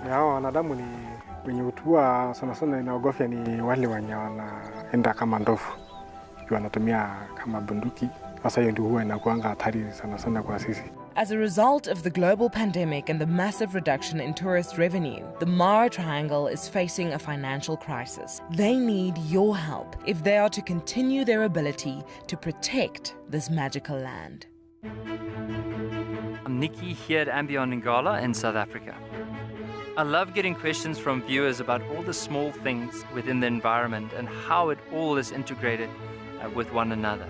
Ya wanadamu ni wenye utua sana sana inaogofya ni wale wenye wanaenda kama ndovu. Wanatumia kama bunduki. Sasa hiyo ndio huwa inakuanga hatari sana sana kwa sisi. As a result of the global pandemic and the massive reduction in tourist revenue, the Mara Triangle is facing a financial crisis. They need your help if they are to continue their ability to protect this magical land. I'm Nikki here at Ambion Ngala in South Africa. I love getting questions from viewers about all the small things within the environment and how it all is integrated with one another.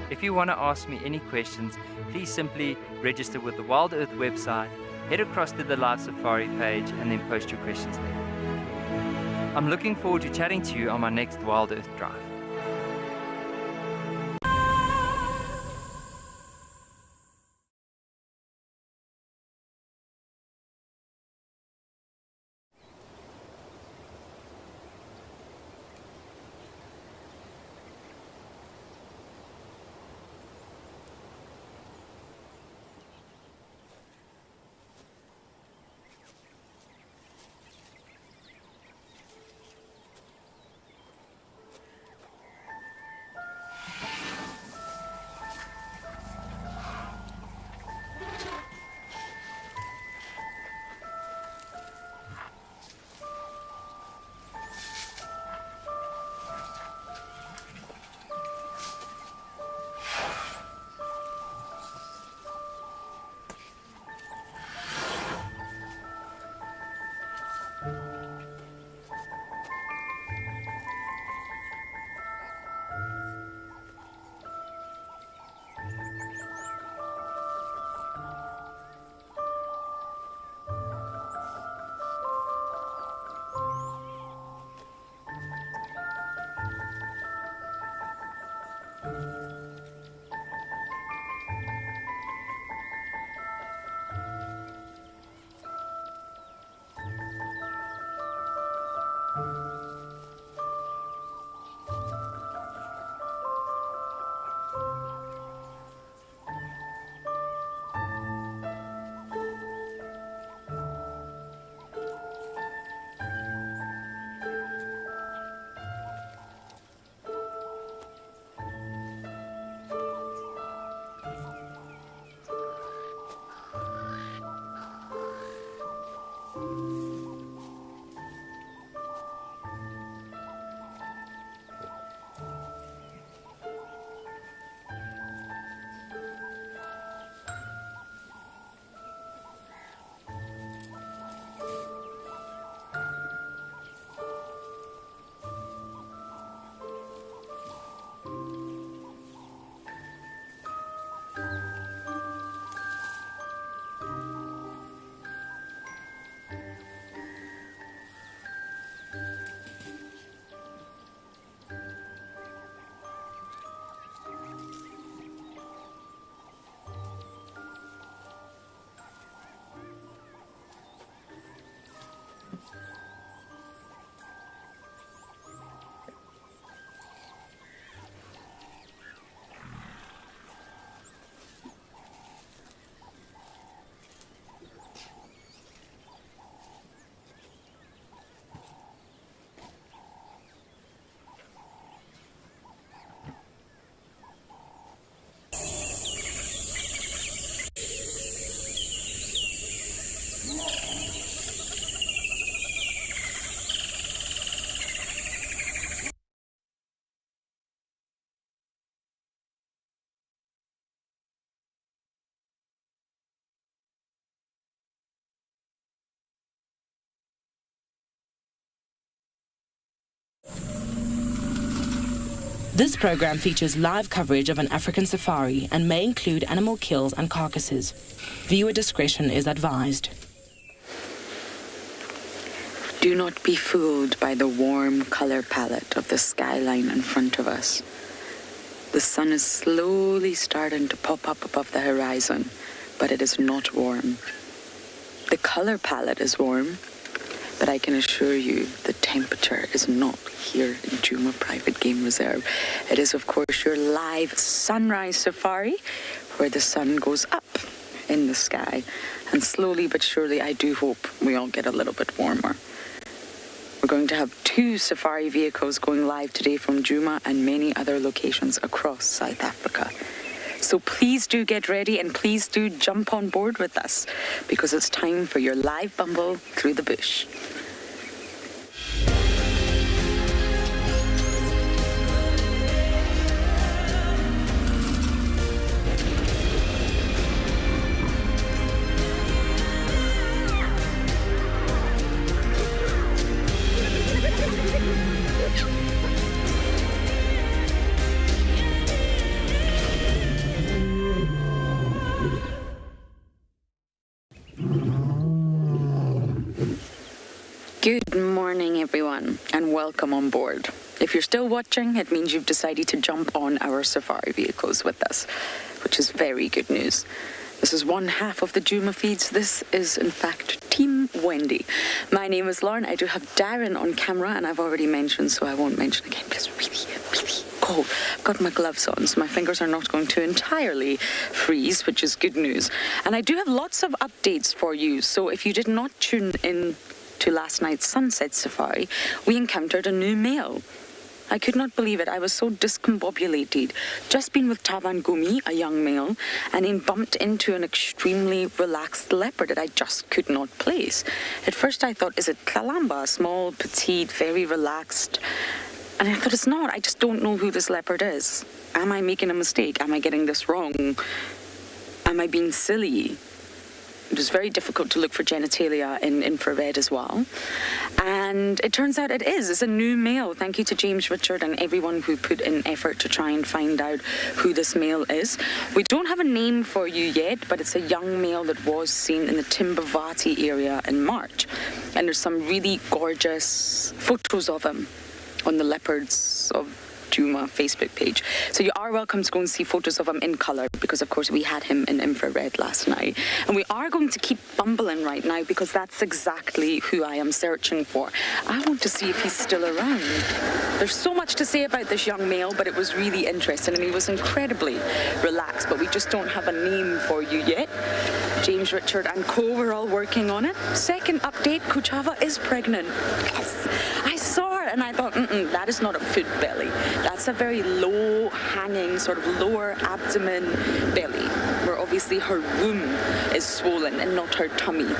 If you want to ask me any questions, please simply register with the Wild Earth website, head across to the Live Safari page and then post your questions there. I'm looking forward to chatting to you on my next Wild Earth drive. This program features live coverage of an African safari and may include animal kills and carcasses. Viewer discretion is advised. Do not be fooled by the warm color palette of the skyline in front of us. The sun is slowly starting to pop up above the horizon, but it is not warm. The color palette is warm, but I can assure you the temperature is not here in Djuma Private Game Reserve. It is, of course, your live sunrise safari where the sun goes up in the sky And slowly but surely, I do hope we all get a little bit warmer. We're going to have 2 safari vehicles going live today from Djuma and many other locations across South Africa. So please do get ready and please do jump on board with us because it's time for your live bumble through the bush. Good morning, everyone, and welcome on board. If you're still watching, it means you've decided to jump on our safari vehicles with us, which is very good news. This is one half of the Djuma feeds. This is, in fact, Team Wendy. My name is Lauren. I do have Darren on camera, and I've already mentioned, so I won't mention again, but it's really cold. I've got my gloves on, so my fingers are not going to entirely freeze, which is good news. And I do have lots of updates for you, so if you did not tune in to last night's sunset safari, we encountered a new male. I could not believe it. I was so discombobulated. Just been with Tavangumi, a young male, and then bumped into an extremely relaxed leopard that I just could not place. At first I thought, is it Kalamba? Small, petite, very relaxed. And I thought, it's not. I just don't know who this leopard is. Am I making a mistake? Am I getting this wrong? Am I being silly? It was very difficult to look for genitalia in infrared as well. And it turns out it is. It's a new male. Thank you to James Richard and everyone who put in effort to try and find out who this male is. We don't have a name for you yet, but it's a young male that was seen in the Timbavati area in March. And there's some really gorgeous photos of him on the Leopards of Djuma Facebook page. So you are welcome to go and see photos of him in colour because, of course, we had him in infrared last night. And we are going to keep bumbling right now because that's exactly who I am searching for. I want to see if he's still around. There's so much to say about this young male, but it was really interesting and he was incredibly relaxed, but we just don't have a name for you yet. James Richard and co were all working on it. Second update, Kuchava is pregnant. Yes, I saw her and I thought, that is not a food belly. That's a very low-hanging, sort of lower abdomen belly, where obviously her womb is swollen and not her tummy.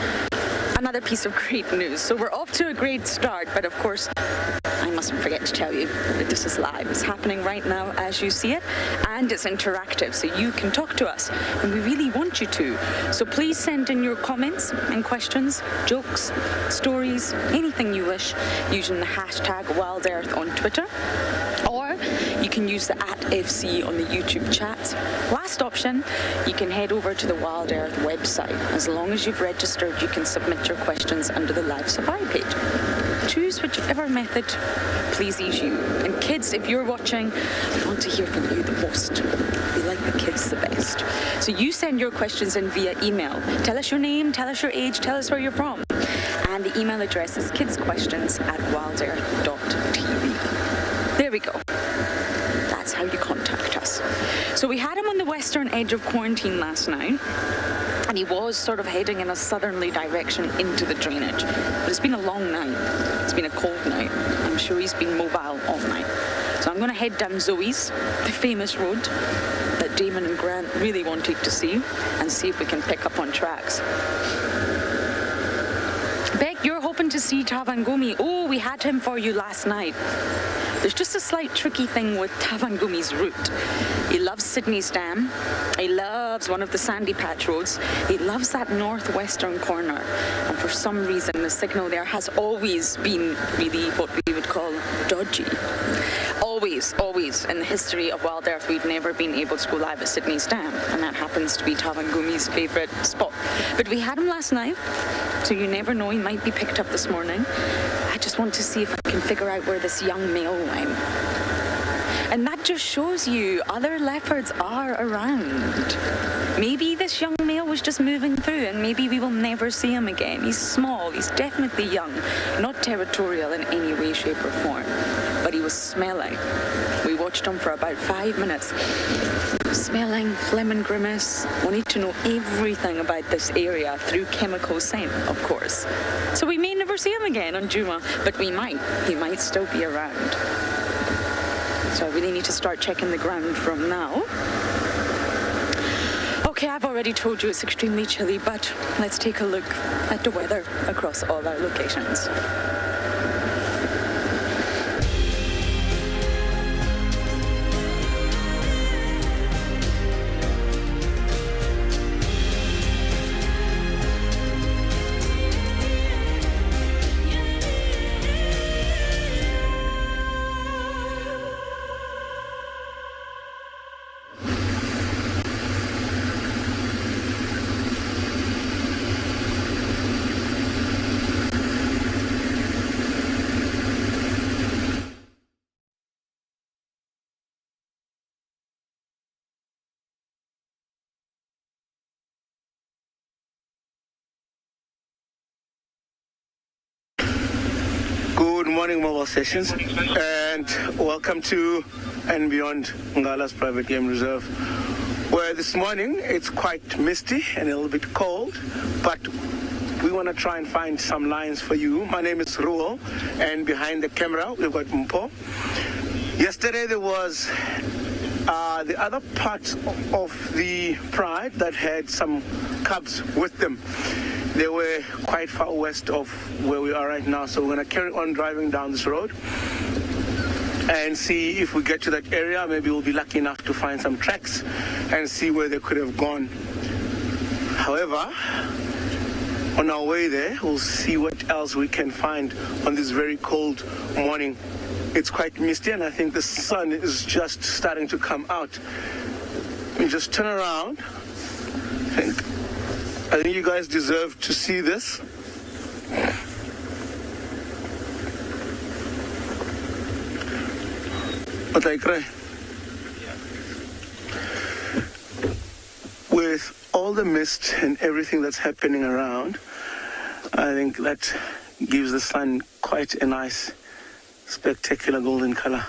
Another piece of great news. So we're off to a great start, but of course, I mustn't forget to tell you that this is live. It's happening right now as you see it, and it's interactive, so you can talk to us, and we really want you to. So please send in your comments and questions, jokes, stories, anything you wish, using the hashtag WildEarth on Twitter, or you can use the @FC on the YouTube chat. Last option, you can head over to the Wild Earth website. As long as you've registered, you can submit your questions under the live safari page. Choose whichever method pleases you. And kids, if you're watching, I want to hear from you the most. We like the kids the best. So you send your questions in via email. Tell us your name, tell us your age, tell us where you're from. And the email address is kidquestions@wildearth.tv. There we go. That's how you contact us. So we had him on the western edge of quarantine last night, and he was sort of heading in a southerly direction into the drainage. But it's been a long night. It's been a cold night. I'm sure he's been mobile all night. So I'm going to head down Zoe's, the famous road that Damon and Grant really wanted to see, and see if we can pick up on tracks. Beck, you're hoping to see Tavangumi. Oh, we had him for you last night. There's just a slight tricky thing with Tavangumi's route. He loves Sydney's Dam. He loves one of the sandy patch roads. He loves that northwestern corner. And for some reason, the signal there has always been really what we would call dodgy. Always in the history of Wild Earth, we've never been able to go live at Sydney's Dam. And that happens to be Tavangumi's favourite spot. But we had him last night, so you never know, he might be picked up this morning. I just want to see if I can figure out where this young male went. And that just shows you other leopards are around. Maybe this young male was just moving through and maybe we will never see him again. He's small, he's definitely young, not territorial in any way, shape or form. But he was smelling. We watched him for about 5 minutes. Smelling lemon grimace, wanting to know everything about this area through chemical scent, of course. So we may never see him again on Juma, but we might. He might still be around. So I really need to start checking the ground from now. Okay, I've already told you it's extremely chilly, but let's take a look at the weather across all our locations. Good morning, mobile stations, and welcome to and beyond Ngala's Private Game Reserve, where this morning it's quite misty and a little bit cold, but we want to try and find some lines for you. My name is Ruel, and behind the camera we've got Mpo. Yesterday there was the other part of the pride that had some cubs with them. They were quite far west of where we are right now, so we're going to carry on driving down this road and see if we get to that area. Maybe we'll be lucky enough to find some tracks and see where they could have gone. However, on our way there, we'll see what else we can find on this very cold morning. It's quite misty, and I think the sun is just starting to come out. Let me just turn around. I think you guys deserve to see this. What I cry? With all the mist and everything that's happening around, I think that gives the sun quite a nice, spectacular golden color.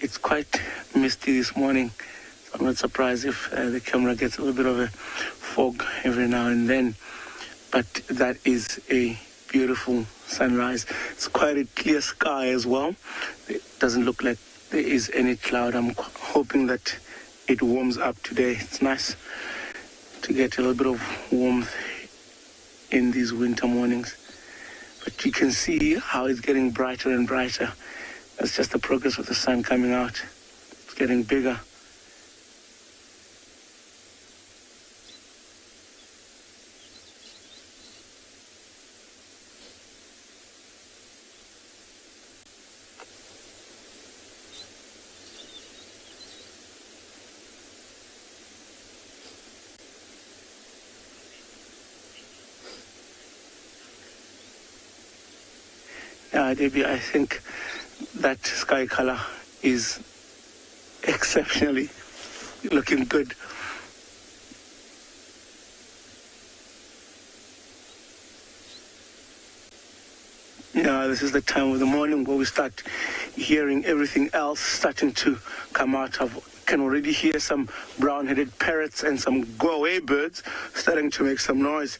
It's quite misty this morning, so I'm not surprised if the camera gets a little bit of a fog every now and then, but that is a beautiful sunrise. It's quite a clear sky as well. It doesn't look like there is any cloud. I'm hoping that it warms up today. It's nice to get a little bit of warmth in these winter mornings, but you can see how it's getting brighter and brighter. That's just the progress of the sun coming out. It's getting bigger. Yeah, Debbie, I think that sky color is exceptionally looking good. Yeah, this is the time of the morning where we start hearing everything else starting to come out. I can already hear some brown-headed parrots and some go-away birds starting to make some noise.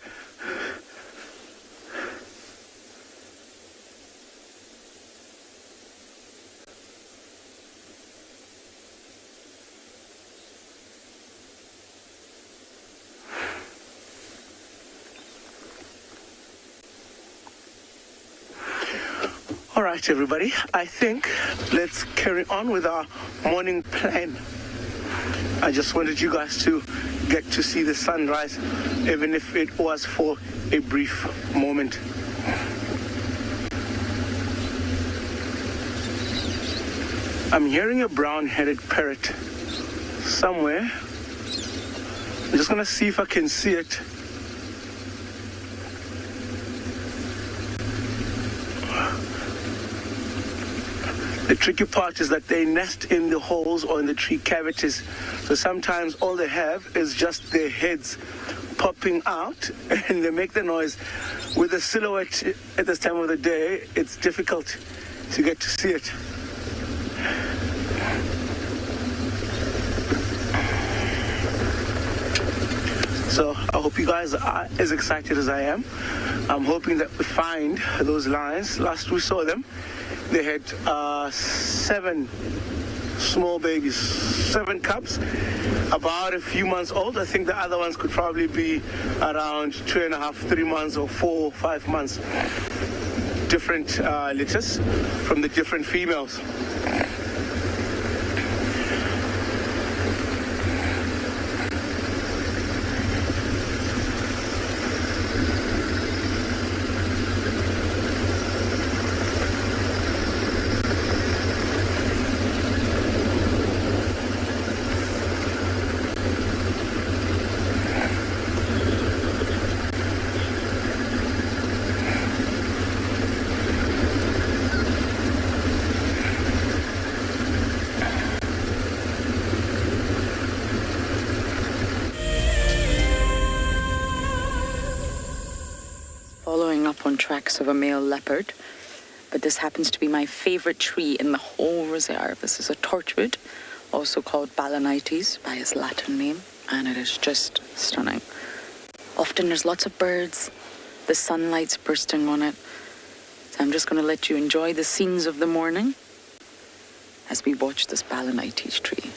All right, everybody, I think let's carry on with our morning plan. I just wanted you guys to get to see the sunrise, even if it was for a brief moment. I'm hearing a brown-headed parrot somewhere. I'm just gonna see if I can see it. The tricky part is that they nest in the holes or in the tree cavities. So sometimes all they have is just their heads popping out and they make the noise. With the silhouette at this time of the day, it's difficult to get to see it. So I hope you guys are as excited as I am. I'm hoping that we find those lions. Last we saw them, they had 7 small babies, 7 cubs, about a few months old. I think the other ones could probably be around 2.5, 3 months or 4, 5 months. Different litters from the different females. Following up on tracks of a male leopard, but this happens to be my favorite tree in the whole reserve. This is a torchwood, also called balanites by its Latin name, and it is just stunning. Often there's lots of birds, the sunlight's bursting on it, so I'm just going to let you enjoy the scenes of the morning as we watch this balanites tree.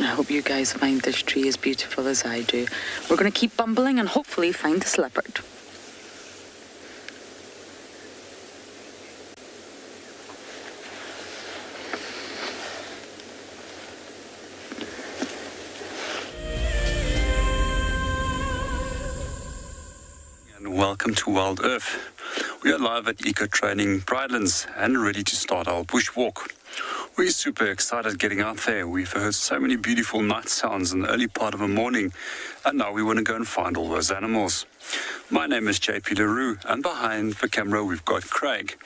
I hope you guys find this tree as beautiful as I do. We're going to keep bumbling and hopefully find this leopard. And welcome to Wild Earth. We are live at Eco Training Pridelands and ready to start our bushwalk. We're super excited getting out there. We've heard so many beautiful night sounds in the early part of the morning, and now we want to go and find all those animals. My name is JP LaRue, and behind the camera we've got Craig.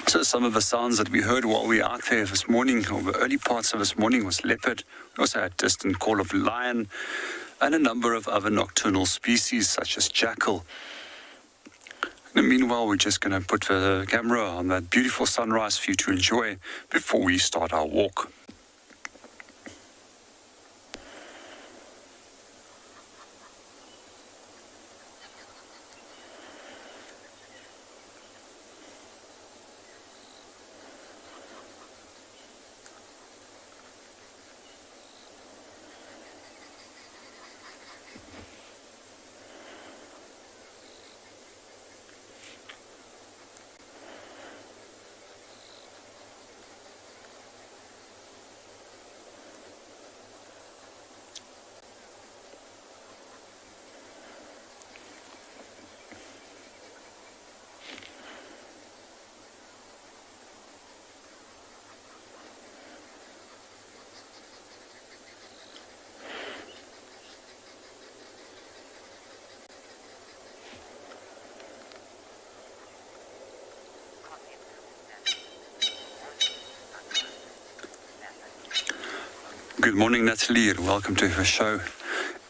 So some of the sounds that we heard while we were out there this morning, or the early parts of this morning, was leopard. We also had distant call of lion, and a number of other nocturnal species such as jackal. And meanwhile, we're just going to put the camera on that beautiful sunrise for you to enjoy before we start our walk. Good morning, Natalie, and welcome to her show.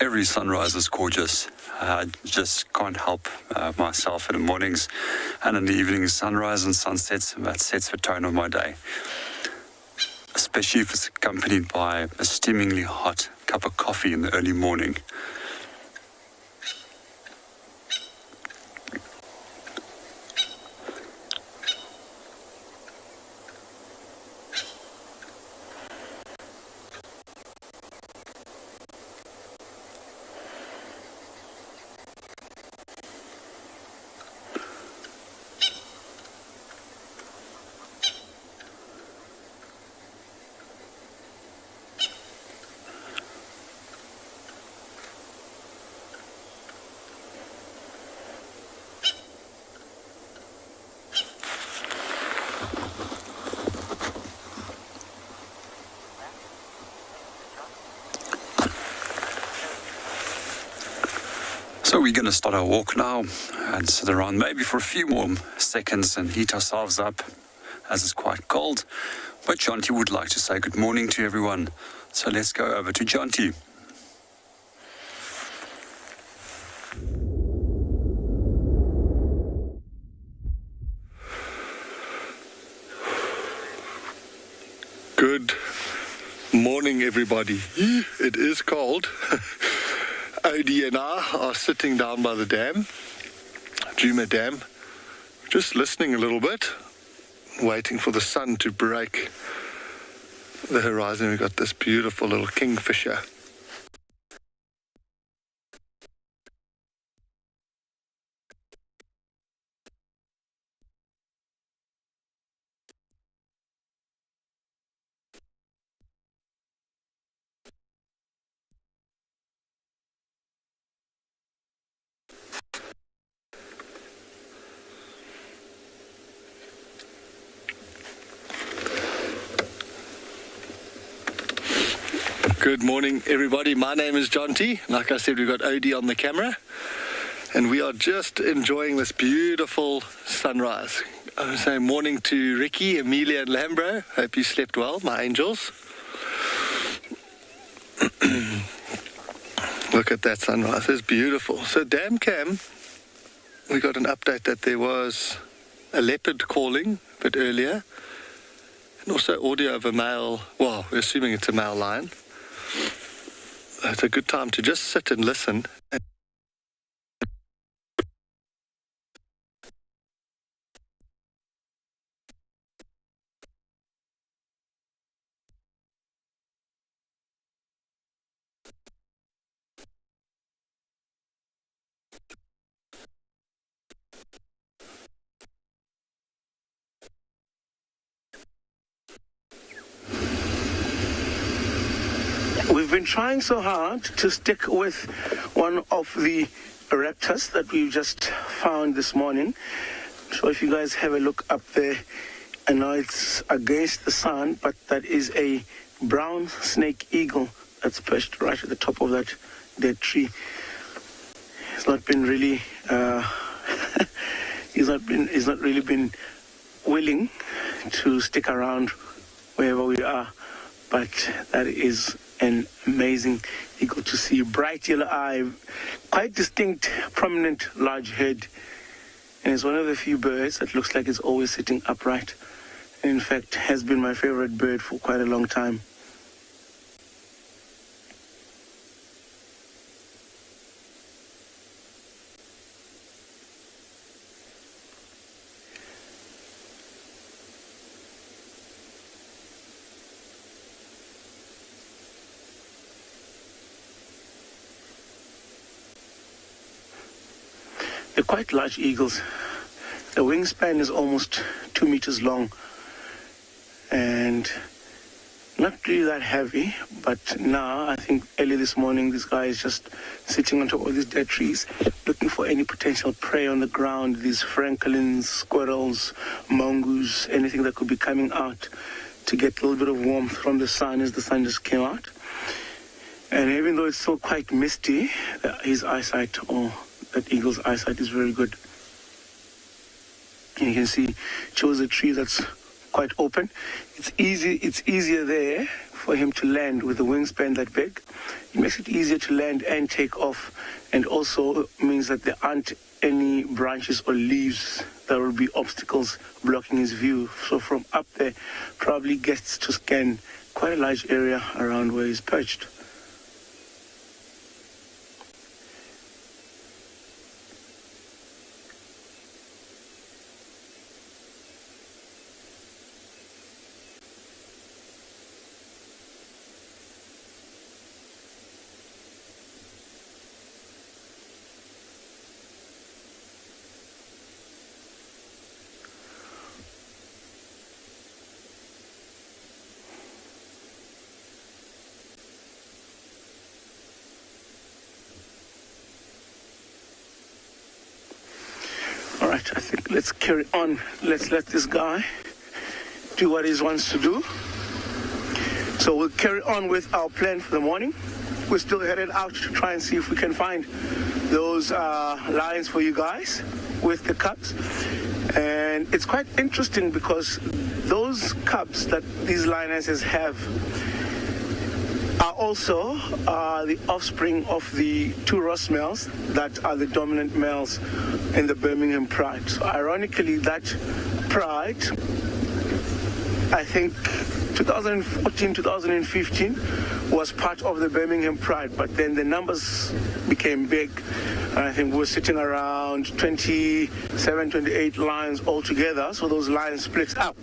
Every sunrise is gorgeous. I just can't help myself in the mornings and in the evenings, sunrise and sunsets. That sets the tone of my day, especially if it's accompanied by a steamingly hot cup of coffee in the early morning. So we're going to start our walk now and sit around maybe for a few more seconds and heat ourselves up as it's quite cold. But Jonty would like to say good morning to everyone. So let's go over to Jonty. Good morning, everybody. It is cold. Odie and I are sitting down by the dam, Djuma Dam, just listening a little bit, waiting for the sun to break the horizon. We've got this beautiful little kingfisher. Good morning, everybody. My name is Jonty. Like I said, we've got Odie on the camera, and we are just enjoying this beautiful sunrise. I would say morning to Ricky, Amelia, and Lambro. Hope you slept well, my angels. Look at that sunrise. It's beautiful. So, Dam Cam, we got an update that there was a leopard calling a bit earlier, and also audio of a male, well, we're assuming it's a male lion. It's a good time to just sit and listen. We've been trying so hard to stick with one of the raptors that we just found this morning. So if you guys have a look up there, I know it's against the sun, but that is a brown snake eagle that's perched right at the top of that dead tree. He's not been really, he's not really been willing to stick around wherever we are, but that is an amazing eagle to see. Bright yellow eye, quite distinct, prominent, large head. And it's one of the few birds that looks like it's always sitting upright. And in fact, has been my favorite bird for quite a long time. They're quite large eagles. The wingspan is almost 2 meters long and not really that heavy, but now I think early this morning this guy is just sitting on top of these dead trees looking for any potential prey on the ground, these francolins, squirrels, mongoose, anything that could be coming out to get a little bit of warmth from the sun as the sun just came out. And even though it's still quite misty, his eyesight, or that eagle's eyesight, is very good. And you can see, chose a tree that's quite open. It's easier there for him to land with a wingspan that big. It makes it easier to land and take off, and also means that there aren't any branches or leaves that will be obstacles blocking his view. So from up there, probably gets to scan quite a large area around where he's perched. All right, I think let's carry on. Let's let this guy do what he wants to do. So we'll carry on with our plan for the morning. We're still headed out to try and see if we can find those lions for you guys with the cubs. And it's quite interesting because those cubs that these lionesses have are also the offspring of the two Ross males that are the dominant males in the Birmingham Pride. So ironically, that pride, I think 2014, 2015 was part of the Birmingham Pride, but then the numbers became big. And I think we're sitting around 27, 28 lions altogether. So those lions split up.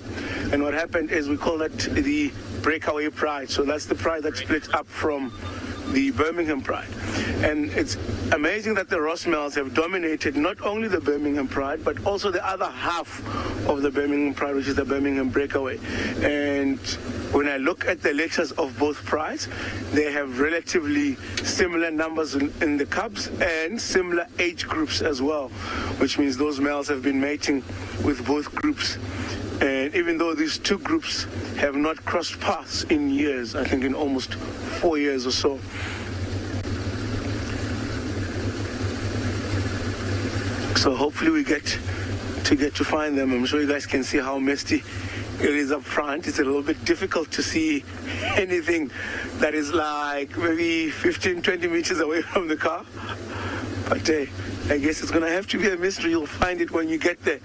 And what happened is we call that the breakaway pride. So that's the pride that split up from the Birmingham Pride. And it's amazing that the Ross males have dominated not only the Birmingham Pride, but also the other half of the Birmingham Pride, which is the Birmingham Breakaway. And when I look at the letters of both prides, they have relatively similar numbers in the cubs and similar age groups as well, which means those males have been mating with both groups. And even though these two groups have not crossed paths in years, I think in almost 4 years or so. So hopefully we get to find them. I'm sure you guys can see how misty it is up front. It's a little bit difficult to see anything that is like maybe 15, 20 meters away from the car. But I guess it's going to have to be a mystery. You'll find it when you get there.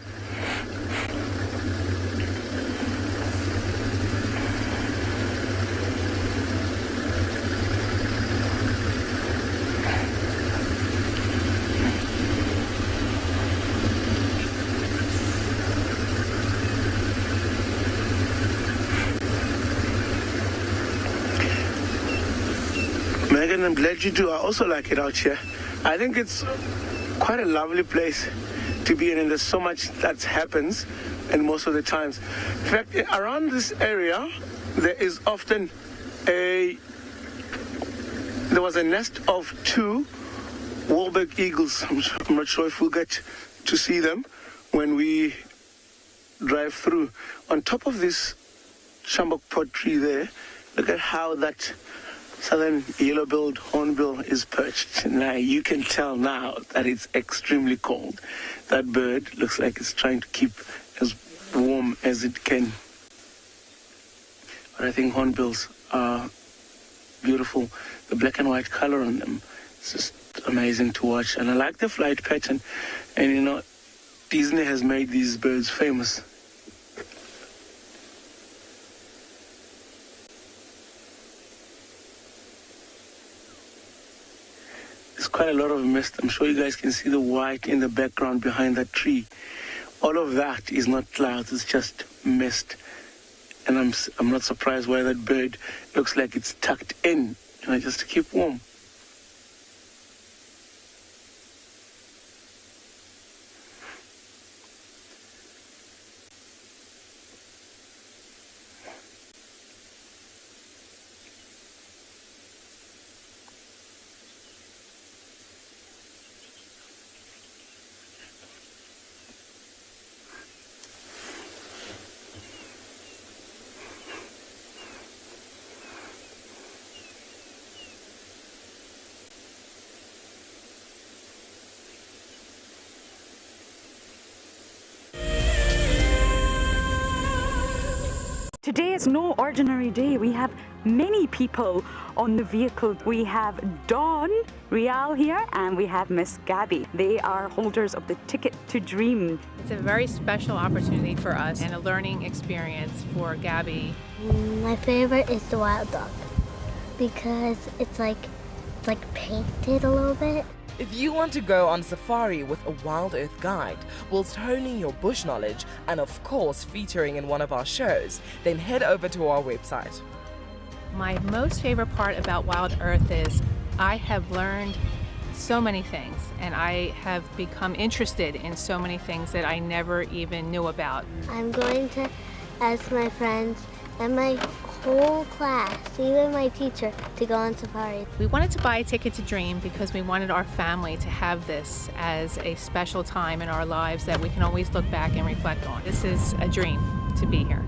Megan, I'm glad you do. I also like it out here. I think it's quite a lovely place to be in, and there's so much that happens, and most of the times. In fact, around this area, there is often there was a nest of two Wahlberg eagles. I'm not sure if we'll get to see them when we drive through. On top of this shambok pod tree there, look at how that southern yellow-billed hornbill is perched. Now you can tell now that it's extremely cold. That bird looks like it's trying to keep as warm as it can. But I think hornbills are beautiful. The black and white color on them is just amazing to watch. And I like the flight pattern. And you know, Disney has made these birds famous. There's quite a lot of mist. I'm sure you guys can see the white in the background behind that tree. All of that is not clouds, it's just mist. And I'm not surprised why that bird looks like it's tucked in, just to keep warm. Today is no ordinary day. We have many people on the vehicle. We have Dawn Rial here and we have Miss Gabby. They are holders of the Ticket to Dream. It's a very special opportunity for us and a learning experience for Gabby. My favorite is the wild dog because it's like painted a little bit. If you want to go on safari with a Wild Earth guide, whilst honing your bush knowledge and of course featuring in one of our shows, then head over to our website. My most favorite part about Wild Earth is I have learned so many things and I have become interested in so many things that I never even knew about. I'm going to ask my friends and my whole class, even my teacher, to go on safari. We wanted to buy a Ticket to Dream because we wanted our family to have this as a special time in our lives that we can always look back and reflect on. This is a dream to be here.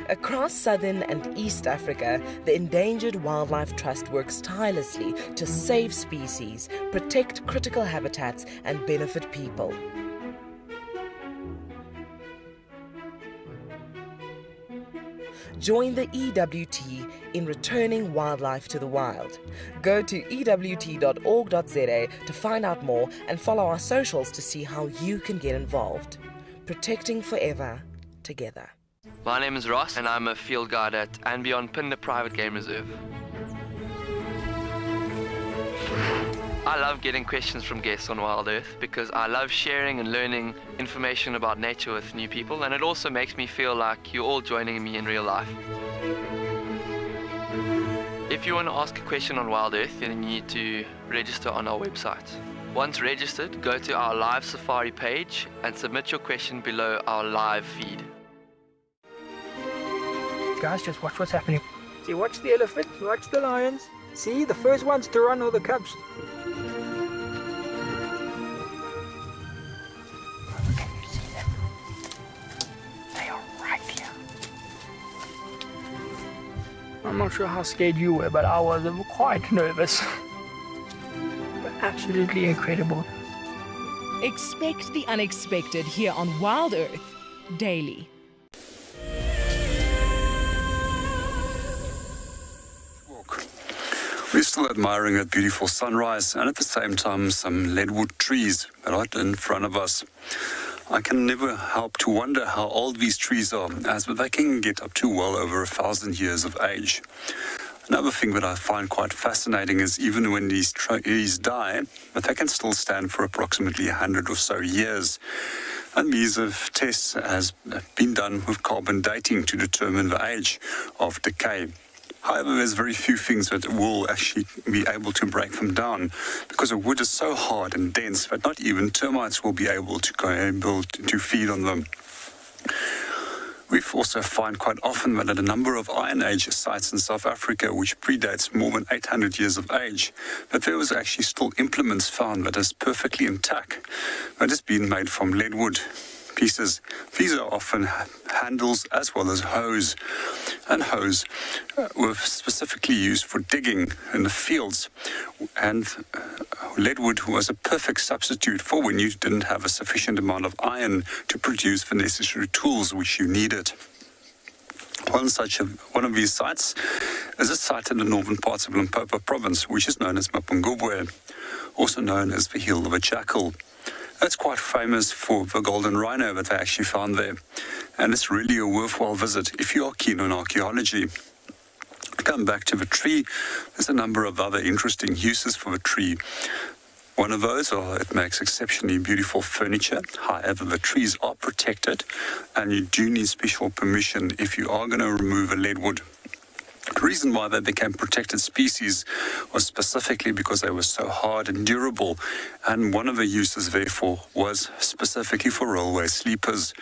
Across Southern and East Africa, the Endangered Wildlife Trust works tirelessly to save species, protect critical habitats, and benefit people. Join the EWT in returning wildlife to the wild. Go to ewt.org.za to find out more and follow our socials to see how you can get involved. Protecting forever, together. My name is Ross and I'm a field guide at and beyond Pinda Private Game Reserve. I love getting questions from guests on Wild Earth because I love sharing and learning information about nature with new people, and it also makes me feel like you're all joining me in real life. If you want to ask a question on Wild Earth, then you need to register on our website. Once registered, go to our live safari page and submit your question below our live feed. Guys, just watch what's happening. See, watch the elephants, watch the lions. See, the first ones to run are the cubs. Can you see them? They are right here. I'm not sure how scared you were, but I was quite nervous. But absolutely incredible. Expect the unexpected here on Wild Earth daily. We're still admiring a beautiful sunrise and at the same time some leadwood trees right in front of us. I can never help to wonder how old these trees are, as they can get up to well over 1,000 years of age. Another thing that I find quite fascinating is even when these trees die, but they can still stand for approximately 100 or so years. And these tests has been done with carbon dating to determine the age of decay. However, there's very few things that will actually be able to break them down because the wood is so hard and dense that not even termites will be able to feed on them. We've also find quite often that at a number of Iron Age sites in South Africa, which predates more than 800 years of age, that there was actually still implements found that is perfectly intact, that has been made from leadwood pieces. These are often handles as well as hoes, and hoes were specifically used for digging in the fields, and leadwood was a perfect substitute for when you didn't have a sufficient amount of iron to produce the necessary tools which you needed. One of these sites is a site in the northern parts of Limpopo province, which is known as Mapungubwe, also known as the Hill of a Jackal. It's quite famous for the golden rhino that they actually found there, and it's really a worthwhile visit if you are keen on archaeology. To come back to the tree, there's a number of other interesting uses for the tree. One of those are it makes exceptionally beautiful furniture. However, the trees are protected, and you do need special permission if you are going to remove a leadwood. The reason why they became protected species was specifically because they were so hard and durable, and one of the uses therefore was specifically for railway sleepers.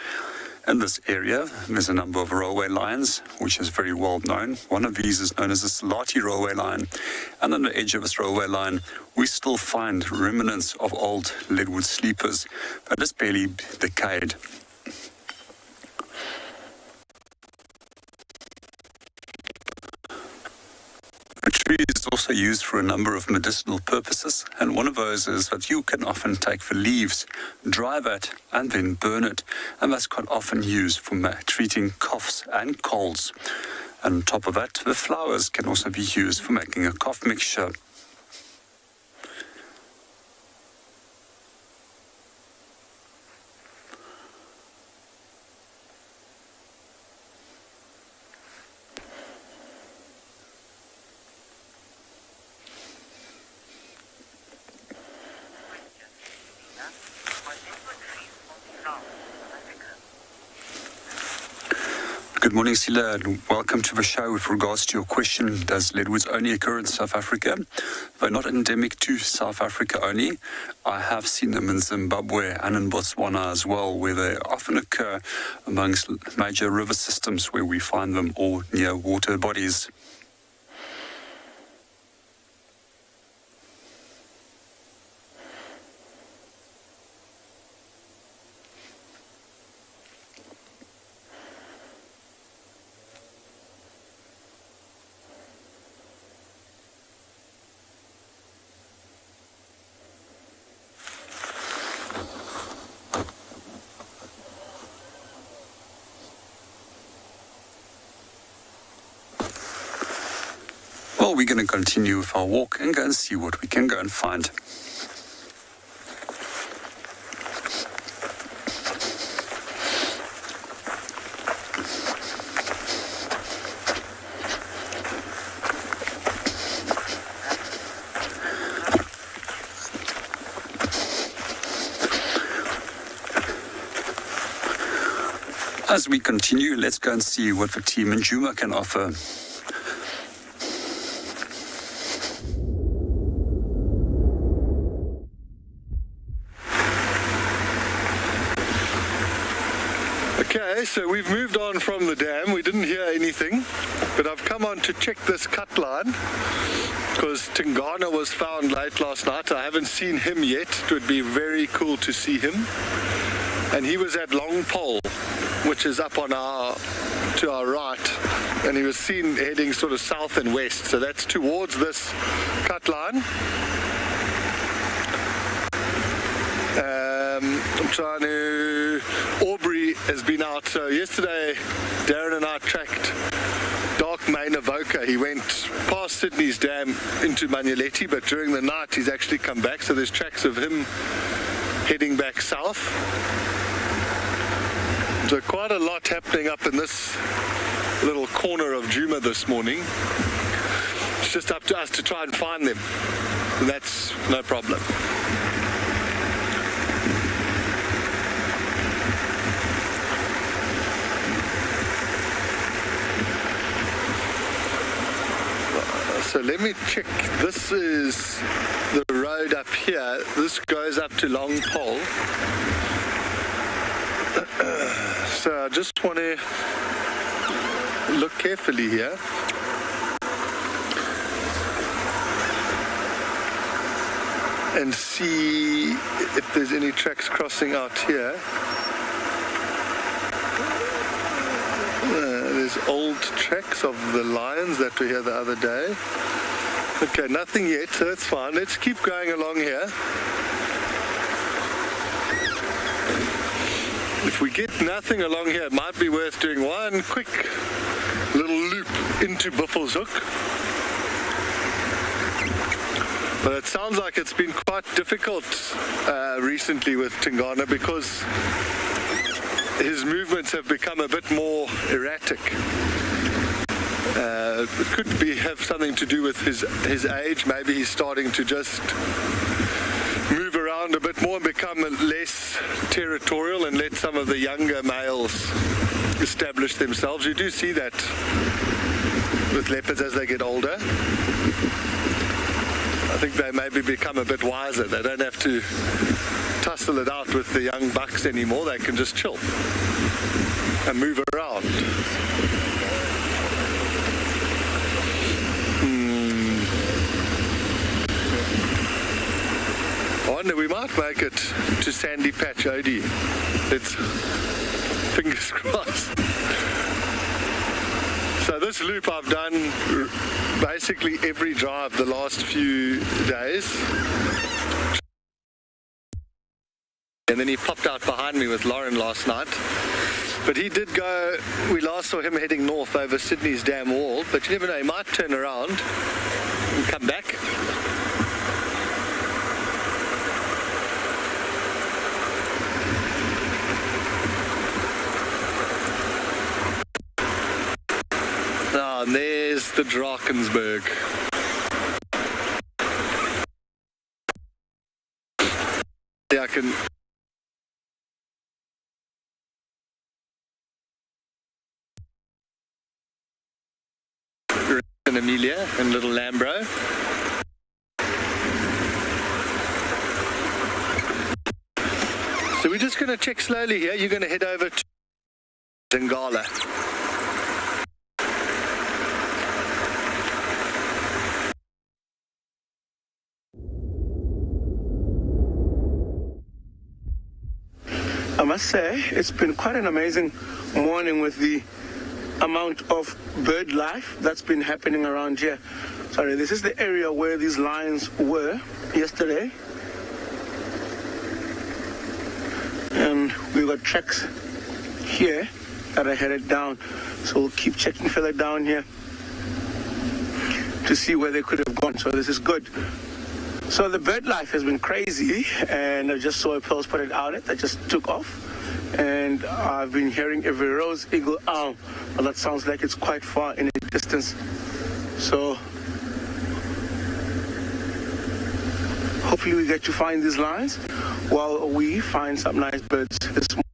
In this area, there's a number of railway lines, which is very well known. One of these is known as the Tswalu railway line, and on the edge of this railway line, we still find remnants of old leadwood sleepers that is barely decayed. The tree is also also used for a number of medicinal purposes, and one of those is that you can often take the leaves, dry that, and then burn it, and that's quite often used for treating coughs and colds. And on top of that, the flowers can also be used for making a cough mixture. Good morning, Sila, and welcome to the show. With regards to your question, does leadwoods only occur in South Africa? They're not endemic to South Africa only. I have seen them in Zimbabwe and in Botswana as well, where they often occur amongst major river systems where we find them, or near water bodies. Well, we're going to continue with our walk and go and see what we can go and find. As we continue, let's go and see what the team in Djuma can offer. Okay, so we've moved on from the dam. We didn't hear anything, but I've come on to check this cut line because Tingana was found late last night. I haven't seen him yet. It would be very cool to see him. And he was at Long Pole, which is up on to our right, and he was seen heading sort of south and west. So that's towards this cut line. I'm trying to... Aubrey has been out. So yesterday, Darren and I tracked Dark Main Avoca. He went past Sydney's dam into Manyeleti, but during the night he's actually come back. So there's tracks of him heading back south. So quite a lot happening up in this little corner of Djuma this morning. It's just up to us to try and find them. And that's no problem. So let me check. This is the road up here. This goes up to Long Pole. So I just want to look carefully here. And see if there's any tracks crossing out here. There's old tracks of the lions that were here the other day. Okay, nothing yet, so that's fine. Let's keep going along here. If we get nothing along here, it might be worth doing one quick little loop into Buffelshoek. But it sounds like it's been quite difficult recently with Tingana because his movements have become a bit more erratic. It could have something to do with his age. Maybe he's starting to just move around a bit more and become less territorial and let some of the younger males establish themselves. You do see that with leopards as they get older. I think they maybe become a bit wiser. They don't have to tussle it out with the young bucks anymore. They can just chill and move around. I wonder, we might make it to Sandy Patch OD. Let's fingers crossed. So this loop I've done basically every drive the last few days. And then he popped out behind me with Lauren last night. But he did go, we last saw him heading north over Sydney's dam wall, but you never know, he might turn around and come back. Ah, and there's the Drakensberg. Yeah, I can... and Amelia and Little Lambro. So we're just going to check slowly here. You're going to head over to Ngala. I must say, it's been quite an amazing morning with the amount of bird life that's been happening around here. Sorry, this is the area where these lions were yesterday. And we've got tracks here that are headed down. So we'll keep checking further down here to see where they could have gone. So this is good. So the bird life has been crazy, and I just saw a pearl spotted owlet that just took off. And I've been hearing every rose eagle owl, but that sounds like it's quite far in a distance. So hopefully we get to find these lions while we find some nice birds this morning.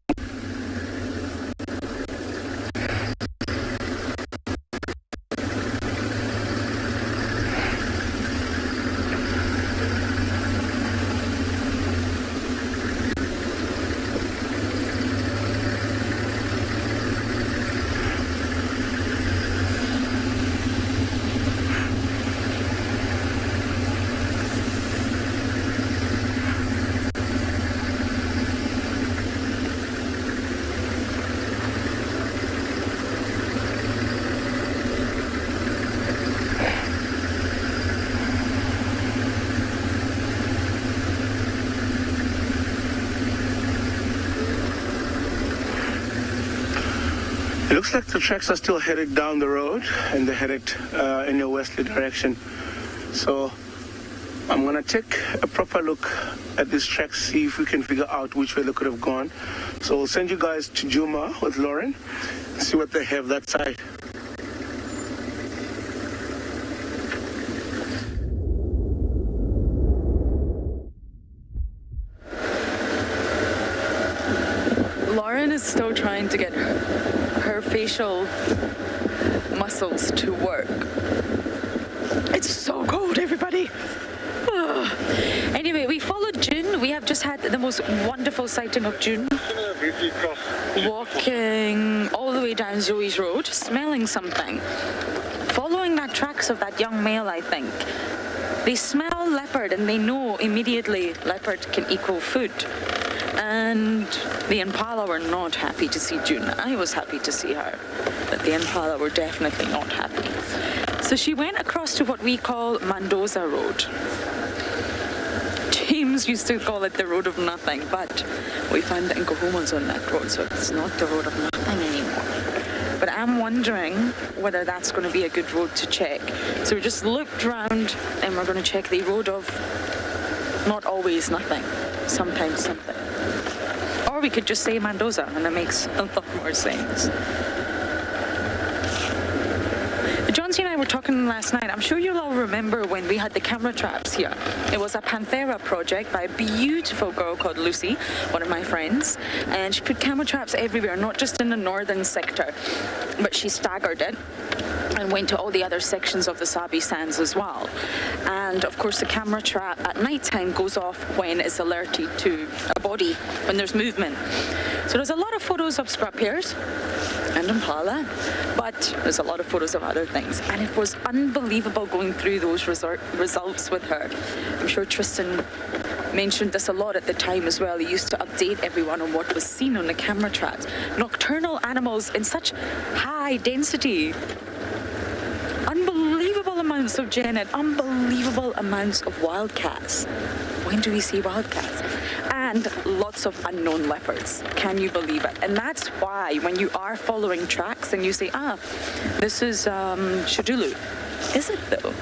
It looks like the tracks are still headed down the road, and they're headed in a westerly direction. So I'm going to take a proper look at these tracks, see if we can figure out which way they could have gone. So we'll send you guys to Juma with Lauren, see what they have that side. Lauren is still trying to get her facial muscles to work. It's so cold, everybody. Ugh. Anyway, we followed June. We have just had the most wonderful sighting of June. Walking all the way down Zoe's Road, smelling something. Following that tracks of that young male, I think. They smell leopard and they know immediately leopard can equal food. And the impala were not happy to see June. I was happy to see her, but the impala were definitely not happy. So she went across to what we call Mendoza Road. James used to call it the Road of Nothing, but we found that Nkohuma's on that road, so it's not the Road of Nothing anymore. But I'm wondering whether that's going to be a good road to check. So we just looked round and we're going to check the Road of not always nothing, sometimes something. Or we could just say Mendoza, and that makes a lot more sense. Johnsy and I were talking last night. I'm sure you'll all remember when we had the camera traps here. It was a Panthera project by a beautiful girl called Lucy, one of my friends. And she put camera traps everywhere, not just in the northern sector, but she staggered it and went to all the other sections of the Sabi Sands as well. And of course the camera trap at night time goes off when it's alerted to a body, when there's movement. So there's a lot of photos of scrub hares and impala, but there's a lot of photos of other things. And it was unbelievable going through those results with her. I'm sure Tristan mentioned this a lot at the time as well. He used to update everyone on what was seen on the camera traps. Nocturnal animals in such high density. amounts of genet, unbelievable amounts of wildcats. When do we see wildcats? And lots of unknown leopards. Can you believe it? And that's why when you are following tracks and you say, this is Shadulu. Is it though?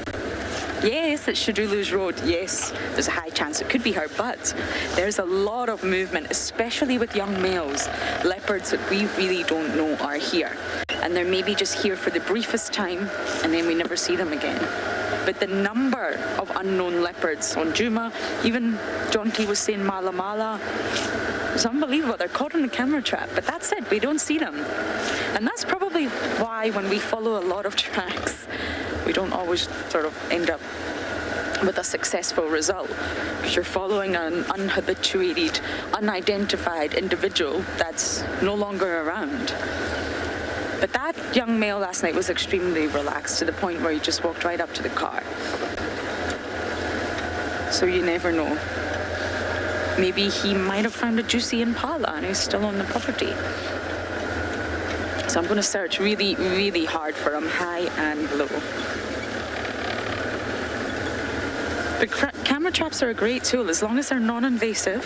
Yes, it's Shadulu's road. Yes, there's a high chance it could be her, but there's a lot of movement, especially with young males. Leopards that we really don't know are here. And they're maybe just here for the briefest time, and then we never see them again. But the number of unknown leopards on Juma, even John T was saying Mala Mala, it's unbelievable. They're caught in the camera trap, but that's it. We don't see them. And that's probably why when we follow a lot of tracks, we don't always sort of end up with a successful result, because you're following an unhabituated, unidentified individual that's no longer around. But that young male last night was extremely relaxed to the point where he just walked right up to the car. So you never know. Maybe he might have found a juicy impala and he's still on the property. So I'm going to search really, really hard for him, high and low. But camera traps are a great tool as long as they're non-invasive.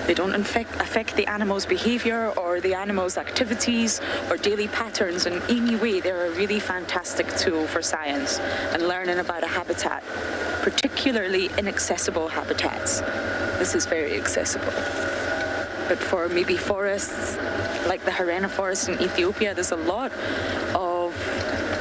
They don't affect the animal's behavior or the animal's activities or daily patterns in any way. They're a really fantastic tool for science and learning about a habitat, particularly inaccessible habitats. This is very accessible. But for maybe forests, like the Harena forest in Ethiopia, there's a lot of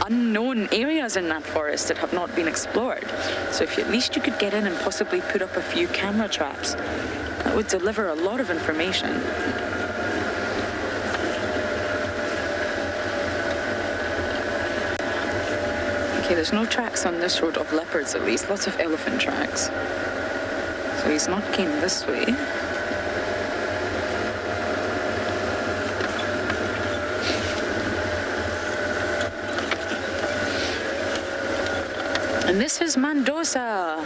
unknown areas in that forest that have not been explored. So if at least you could get in and possibly put up a few camera traps, that would deliver a lot of information. Okay, there's no tracks on this road of leopards at least, lots of elephant tracks. So he's not came this way. And this is Mendoza.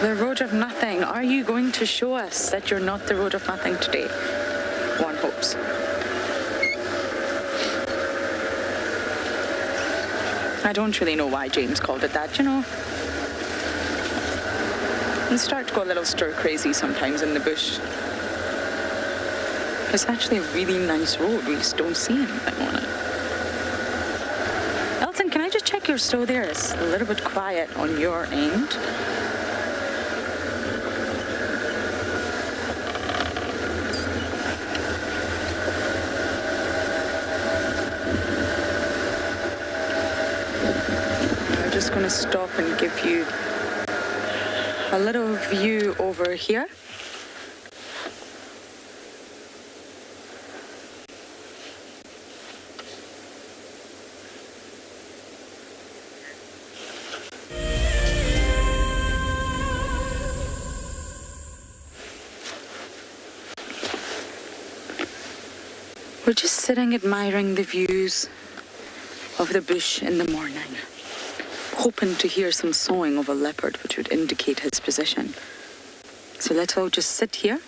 The road of nothing. Are you going to show us that you're not the road of nothing today? One hopes. I don't really know why James called it that, you know. I start to go a little stir crazy sometimes in the bush. It's actually a really nice road. We just don't see anything on it. Elton, can I just check you're still there? It's a little bit quiet on your end. Just going to stop and give you a little view over here. We're just sitting admiring the views of the bush in the morning, hoping to hear some sawing of a leopard which would indicate his position. So let's all just sit here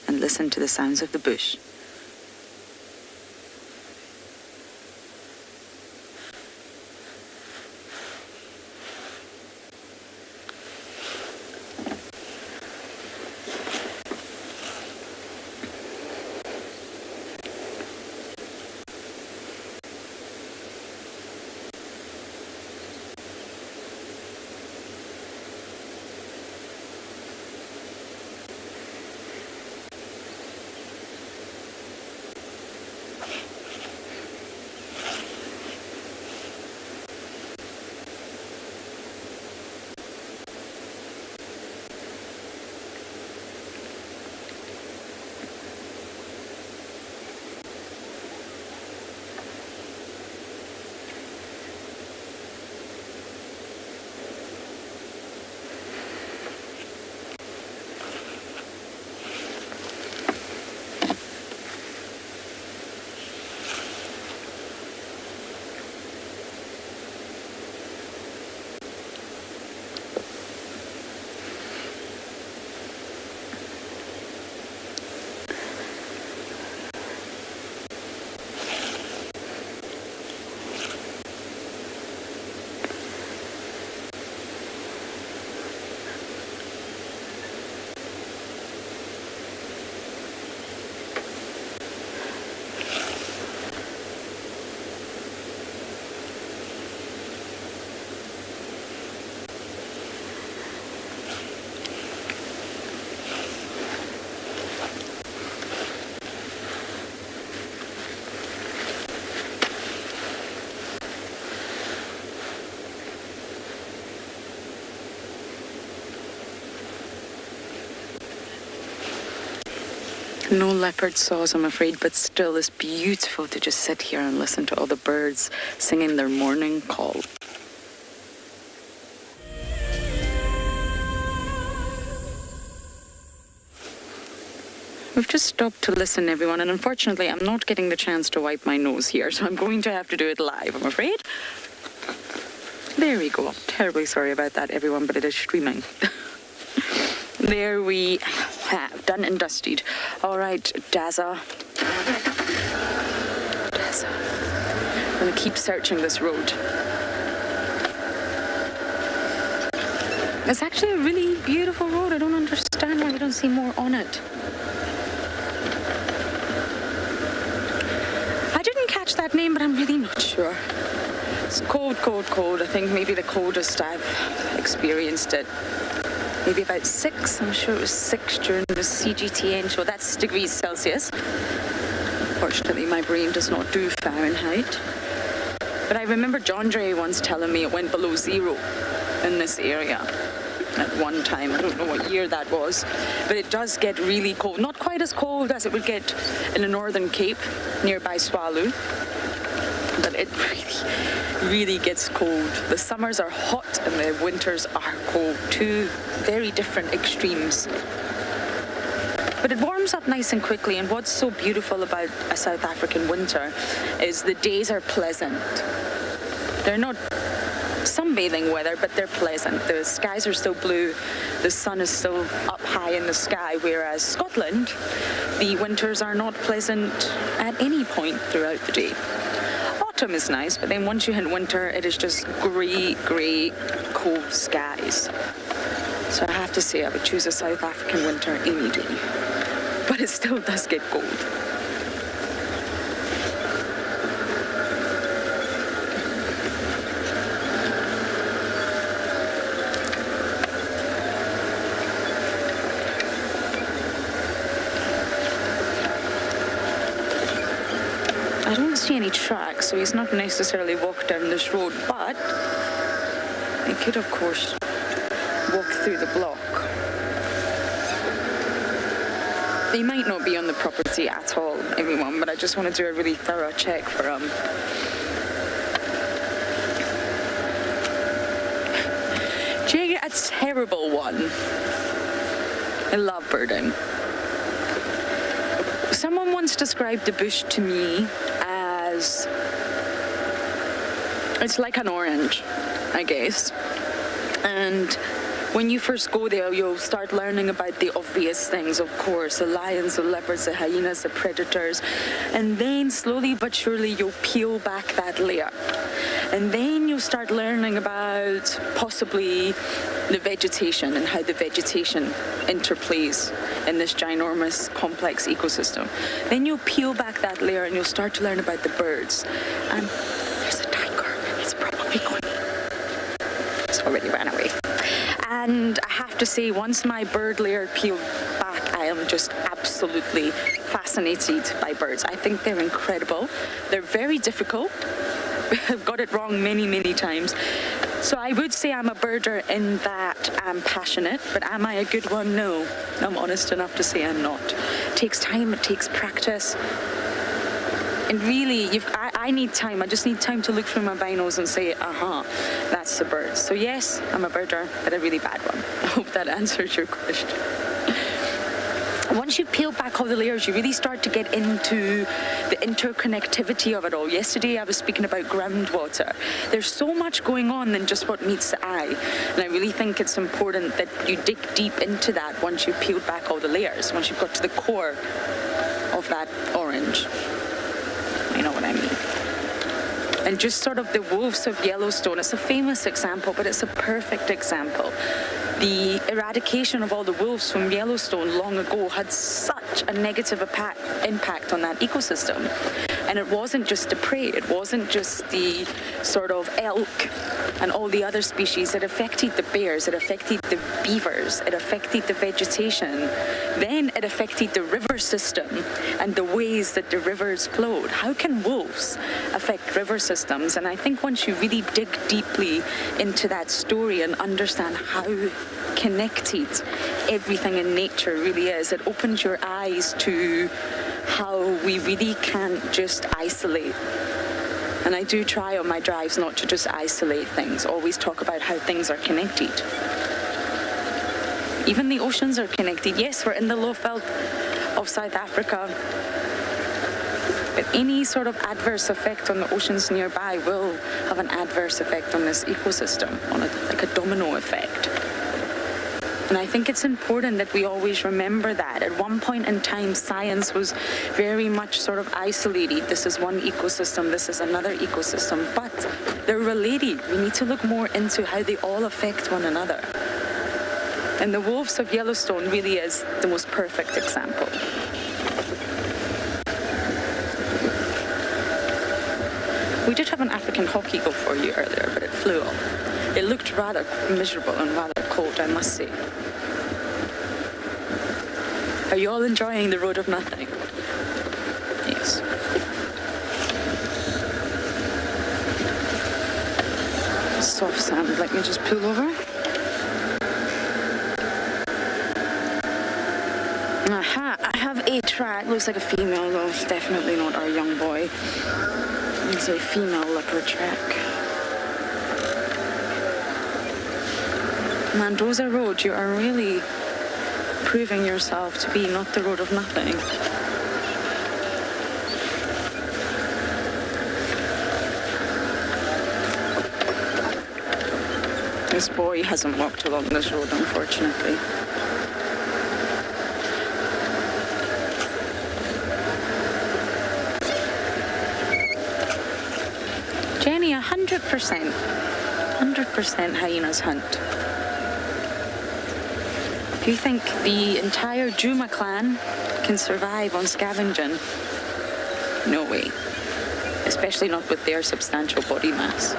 and listen to the sounds of the bush. No leopard saws, I'm afraid, but still it's beautiful to just sit here and listen to all the birds singing their morning call. We've just stopped to listen, everyone, and unfortunately I'm not getting the chance to wipe my nose here, so I'm going to have to do it live, I'm afraid. There we go. Terribly sorry about that, everyone, but it is streaming. There we have, done and dusted. All right, Dazza. I'm going to keep searching this road. It's actually a really beautiful road. I don't understand why we don't see more on it. I didn't catch that name, but I'm really not sure. It's cold, cold, cold. I think maybe the coldest I've experienced it. Maybe about 6. I'm sure it was 6 during the CGTN show. That's degrees Celsius. Fortunately, my brain does not do Fahrenheit. But I remember John Dre once telling me it went below 0 in this area at one time. I don't know what year that was. But it does get really cold. Not quite as cold as it would get in the Northern Cape, nearby Tswalu. But it really gets cold. The summers are hot and the winters are cold. 2 very different extremes. But it warms up nice and quickly, and what's so beautiful about a South African winter is the days are pleasant. They're not sunbathing weather, but they're pleasant. The skies are still blue, the sun is still up high in the sky, whereas Scotland, the winters are not pleasant at any point throughout the day. Autumn is nice, but then once you hit winter, it is just grey, cold skies. So I have to say I would choose a South African winter any day. But it still does get cold. I don't see any tracks, so he's not necessarily walked down this road, but he could, of course, walk through the block. They might not be on the property at all, everyone, but I just want to do a really thorough check for him. Do you get a terrible one? I love birding. Someone once described the bush to me as, it's like an orange, I guess. And when you first go there, you'll start learning about the obvious things, of course, the lions, the leopards, the hyenas, the predators. And then slowly but surely you'll peel back that layer. And then you'll start learning about possibly the vegetation and how the vegetation interplays in this ginormous, complex ecosystem. Then you'll peel back that layer and you'll start to learn about the birds. And there's a tiger. It's probably going. It's already ran away. And I have to say, once my bird layer peeled back, I am just absolutely fascinated by birds. I think they're incredible. They're very difficult. I've got it wrong many, many times. So I would say I'm a birder in that I'm passionate, but am I a good one? No. I'm honest enough to say I'm not. It takes time, it takes practice. And really, I need time. I just need time to look through my binos and say, that's the bird. So yes, I'm a birder, but a really bad one. I hope that answers your question. Once you peel back all the layers, you really start to get into the interconnectivity of it all. Yesterday, I was speaking about groundwater. There's so much going on than just what meets the eye. And I really think it's important that you dig deep into that once you've peeled back all the layers, once you've got to the core of that orange. You know what I mean? And just sort of the wolves of Yellowstone. It's a famous example, but it's a perfect example. The eradication of all the wolves from Yellowstone long ago had such a negative impact on that ecosystem. And it wasn't just the prey, it wasn't just the sort of elk and all the other species. It affected the bears, it affected the beavers, it affected the vegetation. Then it affected the river system and the ways that the rivers flowed. How can wolves affect river systems? And I think once you really dig deeply into that story and understand how connected everything in nature really is, it opens your eyes to how we really can't just isolate. And I do try on my drives not to just isolate things, always talk about how things are connected. Even the oceans are connected. Yes, we're in the low veld of South Africa, but any sort of adverse effect on the oceans nearby will have an adverse effect on this ecosystem, like a domino effect. And I think it's important that we always remember that. At one point in time, science was very much sort of isolated. This is one ecosystem, this is another ecosystem, but they're related. We need to look more into how they all affect one another. And the wolves of Yellowstone really is the most perfect example. We did have an African hawk eagle for you earlier, but it flew off. It looked rather miserable and rather cold, I must say. Are you all enjoying the Road of Nothing? Yes. Soft sand. Let me just pull over. Aha, I have a track. Looks like a female, though. It's definitely not our young boy. It's a female leopard track. Mendoza Road, you are really proving yourself to be not the Road of Nothing. This boy hasn't walked along this road, unfortunately. Jenny, 100% hyenas hunt. Do you think the entire Juma clan can survive on scavenging? No way. Especially not with their substantial body mass.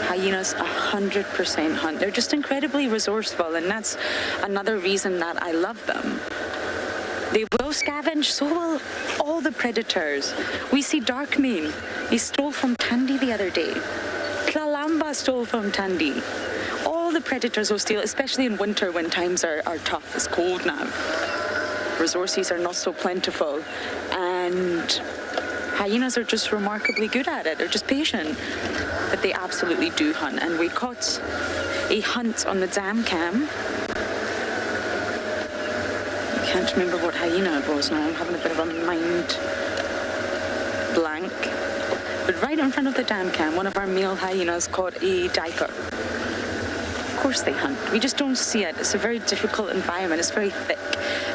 Hyenas 100% hunt. They're just incredibly resourceful, and that's another reason that I love them. They will scavenge, so will all the predators. We see Darkmane. He stole from Tandy the other day. Tlalamba stole from Tandy. All the predators will steal, especially in winter when times are tough. It's cold now. Resources are not so plentiful. And hyenas are just remarkably good at it. They're just patient. But they absolutely do hunt. And we caught a hunt on the dam cam. I can't remember what hyena it was now. I'm having a bit of a mind blank. But right in front of the dam cam, one of our male hyenas caught a duiker. Of course they hunt. We just don't see it. It's a very difficult environment. It's very thick.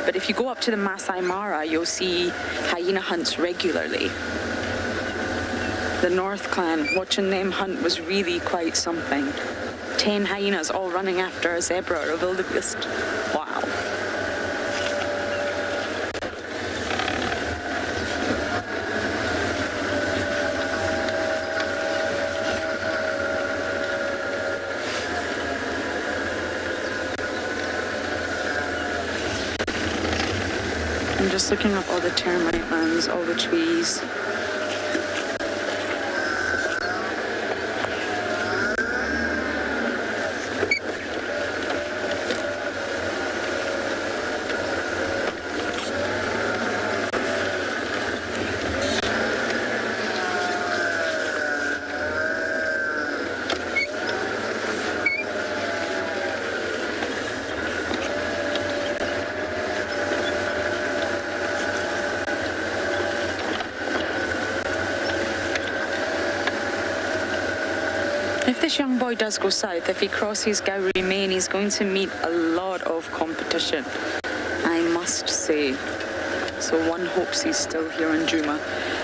But if you go up to the Masai Mara, you'll see hyena hunts regularly. The North Clan, watching them hunt was really quite something. 10 hyenas all running after a zebra or a wildebeest. Wow. I'm just looking up all the termite lands, all the trees. If this young boy does go south, if he crosses Gowrie Main, he's going to meet a lot of competition, I must say. So one hopes he's still here in Juma.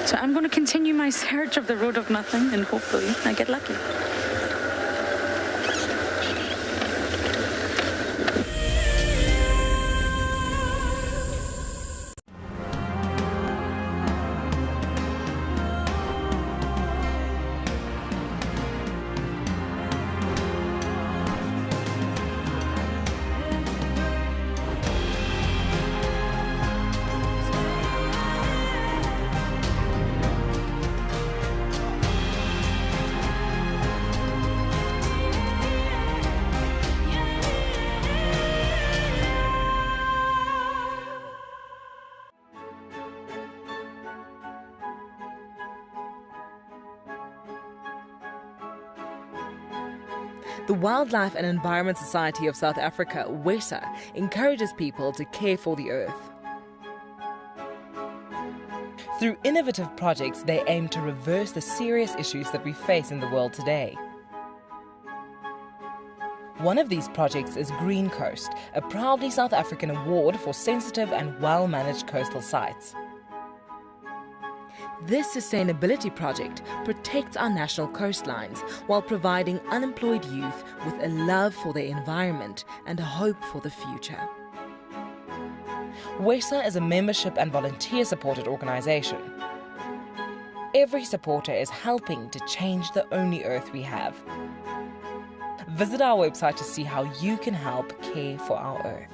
So I'm going to continue my search of the Road of Nothing and hopefully I get lucky. The Wildlife and Environment Society of South Africa, WESA, encourages people to care for the earth. Through innovative projects, they aim to reverse the serious issues that we face in the world today. One of these projects is Green Coast, a proudly South African award for sensitive and well-managed coastal sites. This sustainability project protects our national coastlines while providing unemployed youth with a love for their environment and a hope for the future. WESA is a membership and volunteer-supported organisation. Every supporter is helping to change the only earth we have. Visit our website to see how you can help care for our earth.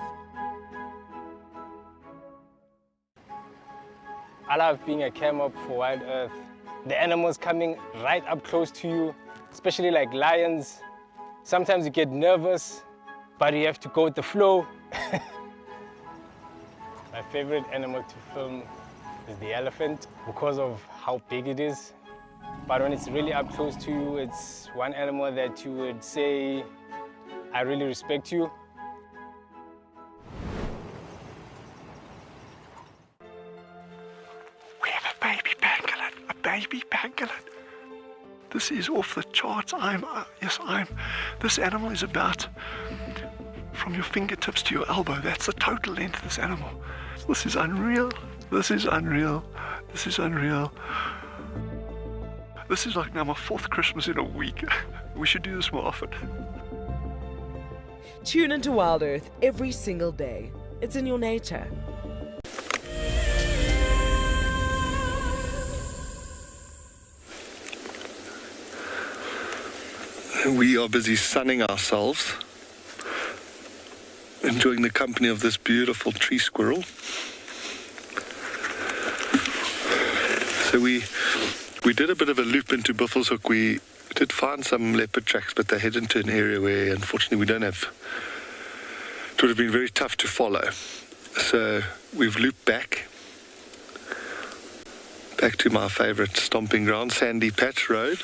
I love being a cam-up for Wild Earth. The animals coming right up close to you, especially like lions. Sometimes you get nervous, but you have to go with the flow. My favorite animal to film is the elephant because of how big it is. But when it's really up close to you, it's one animal that you would say, I really respect you. We have a baby pangolin, a baby pangolin. This is off the charts. This animal is about from your fingertips to your elbow. That's the total length of this animal. This is unreal. This is unreal. This is unreal. This is like now my 4th Christmas in a week. We should do this more often. Tune into Wild Earth every single day. It's in your nature. We are busy sunning ourselves, enjoying the company of this beautiful tree squirrel. So we did a bit of a loop into Buffelshoek. We did find some leopard tracks, but they head into an area where unfortunately we don't have. It would have been very tough to follow. So we've looped back to my favourite stomping ground, Sandy Patch Road.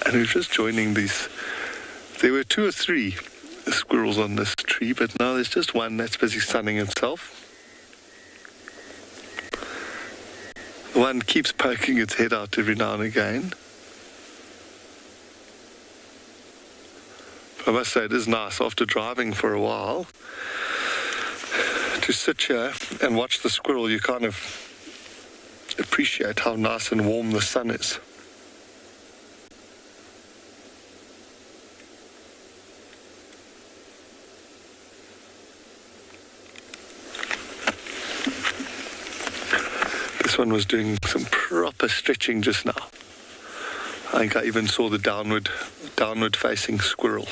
And we're just joining these. There were 2 or 3 squirrels on this tree, but now there's just one that's busy sunning himself. One keeps poking its head out every now and again. But I must say it is nice after driving for a while to sit here and watch the squirrel. You kind of appreciate how nice and warm the sun is. This one was doing some proper stretching just now. I think I even saw the downward facing squirrel.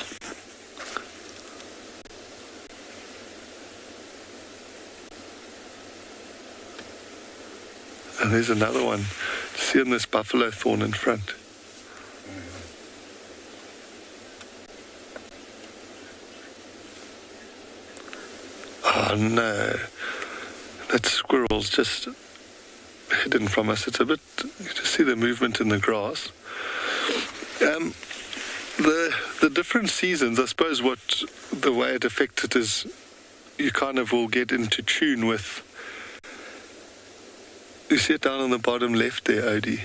And there's another one. Seeing this buffalo thorn in front. Oh no. That squirrel's just hidden from us. It's a bit, you just see the movement in the grass. The different seasons, I suppose the way it affects it is you kind of will get into tune with. You see it down on the bottom left there, Odie.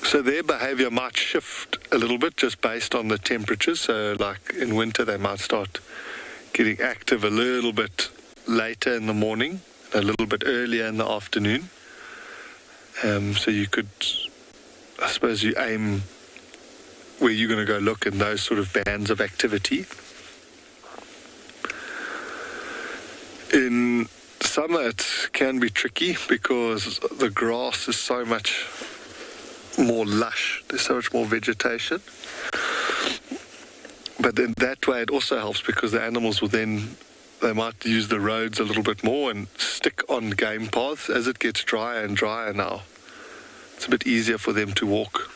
So their behavior might shift a little bit just based on the temperatures. So like in winter they might start getting active a little bit later in the morning, a little bit earlier in the afternoon. So you could, I suppose you aim where you're going to go look in those sort of bands of activity. In summer it can be tricky because the grass is so much more lush. There's so much more vegetation. But in that way it also helps because the animals will then, they might use the roads a little bit more and stick on game paths as it gets drier and drier now. It's a bit easier for them to walk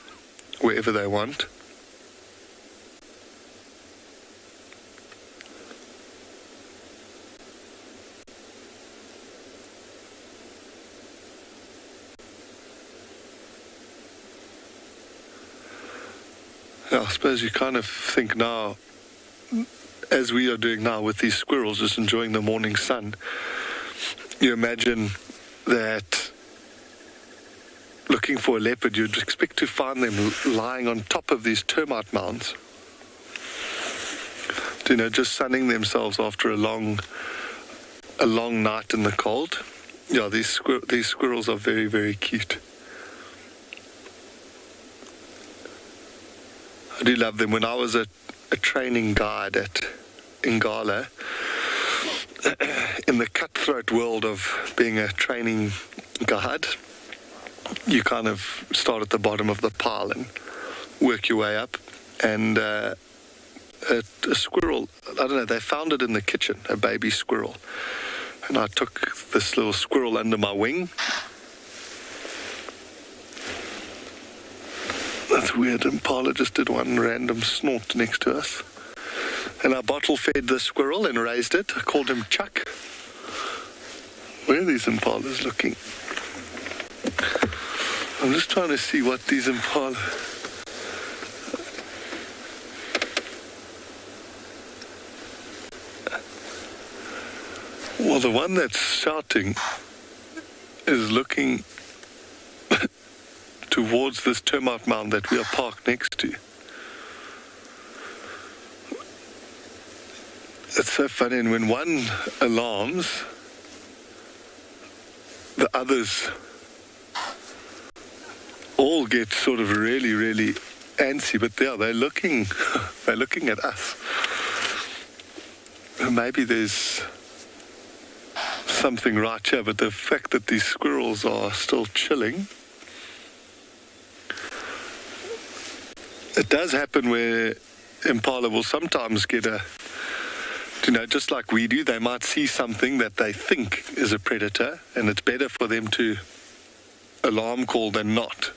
wherever they want. I suppose you kind of think now, as we are doing now with these squirrels, just enjoying the morning sun, you imagine that looking for a leopard, you'd expect to find them lying on top of these termite mounds. You know, just sunning themselves after a long night in the cold. Yeah, these squirrels are very, very cute. I do love them. When I was a training guide at Ngala, in the cutthroat world of being a training guide, you kind of start at the bottom of the pile and work your way up. And a squirrel, I don't know, they found it in the kitchen, a baby squirrel. And I took this little squirrel under my wing. That's weird. Impala just did one random snort next to us. And I bottle fed the squirrel and raised it. I called him Chuck. Where are these impalas looking? I'm just trying to see what these impala... Well, the one that's shouting is looking towards this termite mound that we are parked next to. It's so funny, and when one alarms, the others all get sort of really, really antsy, but they're looking at us. Maybe there's something right here, but the fact that these squirrels are still chilling. It does happen where impala will sometimes get just like we do, they might see something that they think is a predator, and it's better for them to alarm call than not.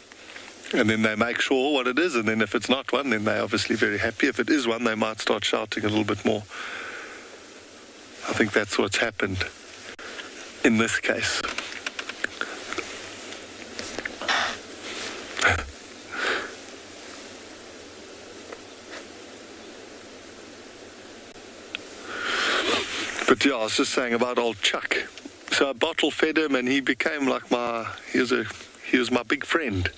And then they make sure what it is, and then if it's not one, then they're obviously very happy. If it is one, they might start shouting a little bit more. I think that's what's happened in this case. But yeah, I was just saying about old Chuck. So I bottle fed him, and he became like he was my big friend.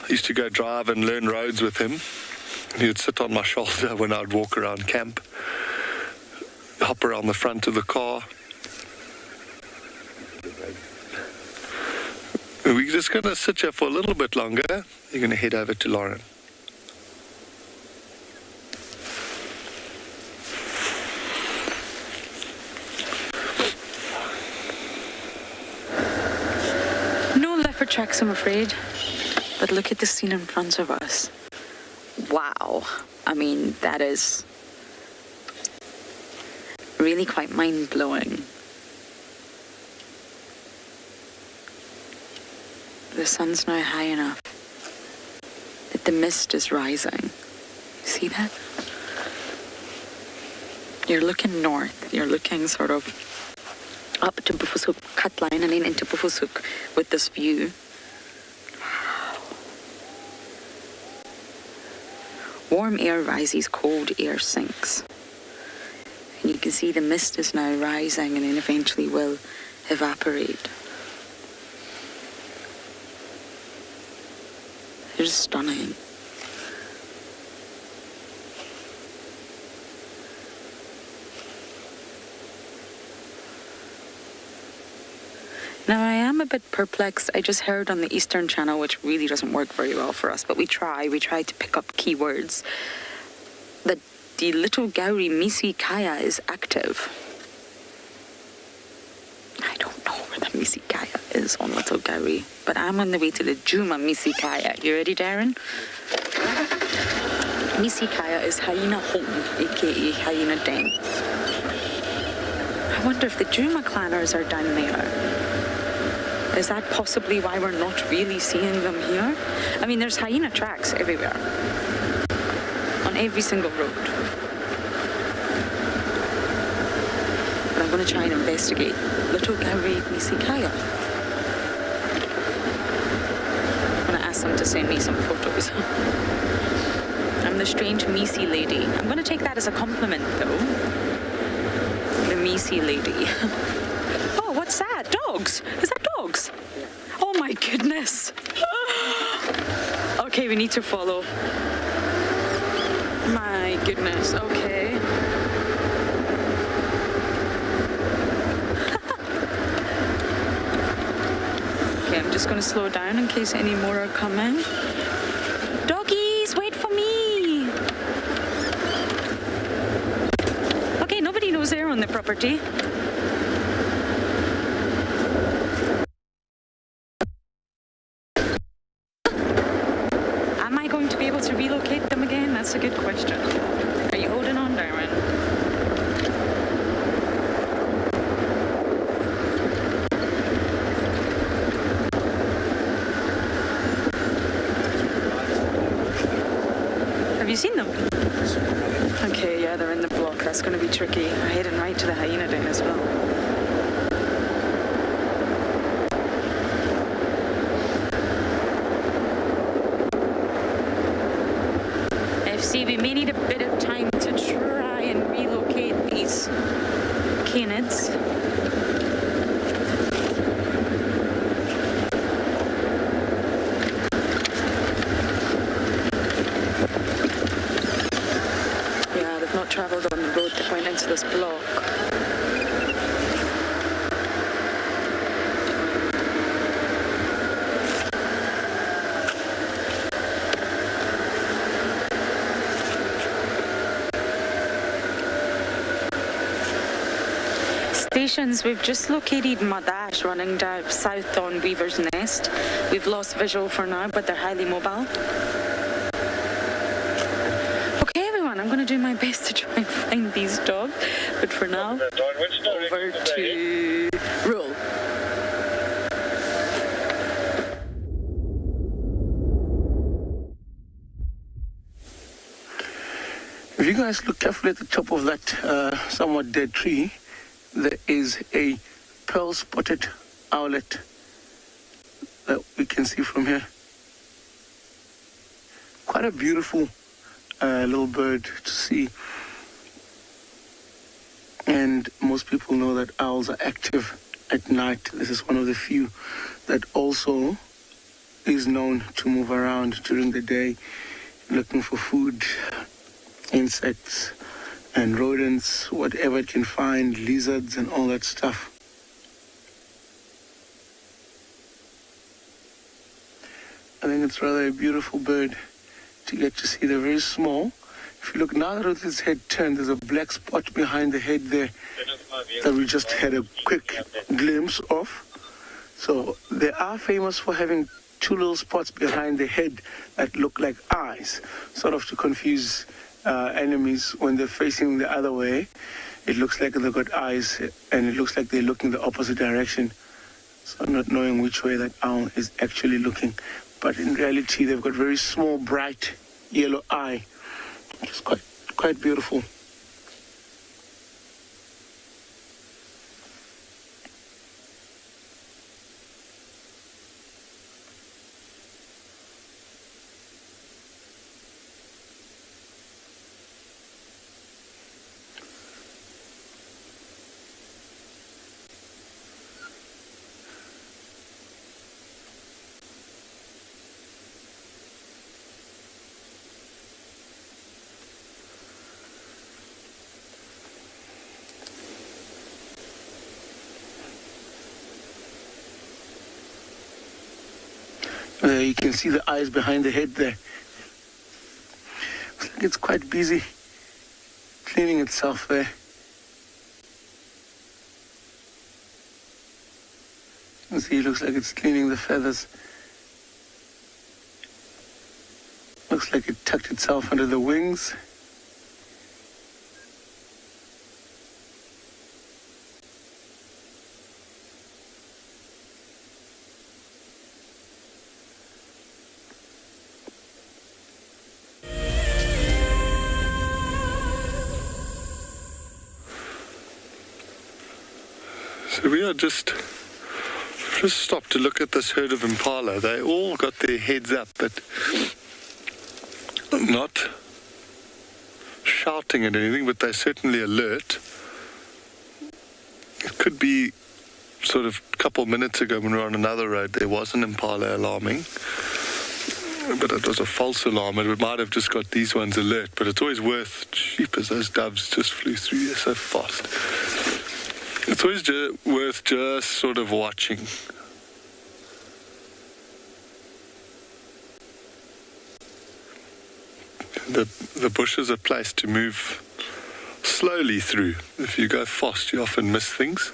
I used to go drive and learn roads with him. He would sit on my shoulder when I'd walk around camp, hop around the front of the car. We're just going to sit here for a little bit longer. You're going to head over to Lauren. No leopard tracks, I'm afraid. But look at the scene in front of us. Wow. I mean, that is really quite mind-blowing. The sun's now high enough that the mist is rising. See that? You're looking north. You're looking sort of up to Bufusuk cut line and then into Bufusuk with this view. Warm air rises, cold air sinks. And you can see the mist is now rising and then eventually will evaporate. It's stunning. Now I am a bit perplexed. I just heard on the Eastern Channel, which really doesn't work very well for us, but we try to pick up keywords, that the little Gauri Misi Kaya is active. I don't know where the Misi Kaya is on Little Gauri, but I'm on the way to the Juma Misi Kaya. You ready, Darren? Misi Kaya is hyena home, aka hyena den. I wonder if the Juma clanners are down there. Is that possibly why we're not really seeing them here? I mean, there's hyena tracks everywhere, on every single road. But I'm going to try and investigate Little Gauri Misi Kaya. I'm going to ask them to send me some photos. I'm the strange Misi lady. I'm going to take that as a compliment, though. The Misi lady. Oh, what's that? Dogs? Is that dogs? Oh my goodness. Okay, we need to follow. My goodness, okay. Okay, I'm just going to slow down in case any more are coming. Doggies, wait for me. Okay, nobody knows they're on the property. Am I going to be able to relocate them again? That's a good question. Are you holding on, Darwin? Have you seen them? Okay, yeah, they're in the block. That's going to be tricky. We're heading right to the hyena den as well. FC, we may need a bit of time to try and relocate these canids. Not travelled on the road that went into this block. Stations, we've just located Madash running down south on Weaver's Nest. We've lost visual for now, but they're highly mobile. I'm going to do my best to try and find these dogs, but for now, over to Rule. If you guys look carefully at the top of that somewhat dead tree, there is a pearl-spotted owlet that we can see from here. Quite a beautiful little bird to see, and most people know that owls are active at night. This is one of the few that also is known to move around during the day looking for food, insects and rodents, whatever it can find, lizards and all that stuff. I think it's rather a beautiful bird to get to see. They're very small. If you look now that with its head turned, there's a black spot behind the head there that we just had a quick glimpse of. So they are famous for having two little spots behind the head that look like eyes, sort of to confuse enemies when they're facing the other way. It looks like they've got eyes and it looks like they're looking the opposite direction. So not knowing which way that owl is actually looking. But in reality, they've got very small, bright yellow eye. It's quite beautiful. You can see the eyes behind the head there. Looks like it's quite busy cleaning itself there. You can see it looks like it's cleaning the feathers. Looks like it tucked itself under the wings. So we are just stopped to look at this herd of impala. They all got their heads up, but not shouting at anything, but they're certainly alert. It could be sort of a couple minutes ago when we were on another road, there was an impala alarming, but it was a false alarm. It might have just got these ones alert, but it's always worth, as those doves just flew through here so fast. It's always worth just sort of watching. The bush is a place to move slowly through. If you go fast, you often miss things.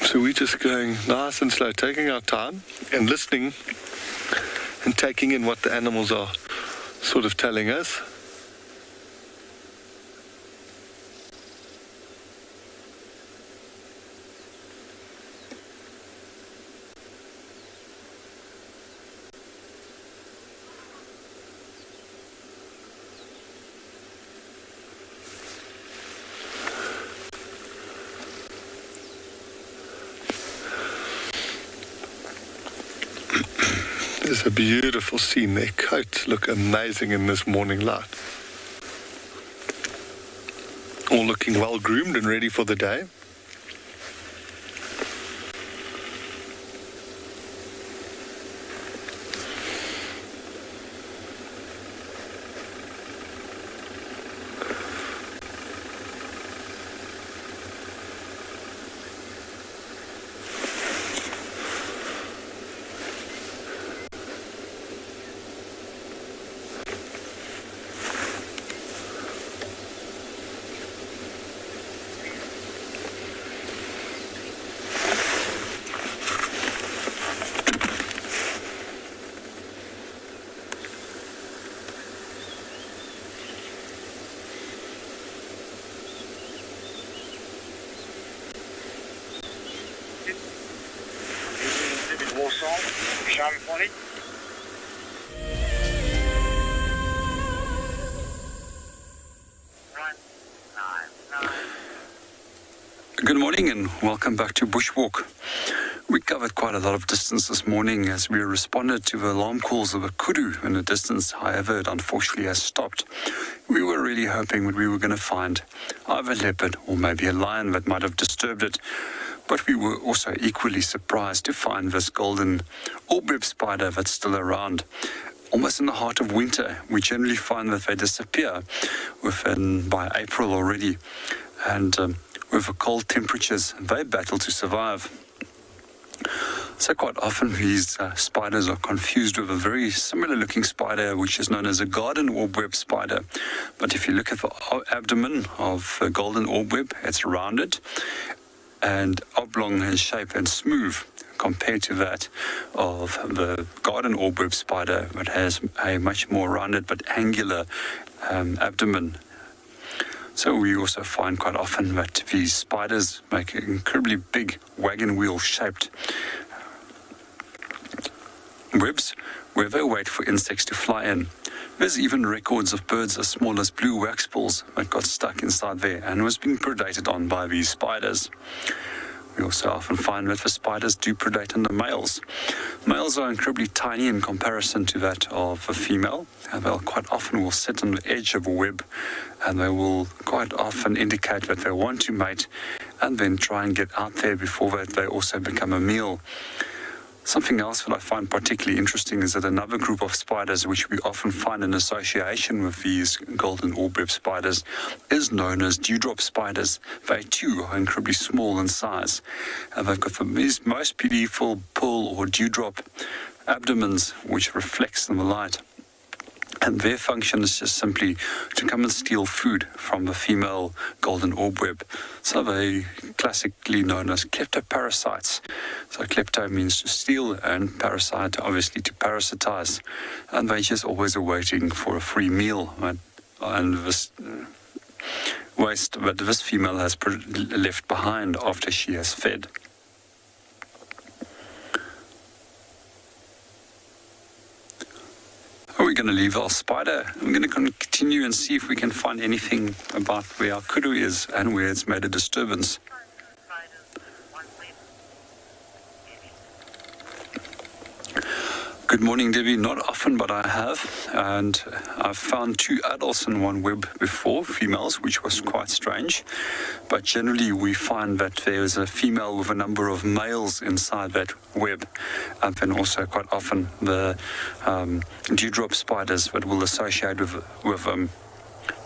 So we're just going nice and slow, taking our time and listening and taking in what the animals are sort of telling us. It's a beautiful scene. Their coats look amazing in this morning light. All looking well groomed and ready for the day. Good morning and welcome back to Bushwalk. We covered quite a lot of distance this morning as we responded to the alarm calls of a kudu in the distance. However, it unfortunately has stopped. We were really hoping that we were going to find either a leopard or maybe a lion that might have disturbed it. But we were also equally surprised to find this golden orb-web spider that's still around. Almost in the heart of winter, we generally find that they disappear by April already. And with the cold temperatures, they battle to survive. So quite often these spiders are confused with a very similar looking spider which is known as a garden orb-web spider. But if you look at the abdomen of a golden orb-web, it's rounded and oblong in shape and smooth compared to that of the garden orb-web spider, that has a much more rounded but angular abdomen. So we also find quite often that these spiders make incredibly big wagon wheel shaped webs where they wait for insects to fly in. There's even records of birds as small as blue wax balls that got stuck inside there and was being predated on by these spiders. We also often find that the spiders do predate on the males. Males are incredibly tiny in comparison to that of a female, and they'll quite often will sit on the edge of a web, and they will quite often indicate that they want to mate and then try and get out there before they also become a meal. Something else that I find particularly interesting is that another group of spiders, which we often find in association with these golden orb-web spiders, is known as dewdrop spiders. They too are incredibly small in size, and they've got these most beautiful pearl or dewdrop abdomens, which reflects in the light. And their function is just simply to come and steal food from the female golden orb-web. So they're classically known as kleptoparasites. So klepto means to steal and parasite obviously to parasitize. And they're just always awaiting for a free meal. And this waste that this female has left behind after she has fed. We're going to leave our spider. We're going to continue and see if we can find anything about where our kudu is and where it's made a disturbance. Good morning, Debbie. Not often, but I have. And I've found 2 adults in one web before, females, which was quite strange. But generally, we find that there is a female with a number of males inside that web. And also quite often the dewdrop spiders that will associate with them.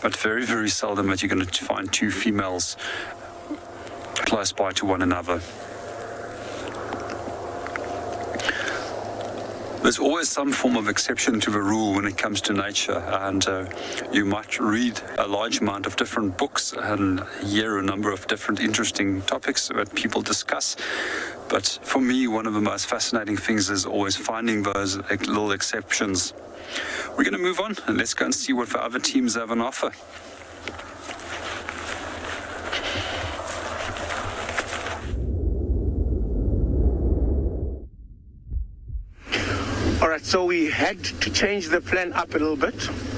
But very, very seldom that you're going to find 2 females close by to one another. There's always some form of exception to the rule when it comes to nature, and you might read a large amount of different books and hear a number of different interesting topics that people discuss. But for me, one of the most fascinating things is always finding those little exceptions. We're going to move on and let's go and see what the other teams have on offer. All right, so we had to change the plan up a little bit.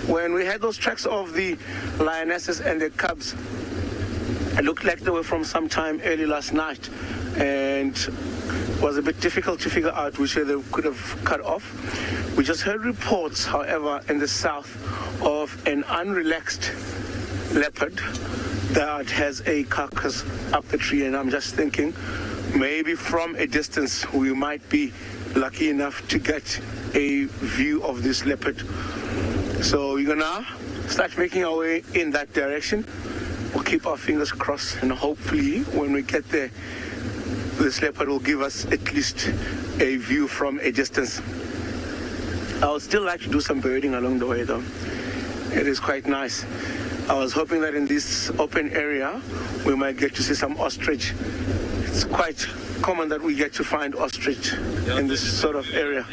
When we had those tracks of the lionesses and the cubs, it looked like they were from sometime early last night, and it was a bit difficult to figure out which way they could have cut off. We just heard reports, however, in the south of an unrelaxed leopard that has a carcass up the tree, and I'm just thinking maybe from a distance we might be lucky enough to get a view of this leopard. So we're gonna start making our way in that direction. We'll keep our fingers crossed, and hopefully when we get there, this leopard will give us at least a view from a distance. I would still like to do some birding along the way though. It is quite nice. I was hoping that in this open area we might get to see some ostrich. It's quite common that we get to find ostrich in this sort of area.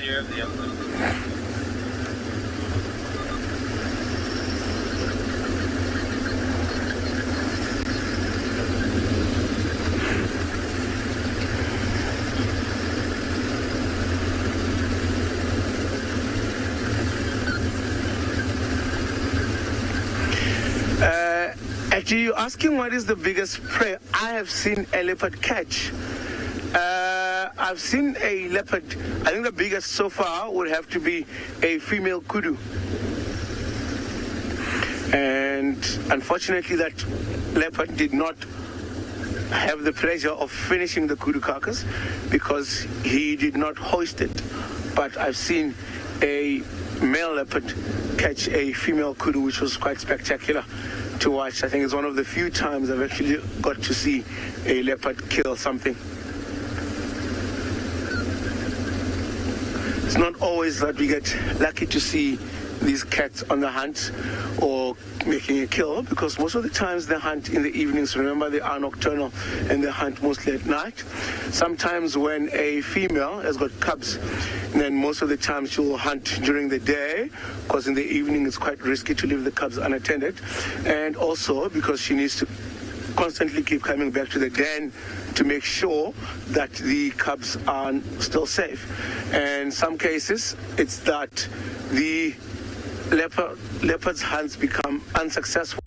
Actually, you're asking what is the biggest prey I have seen a leopard catch. I've seen a leopard, I think the biggest so far would have to be a female kudu. And unfortunately that leopard did not have the pleasure of finishing the kudu carcass because he did not hoist it. But I've seen a male leopard catch a female kudu, which was quite spectacular to watch. I think it's one of the few times I've actually got to see a leopard kill something. It's not always that we get lucky to see these cats on the hunt or making a kill, because most of the times they hunt in the evenings. Remember, they are nocturnal and they hunt mostly at night. Sometimes when a female has got cubs, then most of the time she will hunt during the day, because in the evening it's quite risky to leave the cubs unattended, and also because she needs to constantly keep coming back to the den to make sure that the cubs are still safe. And in some cases it's that the leopard's hunts become unsuccessful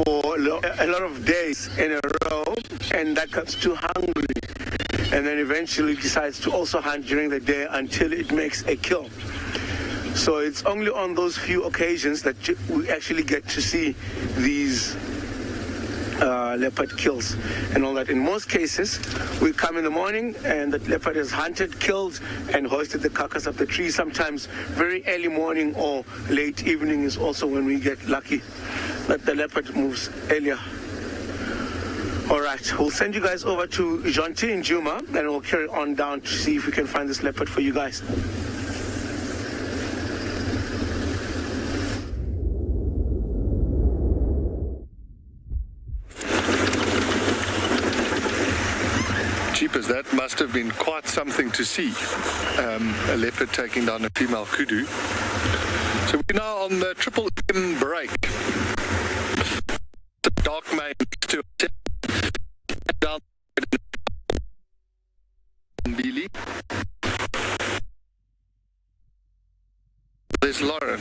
for a lot of days in a row, and that gets too hungry, and then eventually decides to also hunt during the day until it makes a kill. So it's only on those few occasions that we actually get to see these leopard kills and all that. In most cases, we come in the morning and the leopard is hunted, killed, and hoisted the carcass up the tree. Sometimes very early morning or late evening is also when we get lucky that the leopard moves earlier. All right, we'll send you guys over to Jonty in Juma, and we'll carry on down to see if we can find this leopard for you guys. Jeepers, that must have been quite something to see. A leopard taking down a female kudu. So we're now on the Triple M break. The dark main to down Billy. There's Lauren.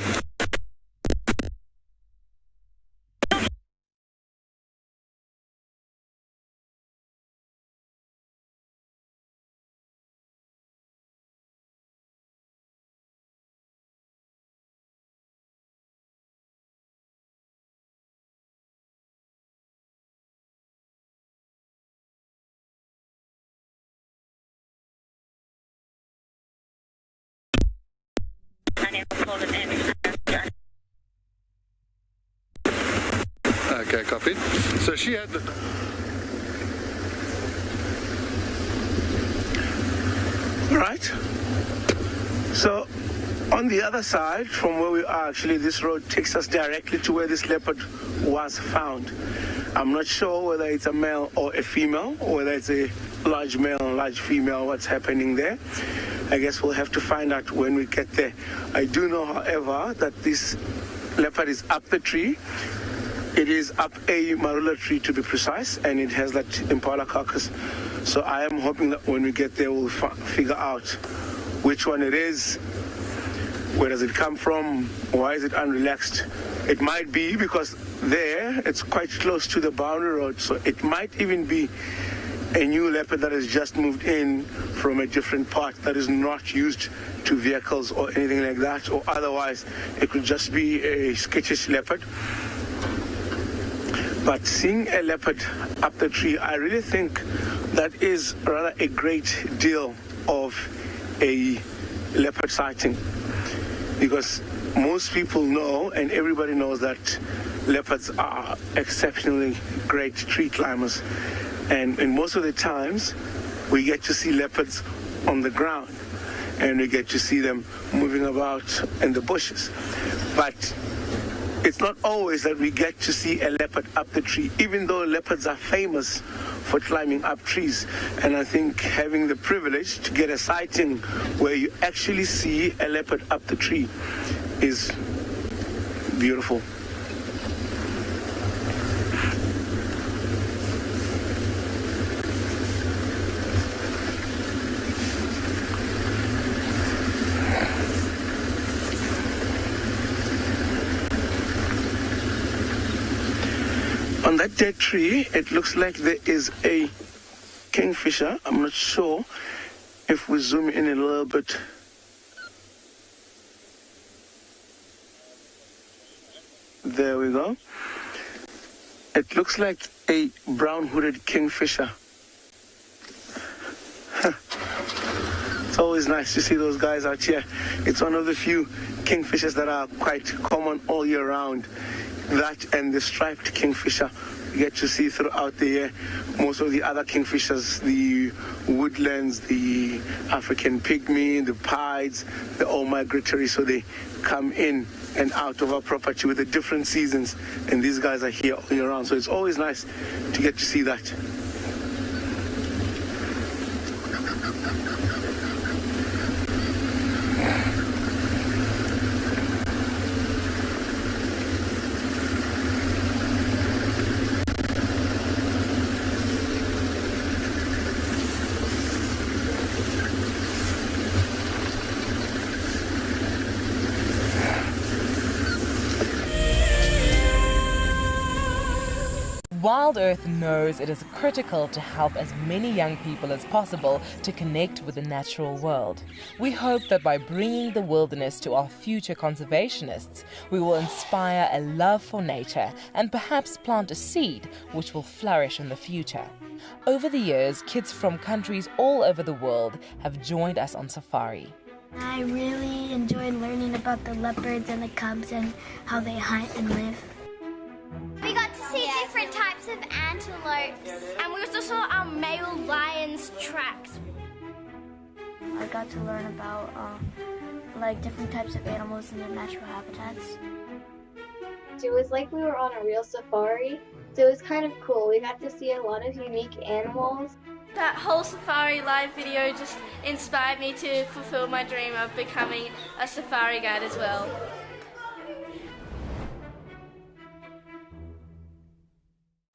Okay, copy. So she had the... Right. So on the other side from where we are, actually, this road takes us directly to where this leopard was found. I'm not sure whether it's a male or a female, or whether it's a large male and large female, what's happening there. I guess we'll have to find out when we get there. I do know, however, that this leopard is up the tree. It is up a marula tree, to be precise, and it has that impala carcass. So I am hoping that when we get there, we'll figure out which one it is, where does it come from, why is it unrelaxed. It might be because there, it's quite close to the boundary road, so it might even be a new leopard that has just moved in from a different part that is not used to vehicles or anything like that, or otherwise it could just be a skittish leopard. But seeing a leopard up the tree, I really think that is rather a great deal of a leopard sighting, because most people know, and everybody knows, that leopards are exceptionally great tree climbers, and most of the times we get to see leopards on the ground and we get to see them moving about in the bushes. But it's not always that we get to see a leopard up the tree, even though leopards are famous for climbing up trees. And I think having the privilege to get a sighting where you actually see a leopard up the tree is beautiful. On that dead tree, it looks like there is a kingfisher. I'm not sure if we zoom in a little bit. There we go. It looks like a brown-hooded kingfisher. It's always nice to see those guys out here. It's one of the few kingfishers that are quite common all year round. That and the striped kingfisher you get to see throughout the year. Most of the other kingfishers, the woodlands, the African pygmy, the pieds, they're all migratory, so they come in and out of our property with the different seasons, and these guys are here all year round, so it's always nice to get to see that. Wild Earth knows it is critical to help as many young people as possible to connect with the natural world. We hope that by bringing the wilderness to our future conservationists, we will inspire a love for nature and perhaps plant a seed which will flourish in the future. Over the years, kids from countries all over the world have joined us on safari. I really enjoyed learning about the leopards and the cubs and how they hunt and live. We got to see different types of antelopes, and we also saw our male lion's tracks. I got to learn about like different types of animals in their natural habitats. It was like we were on a real safari, so it was kind of cool. We got to see a lot of unique animals. That whole Safari Live video just inspired me to fulfill my dream of becoming a safari guide as well.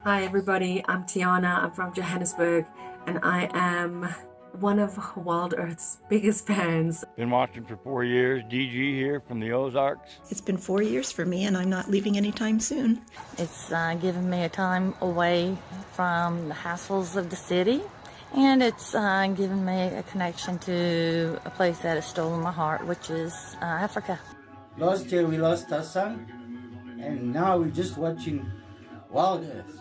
Hi everybody, I'm Tiana, I'm from Johannesburg, and I am one of Wild Earth's biggest fans. Been watching for 4 years, DG here from the Ozarks. It's been 4 years for me, and I'm not leaving anytime soon. It's given me a time away from the hassles of the city, and it's given me a connection to a place that has stolen my heart, which is Africa. Last year we lost our son, and now we're just watching Wild Earth.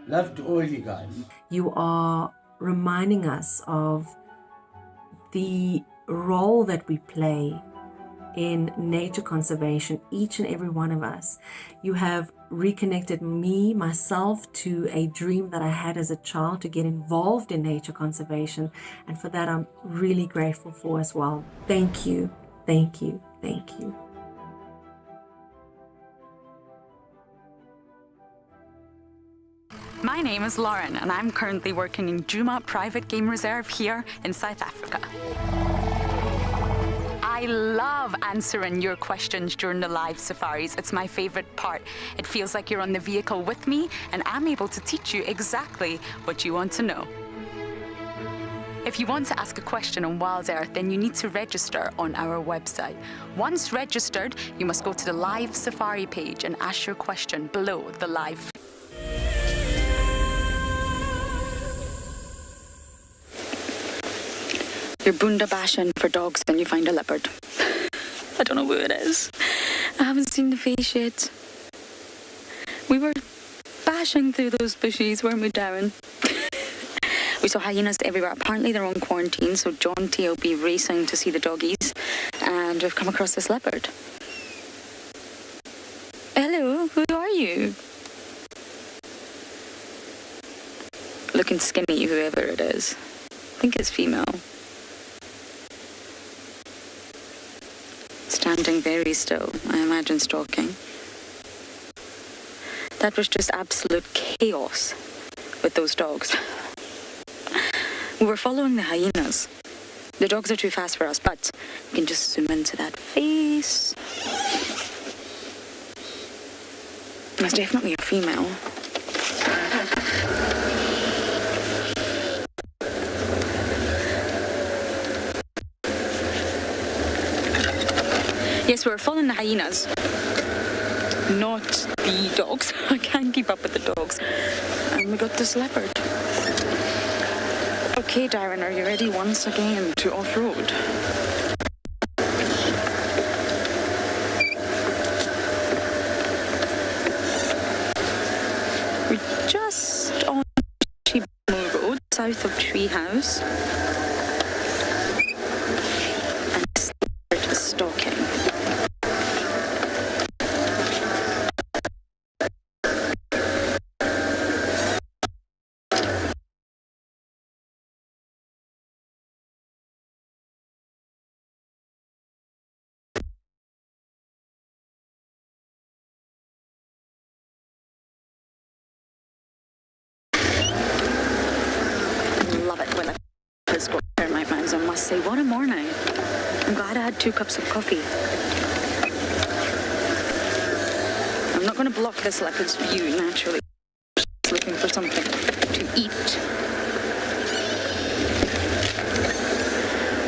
Love to all you guys. You are reminding us of the role that we play in nature conservation, each and every one of us. You have reconnected myself to a dream that I had as a child to get involved in nature conservation. And for that, I'm really grateful for as well. Thank you, thank you, thank you. My name is Lauren, and I'm currently working in Djuma Private Game Reserve here in South Africa. I love answering your questions during the live safaris. It's my favorite part. It feels like you're on the vehicle with me, and I'm able to teach you exactly what you want to know. If you want to ask a question on Wild Earth, then you need to register on our website. Once registered, you must go to the live safari page and ask your question below the live. You're bunda bashing for dogs, then you find a leopard. I don't know who it is. I haven't seen the face yet. We were bashing through those bushes, weren't we, Darren? We saw hyenas everywhere. Apparently they're on quarantine, so John T will be racing to see the doggies, and we've come across this leopard. Hello, who are you? Looking skinny, whoever it is. I think it's female. Standing very still, I imagine stalking. That was just absolute chaos with those dogs. We were following the hyenas. The dogs are too fast for us, but we can just zoom into that face. There's definitely a female. Yes, we're following the hyenas, not the dogs. I can't keep up with the dogs. And we got this leopard. Okay, Darren, are you ready once again to off-road? We're just on Chibamo Road, south of Treehouse. And this leopard is stalking. I must say, what a morning. I'm glad I had 2 cups of coffee. I'm not going to block this leopard's view naturally. Just looking for something to eat.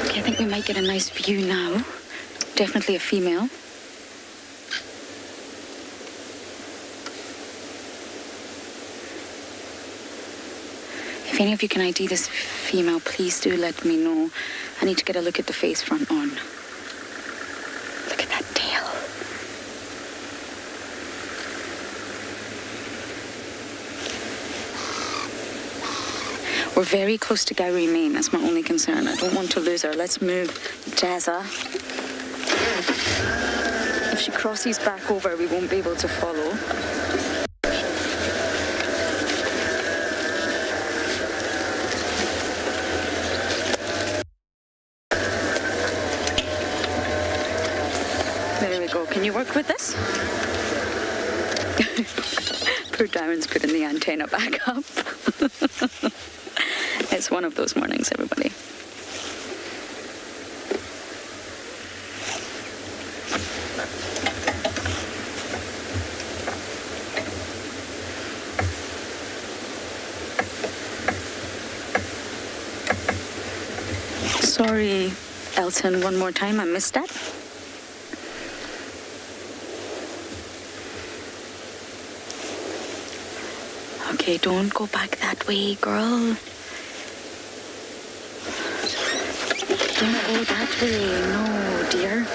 Okay, I think we might get a nice view now. Definitely a female. If any of you can ID this female, please do let me know. I need to get a look at the face front on. Look at that tail. We're very close to Gowrie, Main. That's my only concern. I don't want to lose her. Let's move Jazza. If she crosses back over, we won't be able to follow. Can you work with this? Poor Darren's putting the antenna back up. It's one of those mornings, everybody. Sorry, Elton, one more time, I missed that. Okay, don't go back that way, girl. Don't go that way. No, dear.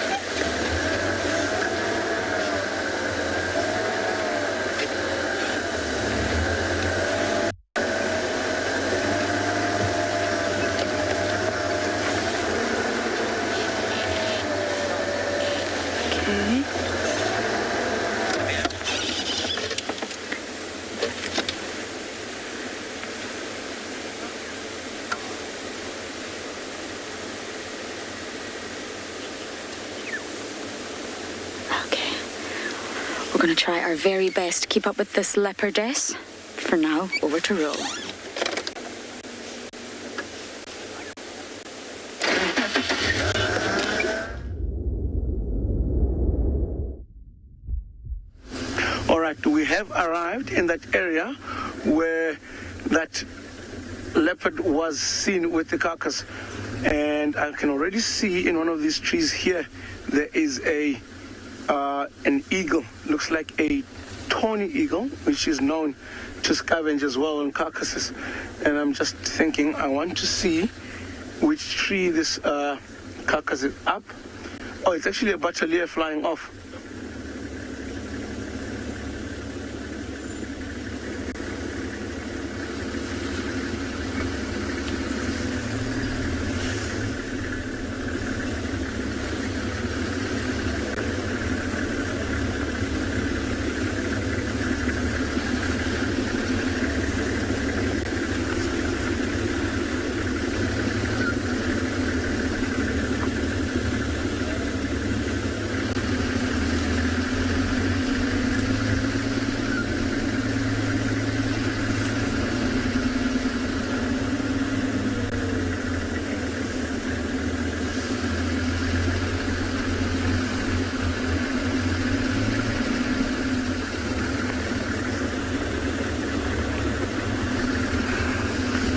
going to try our very best to keep up with this leopardess. For now, over to Roll. All right, we have arrived in that area where that leopard was seen with the carcass, and I can already see in one of these trees here there is an eagle. Looks like a tawny eagle, which is known to scavenge as well on carcasses. And I'm just thinking, I want to see which tree this carcass is up. Oh, it's actually a bachelier flying off.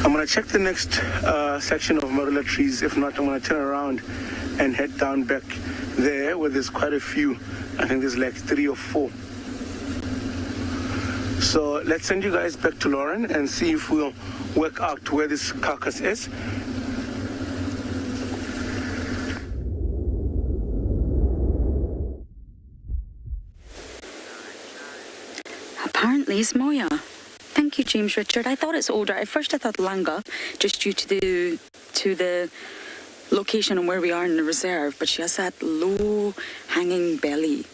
I'm going to check the next section of marula trees. If not, I'm going to turn around and head down back there where there's quite a few. I think there's like 3 or 4. So let's send you guys back to Lauren and see if we'll work out where this carcass is. Apparently it's Moya. Thank you, James Richard. I thought it's older. At first I thought Langa, just due to the location and where we are in the reserve, but she has that low hanging belly.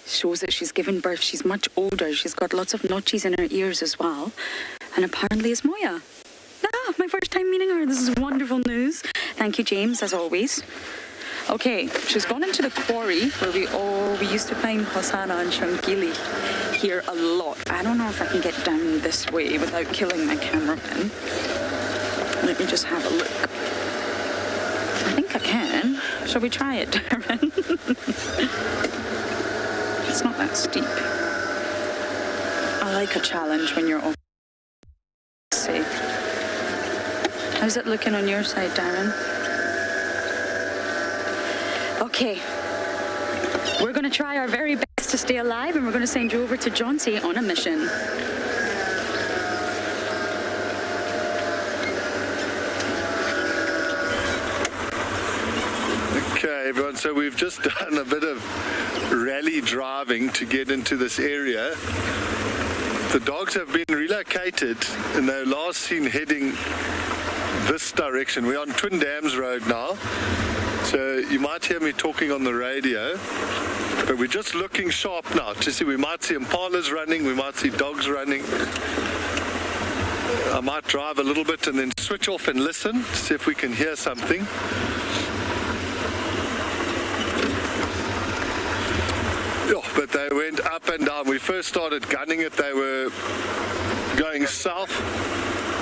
Shows that she's given birth. She's much older. She's got lots of notches in her ears as well. And apparently it's Moya. Ah, my first time meeting her. This is wonderful news. Thank you, James, as always. Okay, she's gone into the quarry where we used to find Hosanna and Shangili here a lot. I don't know if I can get down this way without killing my cameraman. Let me just have a look. I think I can. Shall we try it, Darren? It's not that steep. I like a challenge when you're all safe. How's it looking on your side, Darren? Okay, we're going to try our very best to stay alive, and we're going to send you over to Johnsy on a mission. Okay, everyone, so we've just done a bit of rally driving to get into this area. The dogs have been relocated, and they're last seen heading this direction. We're on Twin Dams Road now. So you might hear me talking on the radio, but we're just looking sharp now to see. We might see impalas running, we might see dogs running. I might drive a little bit and then switch off and listen to see if we can hear something. Yeah, but they went up and down. We first started gunning it, they were going south.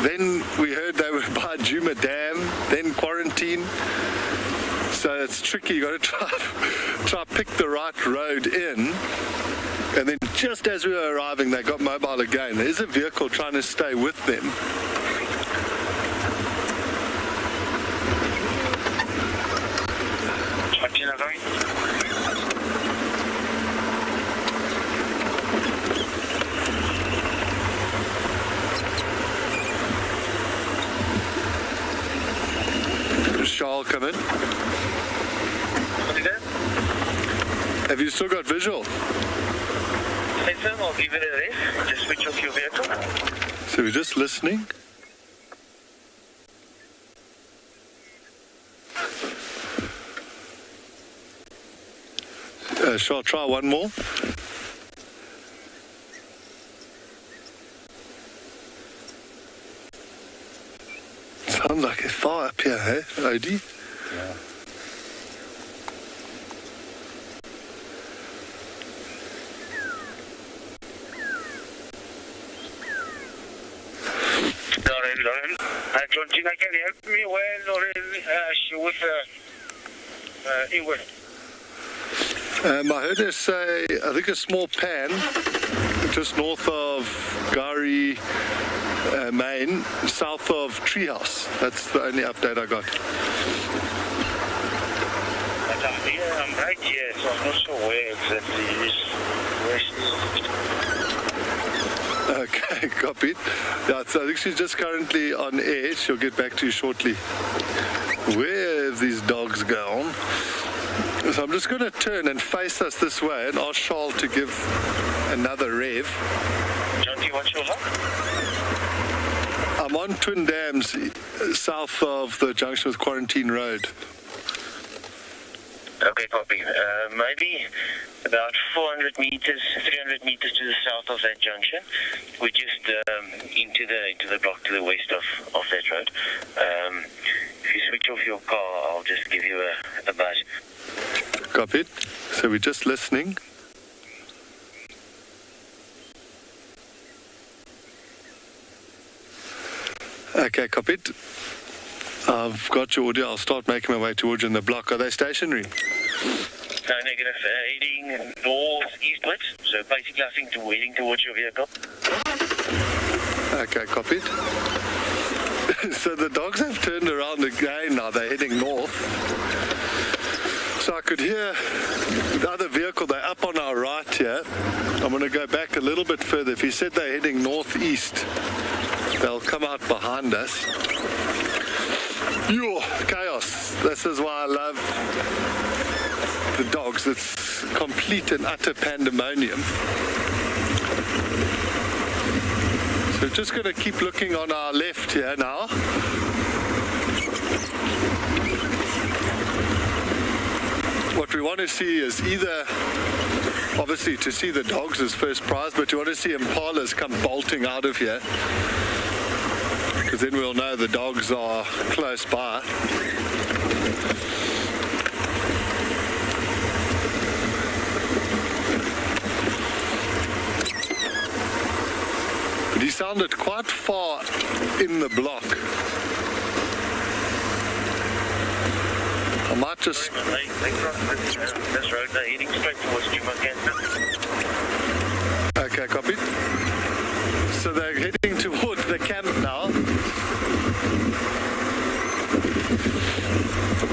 Then we heard they were by Djuma Dam, then quarantine. So it's tricky. You got to try pick the right road in, and then just as we were arriving, they got mobile again. There's a vehicle trying to stay with them. Charles, come in. Have you still got visual? Listen, I'll give it a rest. Just switch off your vehicle. So we're just listening. Shall I try one more? Sounds like it's far up here, eh, Odie? Yeah. Lauren. Georgina, can you help me well, Lauren, with English? I heard her say, I think a small pan just north of Gari, Maine, south of Treehouse. That's the only update I got. Yeah, I'm right here, so I'm not sure where exactly it is. Okay, copied. Yeah, so I think she's just currently on air. She'll get back to you shortly. Where have these dogs gone? So I'm just going to turn and face us this way and ask Charles to give another rev. John, do you want your help? I'm on Twin Dams, south of the junction with Quarantine Road. Okay, copy. Maybe about 400 meters, 300 meters to the south of that junction. We're just into the block to the west of that road. If you switch off your car, I'll just give you a buzz. Copied. So we're just listening. Okay, copied. I've got your audio. I'll start making my way towards you in the block. Are they stationary? No, negative. Heading north-eastwards. So basically, I think heading towards your vehicle. Okay, copied. So the dogs have turned around again now. They're heading north. So I could hear the other vehicle. They're up on our right here. I'm going to go back a little bit further. If you said they're heading northeast, they'll come out behind us. Yo, chaos. This is why I love the dogs. It's complete and utter pandemonium. So just going to keep looking on our left here now. What we want to see is either, obviously to see the dogs is first prize, but you want to see impalas come bolting out of here, because then we'll know the dogs are close by. But he sounded quite far in the block. I might just... They crossed this road. They're heading straight towards Tswalu. Okay, copied. So they're heading towards the camp now.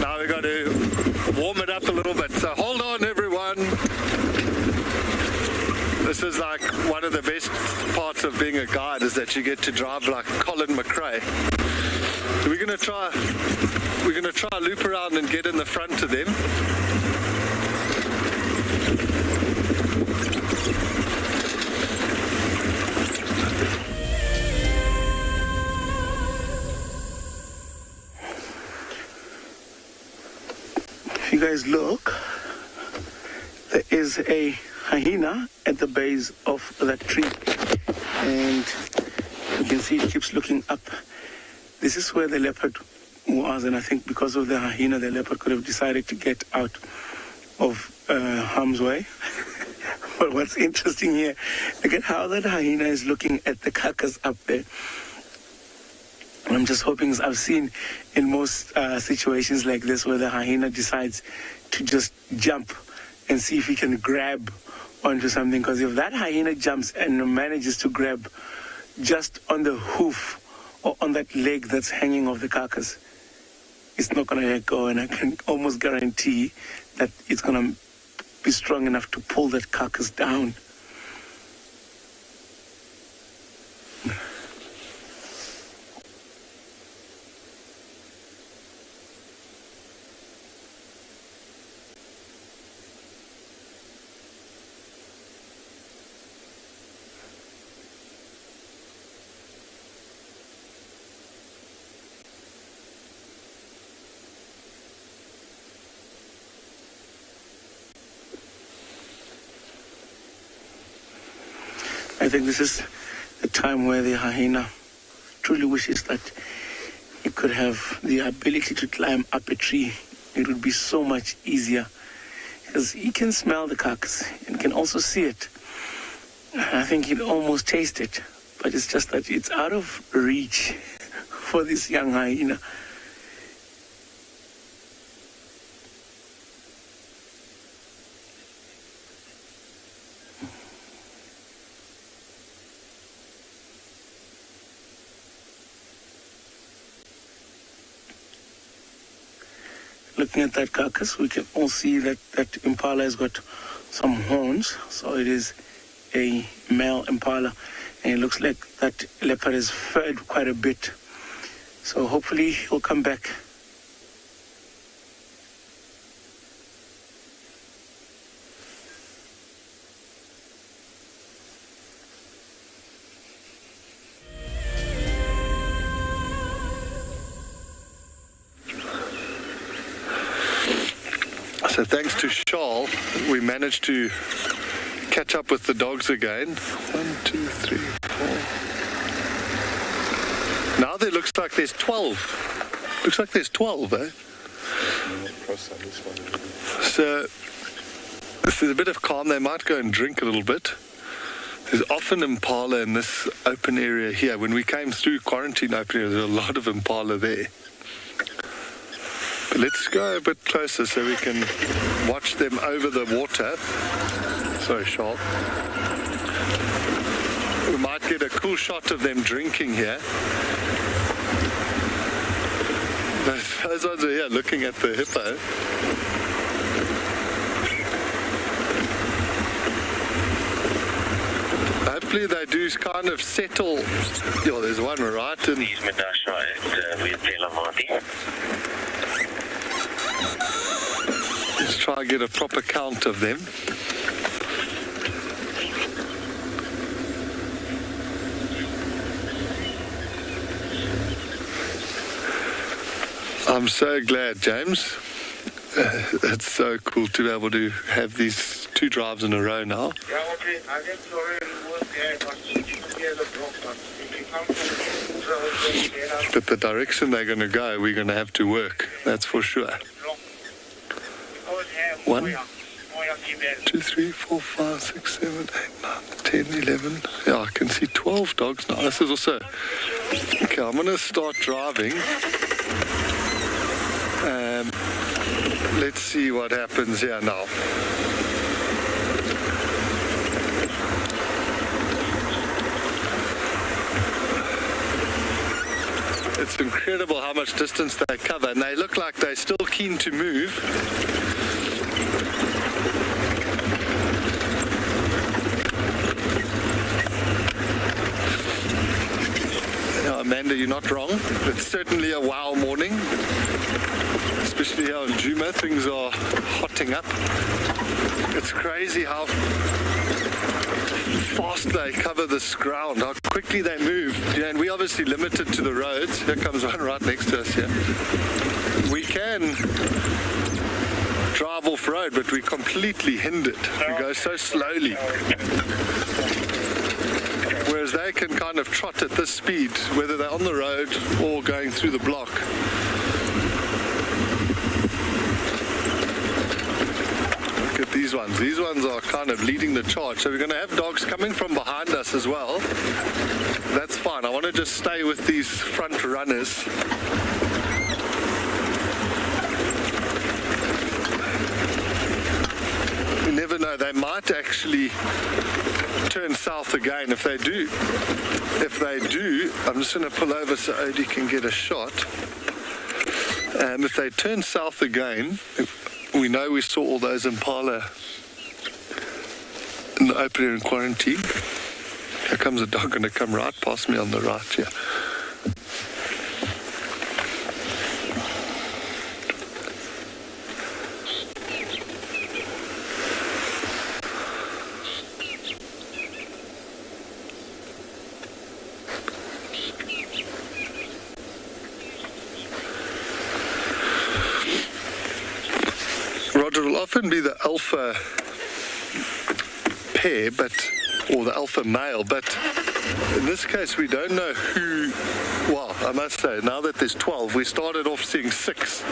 Now we've got to warm it up a little bit. So hold on, everyone. This is like one of the best parts of being a guide, is that you get to drive like Colin McRae. So we're going to try loop around and get in the front of them. If you guys look, there is a hyena at the base of that tree, and you can see it keeps looking up. This is where the leopard was, and I think because of the hyena, the leopard could have decided to get out of harm's way. But what's interesting here, look at how that hyena is looking at the carcass up there. And I'm just hoping, as I've seen in most situations like this, where the hyena decides to just jump and see if he can grab onto something. Because if that hyena jumps and manages to grab just on the hoof or on that leg that's hanging off the carcass, it's not going to let go. And I can almost guarantee that it's going to be strong enough to pull that carcass down. I think this is the time where the hyena truly wishes that it could have the ability to climb up a tree. It would be so much easier, because he can smell the carcass and can also see it. I think he'd almost taste it, but it's just that it's out of reach for this young hyena. Looking at that carcass, we can all see that that impala has got some horns, so it is a male impala, and it looks like that leopard has fed quite a bit, so hopefully he'll come back. So thanks to Charles, we managed to catch up with the dogs again. 1, 2, 3, 4. Now there looks like there's 12. Looks like there's 12, eh? So if there's a bit of calm, they might go and drink a little bit. There's often impala in this open area here. When we came through quarantine open area, there's a lot of impala there. Let's go a bit closer so we can watch them over the water. Sorry, Charles. We might get a cool shot of them drinking here. Those ones are here looking at the hippo. Hopefully they do kind of settle. Yeah, there's one right in. Let's try and get a proper count of them. I'm so glad, James. It's so cool to be able to have these 2 drives in a row now. But the direction they're going to go, we're going to have to work, that's for sure. 1, 2, 3, 4, 5, 6, 7, 8, 9, 10, 11. Yeah, I can see 12 dogs now. This is also... Okay, I'm going to start driving. Let's see what happens here now. It's incredible how much distance they cover, and they look like they're still keen to move. Yeah, Amanda, you're not wrong. It's certainly a wow morning. Especially here in Djuma, things are hotting up. It's crazy how fast they cover this ground, how quickly they move. Yeah, and we're obviously limited to the roads. Here comes one right next to us here. We can drive off-road, but we're completely hindered. We go so slowly. Whereas they can kind of trot at this speed, whether they're on the road or going through the block. Look at these ones. These ones are kind of leading the charge. So we're going to have dogs coming from behind us as well. That's fine. I want to just stay with these front runners. You never know. They might actually turn south again. If they do, I'm just going to pull over so Odie can get a shot. If they turn south again, we know we saw all those impala in the open air in quarantine. Here comes a dog going to come right past me on the right here. It'll often be the alpha pair, or the alpha male, but in this case we don't know who. Well, I must say, now that there's 12, we started off seeing 6,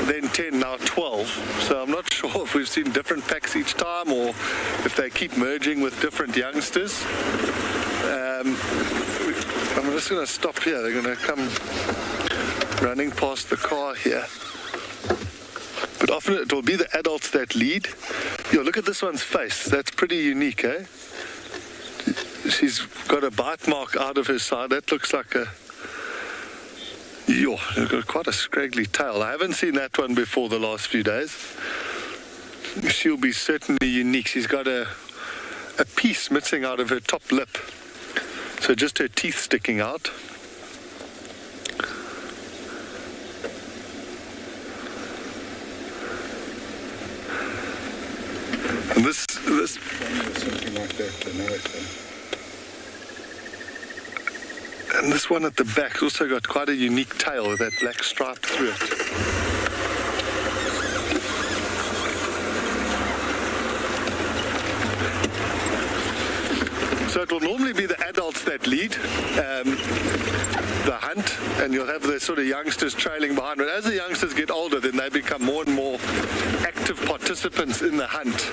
then 10, now 12. So I'm not sure if we've seen different packs each time or if they keep merging with different youngsters. I'm just going to stop here. They're going to come running past the car here. But often it will be the adults that lead. Yo, look at this one's face. That's pretty unique, eh? She's got a bite mark out of her side. That looks like a... Yo, she's got quite a scraggly tail. I haven't seen that one before the last few days. She'll be certainly unique. She's got a piece missing out of her top lip. So just her teeth sticking out. And this something like that, American. And this one at the back has also got quite a unique tail with that black stripe through it. So it will normally be the adults that lead the hunt, and you'll have the sort of youngsters trailing behind. But as the youngsters get older, then they become more and more active participants in the hunt.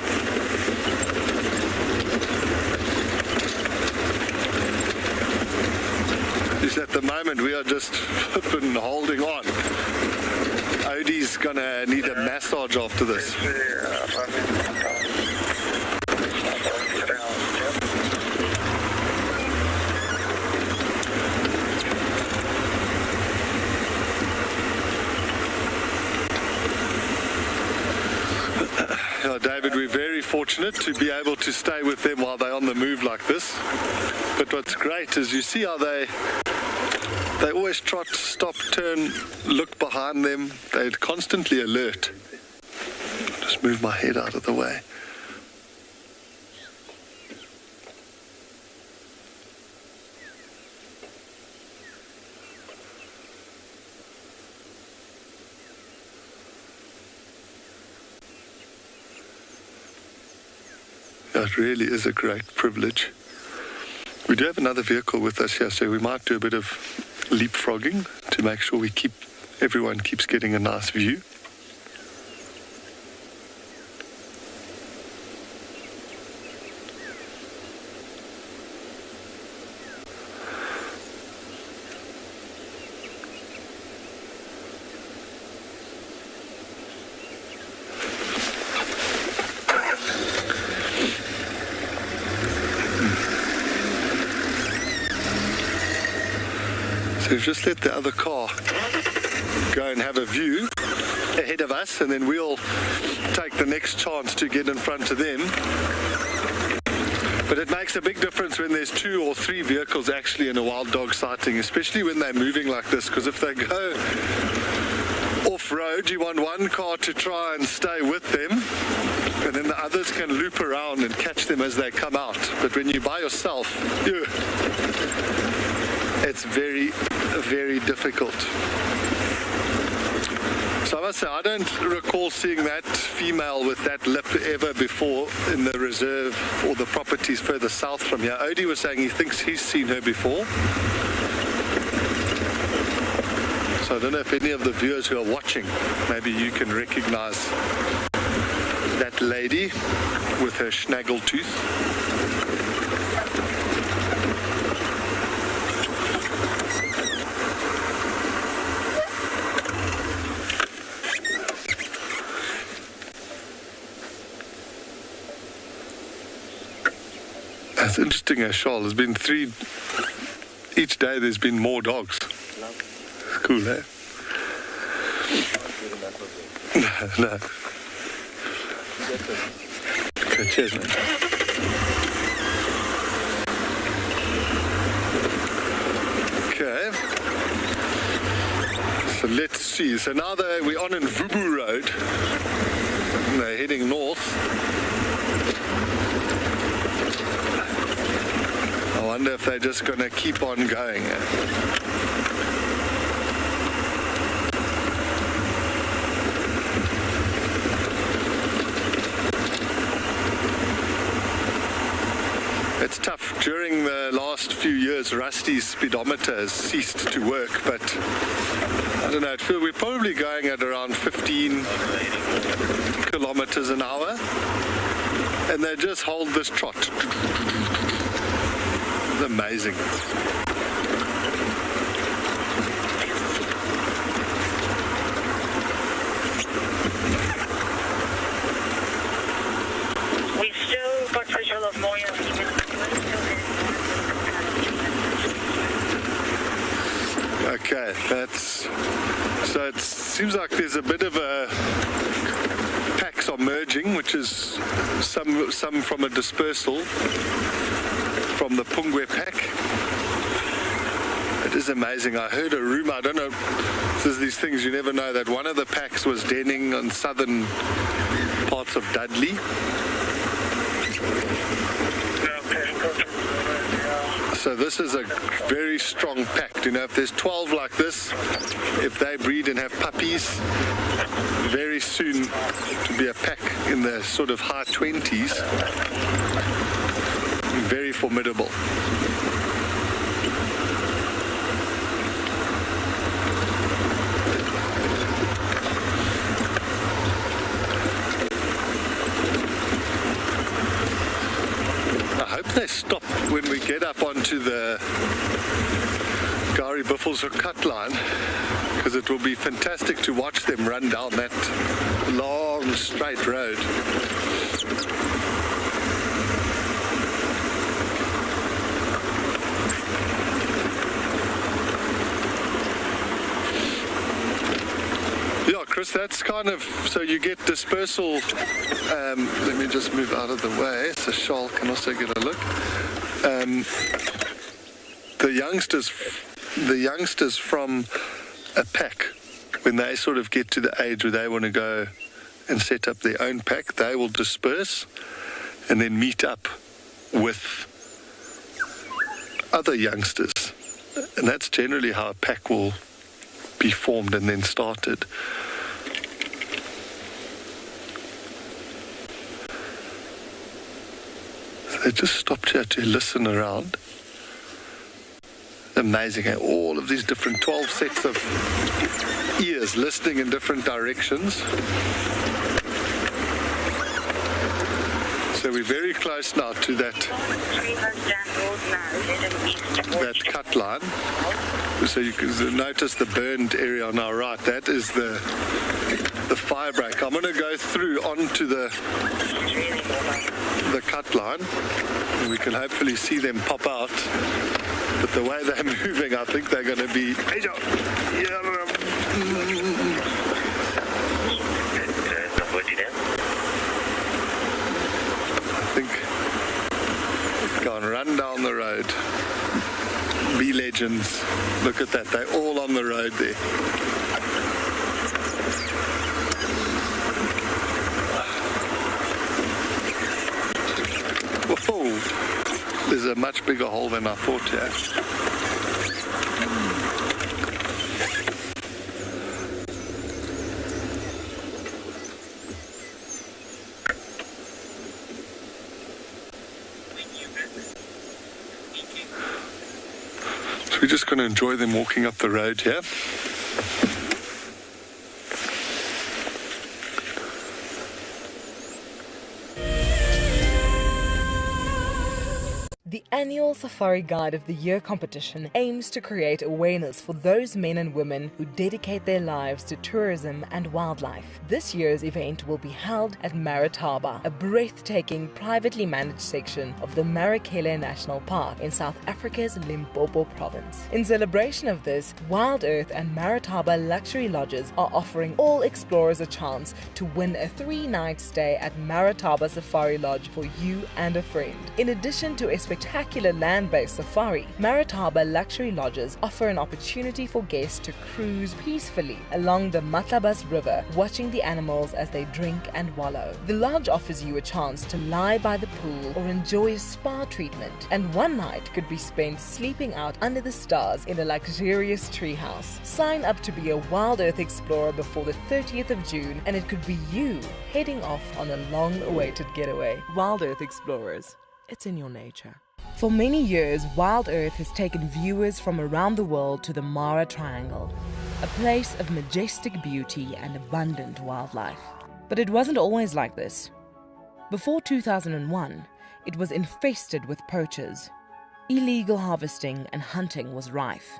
Just at the moment, we are just flipping, holding on. Odie's gonna need a massage after this. David, we're very fortunate to be able to stay with them while they're on the move like this. But what's great is you see how they always trot, stop, turn, look behind them. They're constantly alert. Just move my head out of the way. It really is a great privilege. We do have another vehicle with us here, so we might do a bit of leapfrogging to make sure everyone keeps getting a nice view. So we've just let the other car go and have a view ahead of us, and then we'll take the next chance to get in front of them. But it makes a big difference when there's 2 or 3 vehicles actually in a wild dog sighting, especially when they're moving like this, because if they go off-road, you want one car to try and stay with them, and then the others can loop around and catch them as they come out. But when you're by yourself, it's very, very difficult. So I must say, I don't recall seeing that female with that lip ever before in the reserve or the properties further south from here. Odie was saying he thinks he's seen her before. So I don't know if any of the viewers who are watching, maybe you can recognize that lady with her snaggletooth. It's interesting, Charles. There's been 3... Each day there's been more dogs. It's cool, eh? No. Okay, cheers, man. Okay. So let's see. So now we're on in Vubu Road. And they're heading north. I wonder if they're just going to keep on going. It's tough. During the last few years, Rusty's speedometer has ceased to work, but I don't know, we're probably going at around 15 kilometers an hour, and they just hold this trot. It's amazing. Okay, so it seems like there's a bit of a packs are merging, which is some from a dispersal from the Pungwe pack. It is amazing. I heard a rumor, I don't know, there's these things you never know, that one of the packs was denning on southern parts of Dudley. So this is a very strong pack. You know, if there's 12 like this, if they breed and have puppies, very soon to be a pack in the sort of high 20s. Very formidable. I hope they stop when we get up onto the Gari Buffelshoek cut line, because it will be fantastic to watch them run down that long straight road. Yeah, Chris, that's kind of, so you get dispersal. Let me just move out of the way so Charles can also get a look. The youngsters from a pack, when they sort of get to the age where they want to go and set up their own pack, they will disperse and then meet up with other youngsters. And that's generally how a pack will be formed and then started. So they just stopped here to listen around. Amazing, how all of these different 12 sets of ears listening in different directions. So we're very close now to that cut line. So you can notice the burned area on our right. That is the fire break. I'm going to go through onto the cut line, and we can hopefully see them pop out. But the way they're moving, I think they're going to be... I think go and run down the road. Be legends. Look at that. They're all on the road there. Whoa. There's a much bigger hole than I thought here. So we're just going to enjoy them walking up the road here. The annual Safari Guide of the Year competition aims to create awareness for those men and women who dedicate their lives to tourism and wildlife. This year's event will be held at Marataba, a breathtaking privately managed section of the Marakele National Park in South Africa's Limpopo province. In celebration of this, Wild Earth and Marataba Luxury Lodges are offering all explorers a chance to win a 3-night stay at Marataba Safari Lodge for you and a friend. In addition to a spectacular land-based safari, Marataba Luxury Lodges offer an opportunity for guests to cruise peacefully along the Matlabas River, watching the animals as they drink and wallow. The lodge offers you a chance to lie by the pool or enjoy a spa treatment, and one night could be spent sleeping out under the stars in a luxurious treehouse. Sign up to be a Wild Earth explorer before the 30th of June, and it could be you heading off on a long-awaited getaway. Wild Earth Explorers. It's in your nature. For many years, Wild Earth has taken viewers from around the world to the Mara Triangle, a place of majestic beauty and abundant wildlife. But it wasn't always like this. Before 2001, it was infested with poachers. Illegal harvesting and hunting was rife.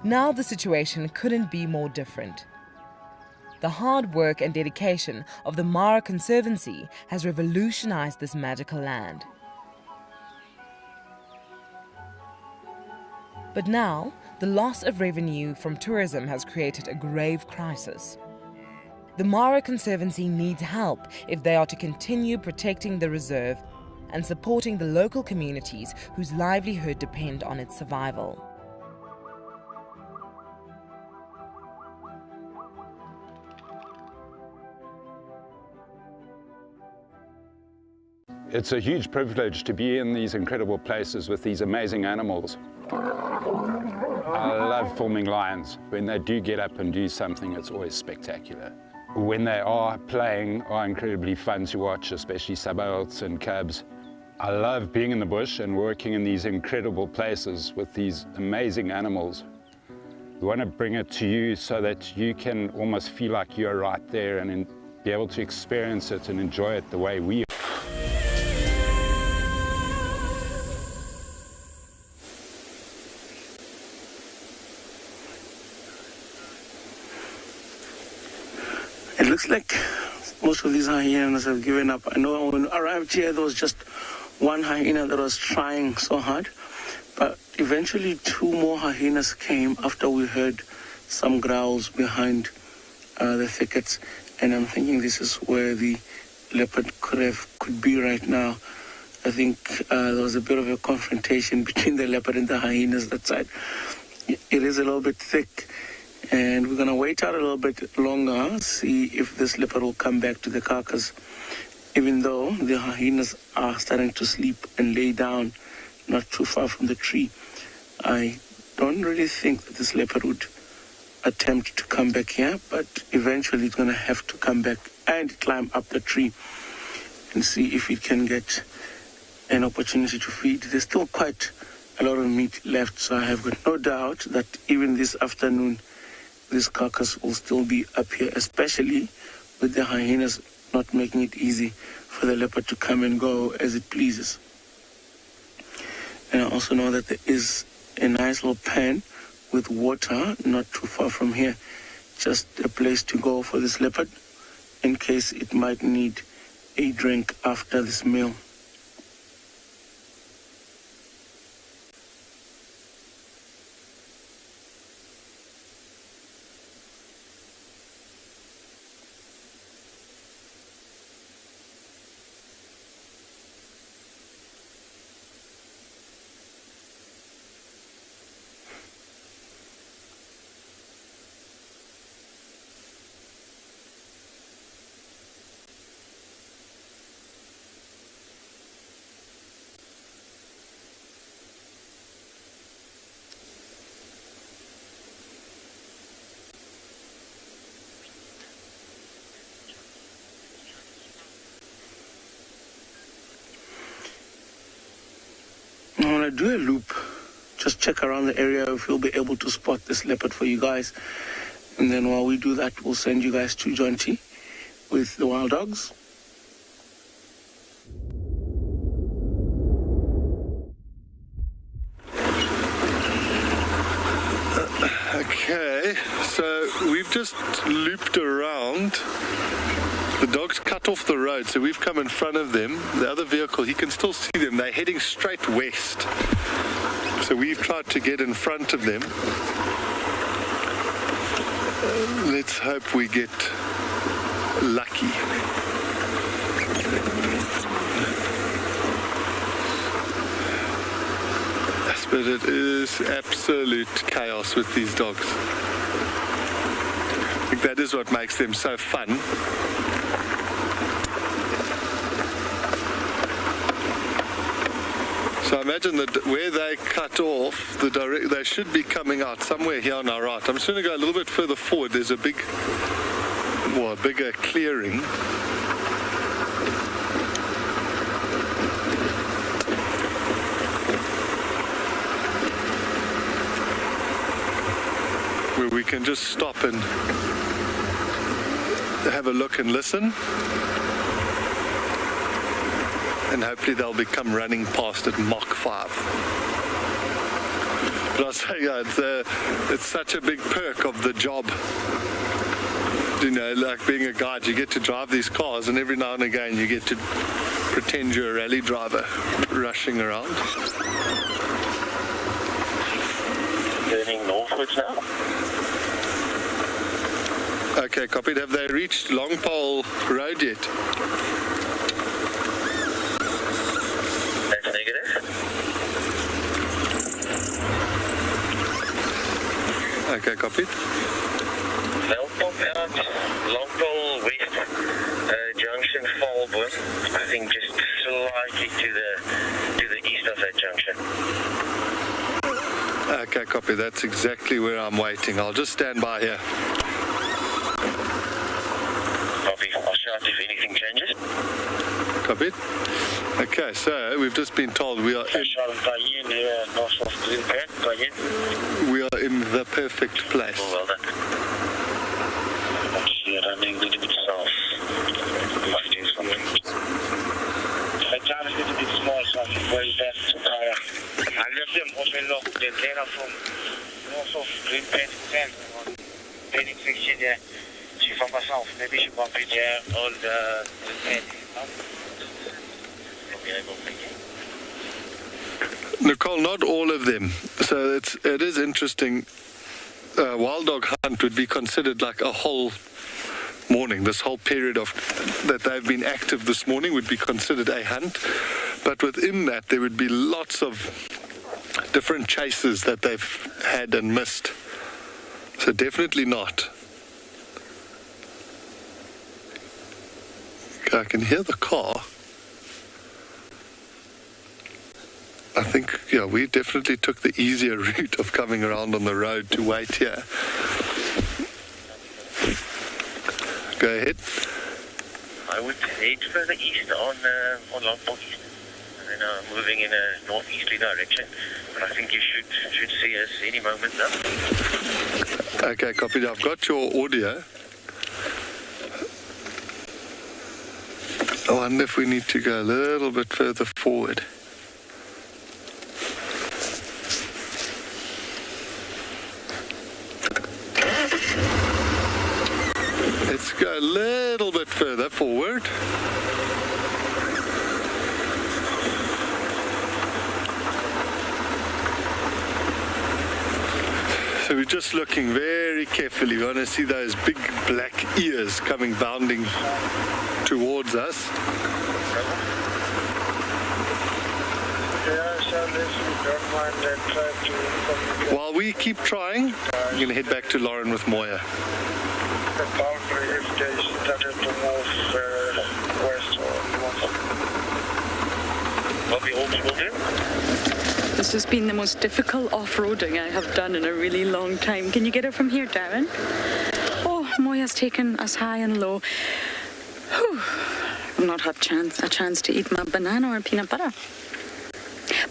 Now the situation couldn't be more different. The hard work and dedication of the Mara Conservancy has revolutionized this magical land. But now, the loss of revenue from tourism has created a grave crisis. The Mara Conservancy needs help if they are to continue protecting the reserve and supporting the local communities whose livelihood depend on its survival. It's a huge privilege to be in these incredible places with these amazing animals. I love filming lions. When they do get up and do something, it's always spectacular. When they are playing, are incredibly fun to watch, especially subalterns and cubs. I love being in the bush and working in these incredible places with these amazing animals. We want to bring it to you so that you can almost feel like you're right there and be able to experience it and enjoy it the way we. It looks like most of these hyenas have given up. I know when I arrived here, there was just one hyena that was trying so hard, but eventually 2 more hyenas came after we heard some growls behind the thickets, and I'm thinking this is where the leopard could be right now. I think there was a bit of a confrontation between the leopard and the hyenas that side. It is a little bit thick, and we're going to wait out a little bit longer, see if this leopard will come back to the carcass, even though the hyenas are starting to sleep and lay down not too far from the tree. I don't really think that this leopard would attempt to come back here, but eventually it's going to have to come back and climb up the tree and see if it can get an opportunity to feed. There's still quite a lot of meat left, so I have got no doubt that even this afternoon this carcass will still be up here, especially with the hyenas not making it easy for the leopard to come and go as it pleases. And I also know that there is a nice little pen with water not too far from here, just a place to go for this leopard in case it might need a drink after this meal. When I do a loop, just check around the area if we'll be able to spot this leopard for you guys. And then while we do that, we'll send you guys to Jonty with the wild dogs. Okay, so we've just looped around. The dogs cut off the road, so we've come in front of them. The other vehicle, he can still see them. They're heading straight west. So we've tried to get in front of them. Let's hope we get lucky. But it is absolute chaos with these dogs. I think that is what makes them so fun. So I imagine that where they cut off, they should be coming out somewhere here on our right. I'm just going to go a little bit further forward. There's a bigger clearing. Where we can just stop and have a look and listen. And hopefully they'll become running past at Mach 5. But I'll say, it's such a big perk of the job. You know, like being a guide, you get to drive these cars, and every now and again you get to pretend you're a rally driver rushing around. backwards now. Okay, copied. Have they reached Longpole Road yet? That's negative. Okay, copied. Longpole West Junction, Falburn. I think just slightly to the east of that junction. Okay, copy. That's exactly where I'm waiting. I'll just stand by here. Copy. I'll shout if anything changes. Copied. Okay, so we've just been told we are in the perfect place. Oh, well done. Running a little bit south. Must do something. The town is a little bit small, so I'm very back to Kara. I left them also look the data from north of Green Pen Center on training section there. She from myself, maybe she bump it there all the Green Pen. Nicole, not all of them. So it is interesting. Wild dog hunt would be considered like a whole morning. This whole period of that they've been active this morning would be considered a hunt. But within that, there would be lots of different chases that they've had and missed. So definitely not. I can hear the car. I think, yeah, we definitely took the easier route of coming around on the road to wait here. Go ahead. I would head further east on Longpole East, and then moving in a northeasterly direction. But I think you should see us any moment now. Okay, copied. I've got your audio. I wonder if we need to go a little bit further forward. Let's go a little bit further forward. So we're just looking very carefully. We want to see those big black ears coming bounding towards us. While we keep trying, I'm going to head back to Lauren with Moya. The boundary if they started to move west or north. What we hope will do. This has been the most difficult off-roading I have done in a really long time. Can you get it from here, Darren? Oh, Moya's taken us high and low. Whew. I've not had a chance to eat my banana or peanut butter.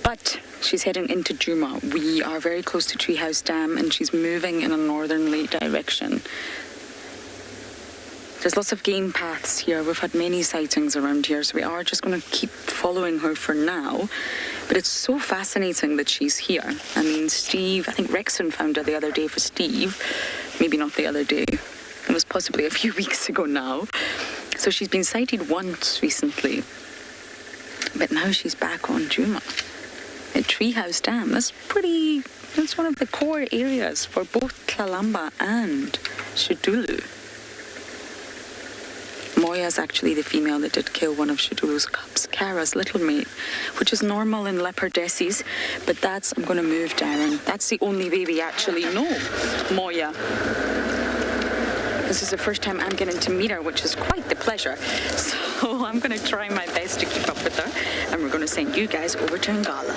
But she's heading into Djuma. We are very close to Treehouse Dam and she's moving in a northerly direction. There's lots of game paths here. We've had many sightings around here, so we are just going to keep following her for now. But it's so fascinating that she's here. I mean, Steve, I think Rexon found her the other day for Steve. Maybe not the other day. It was possibly a few weeks ago now. So she's been sighted once recently. But now she's back on Djuma at Treehouse Dam. That's one of the core areas for both Kalamba and Shidulu. Moya is actually the female that did kill one of Shidulu's cubs, Kara's little mate, which is normal in leopardesses, but I'm going to move, Darren. That's the only way we actually know Moya. This is the first time I'm getting to meet her, which is quite the pleasure. So I'm going to try my best to keep up with her, and we're going to send you guys over to Ngala.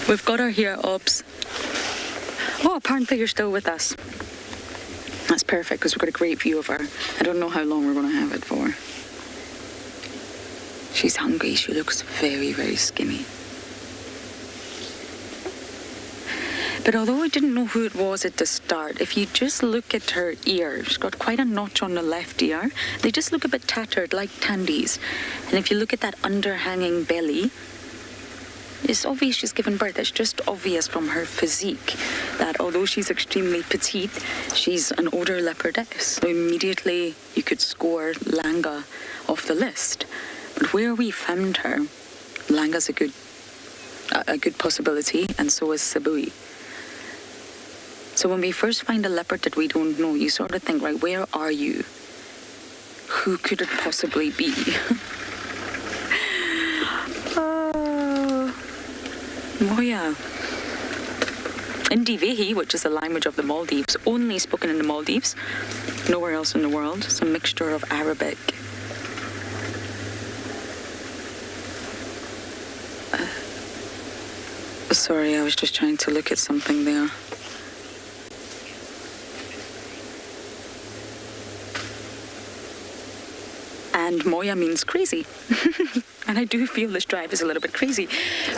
We've got her here, Obs. Oh, apparently you're still with us. That's perfect, because we've got a great view of her. I don't know how long we're going to have it for. She's hungry. She looks very, very skinny. But although I didn't know who it was at the start, if you just look at her ear, she's got quite a notch on the left ear. They just look a bit tattered, like Tandy's. And if you look at that underhanging belly, it's obvious she's given birth. It's just obvious from her physique. that although she's extremely petite, she's an older leopardess. So immediately you could score Langa off the list. But where we found her, Langa's a good possibility, and so is Sibui. So when we first find a leopard that we don't know, you sort of think, right, where are you? Who could it possibly be? Moya. Indivehi, which is the language of the Maldives, only spoken in the Maldives, nowhere else in the world. It's a mixture of Arabic. Sorry, I was just trying to look at something there. And Moya means crazy. And I do feel this drive is a little bit crazy.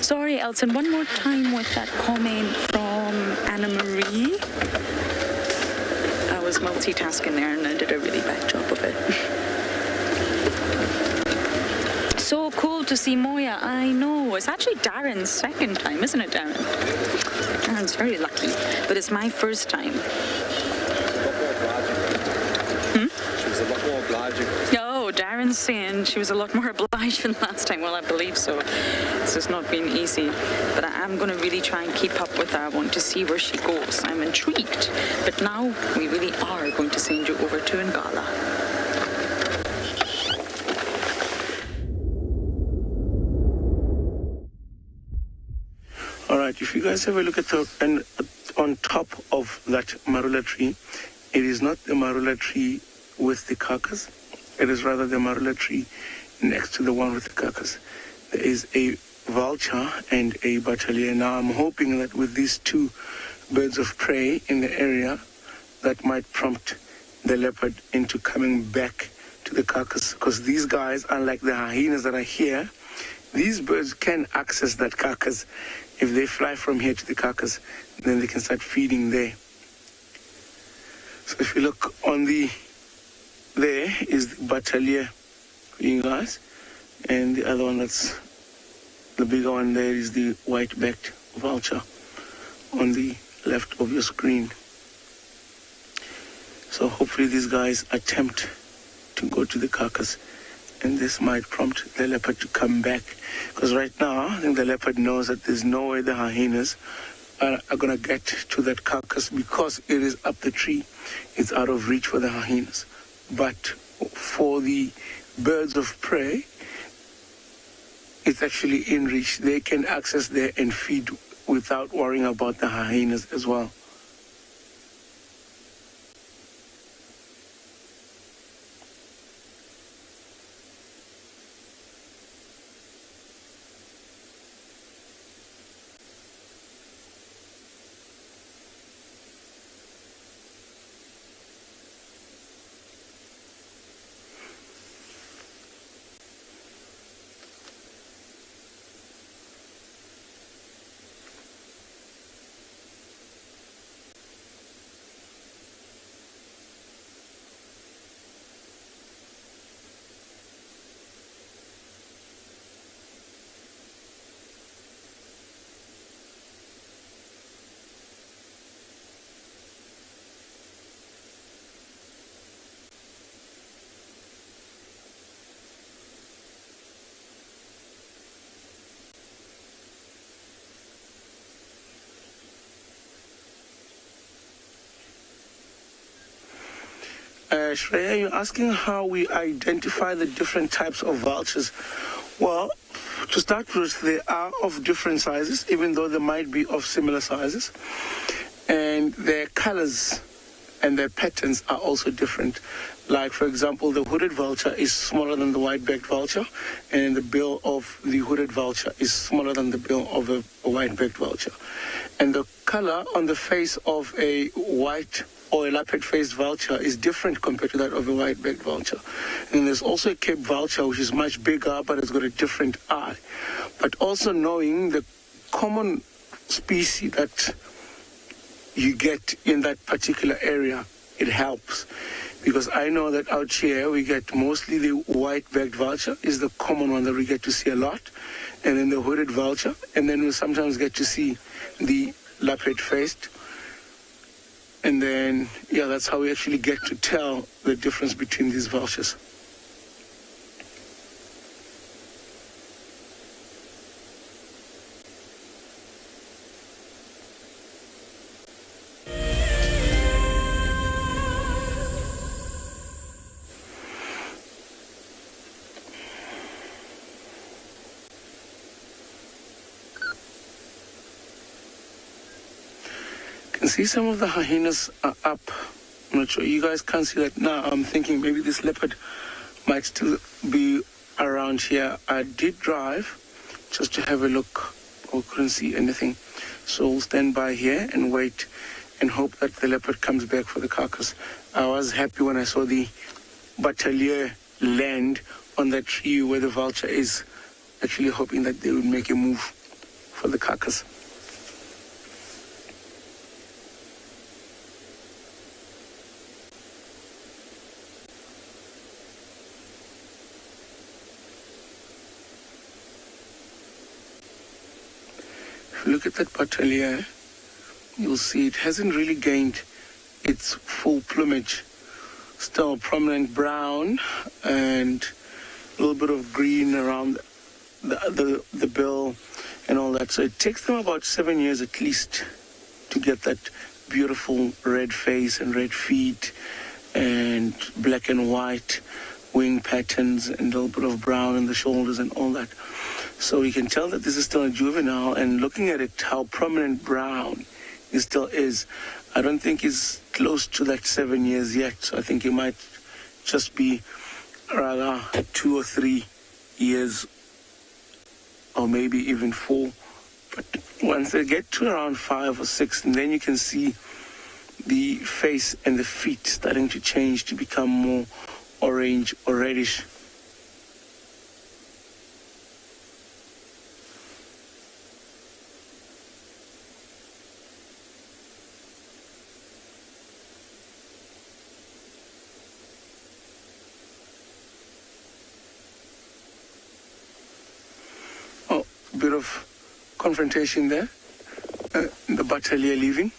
Sorry, Elton, one more time with that comment from Anna Marie. I was multitasking there and I did a really bad job of it. So cool to see Moya. I know. It's actually Darren's second time, isn't it, Darren? Darren's very lucky. But it's my first time. She was a lot more obliging. Oh, Darren's saying she was a lot more obliging last time. Well, I believe so. This has not been easy. But I am going to really try and keep up with her. I want to see where she goes. I'm intrigued. But now we really are going to send you over to Ngala. All right, if you guys have a look at on top of that marula tree, it is not the marula tree with the carcass. It is rather the marula tree next to the one with the carcass. There is a vulture and a battalion. Now I'm hoping that with these two birds of prey in the area, that might prompt the leopard into coming back to the carcass. Because these guys, unlike the hyenas that are here, these birds can access that carcass. If they fly from here to the carcass, then they can start feeding there. So if you look on there is the battalion, you guys, and the other one that's the bigger one there is the white-backed vulture on the left of your screen. So hopefully these guys attempt to go to the carcass, and this might prompt the leopard to come back. Because right now, I think the leopard knows that there's no way the hyenas are going to get to that carcass because it is up the tree. It's out of reach for the hyenas. But for the birds of prey, it's actually in reach. They can access there and feed without worrying about the hyenas as well. Shreya, you're asking how we identify the different types of vultures. Well, to start with, they are of different sizes, even though they might be of similar sizes. And their colors and their patterns are also different. Like, for example, the hooded vulture is smaller than the white-backed vulture, and the bill of the hooded vulture is smaller than the bill of a white-backed vulture. And the color on the face of a white or a lappet-faced vulture is different compared to that of a white-backed vulture. And there's also a Cape vulture, which is much bigger, but it's got a different eye. But also knowing the common species that you get in that particular area, it helps. Because I know that out here we get mostly the white-backed vulture is the common one that we get to see a lot, and then the hooded vulture, and then we sometimes get to see the lappet-faced, And then, yeah, that's how we actually get to tell the difference between these vultures. You can see some of the hyenas are up. I'm not sure, you guys can't see that now. I'm thinking maybe this leopard might still be around here. I did drive just to have a look, or couldn't see anything. So we'll stand by here and wait and hope that the leopard comes back for the carcass. I was happy when I saw the battalier land on that tree where the vulture is, actually hoping that they would make a move for the carcass. If you look at that battalier, you'll see it hasn't really gained its full plumage. Still prominent brown and a little bit of green around the bill and all that. So it takes them about 7 years at least to get that beautiful red face and red feet and black and white wing patterns and a little bit of brown in the shoulders and all that. So you can tell that this is still a juvenile, and looking at it, how prominent brown it still is, I don't think he's close to that 7 years yet. So I think he might just be rather 2 or 3 years, or maybe even 4. But once they get to around 5 or 6, and then you can see the face and the feet starting to change to become more orange or reddish. Bit of confrontation there, the battalier leaving.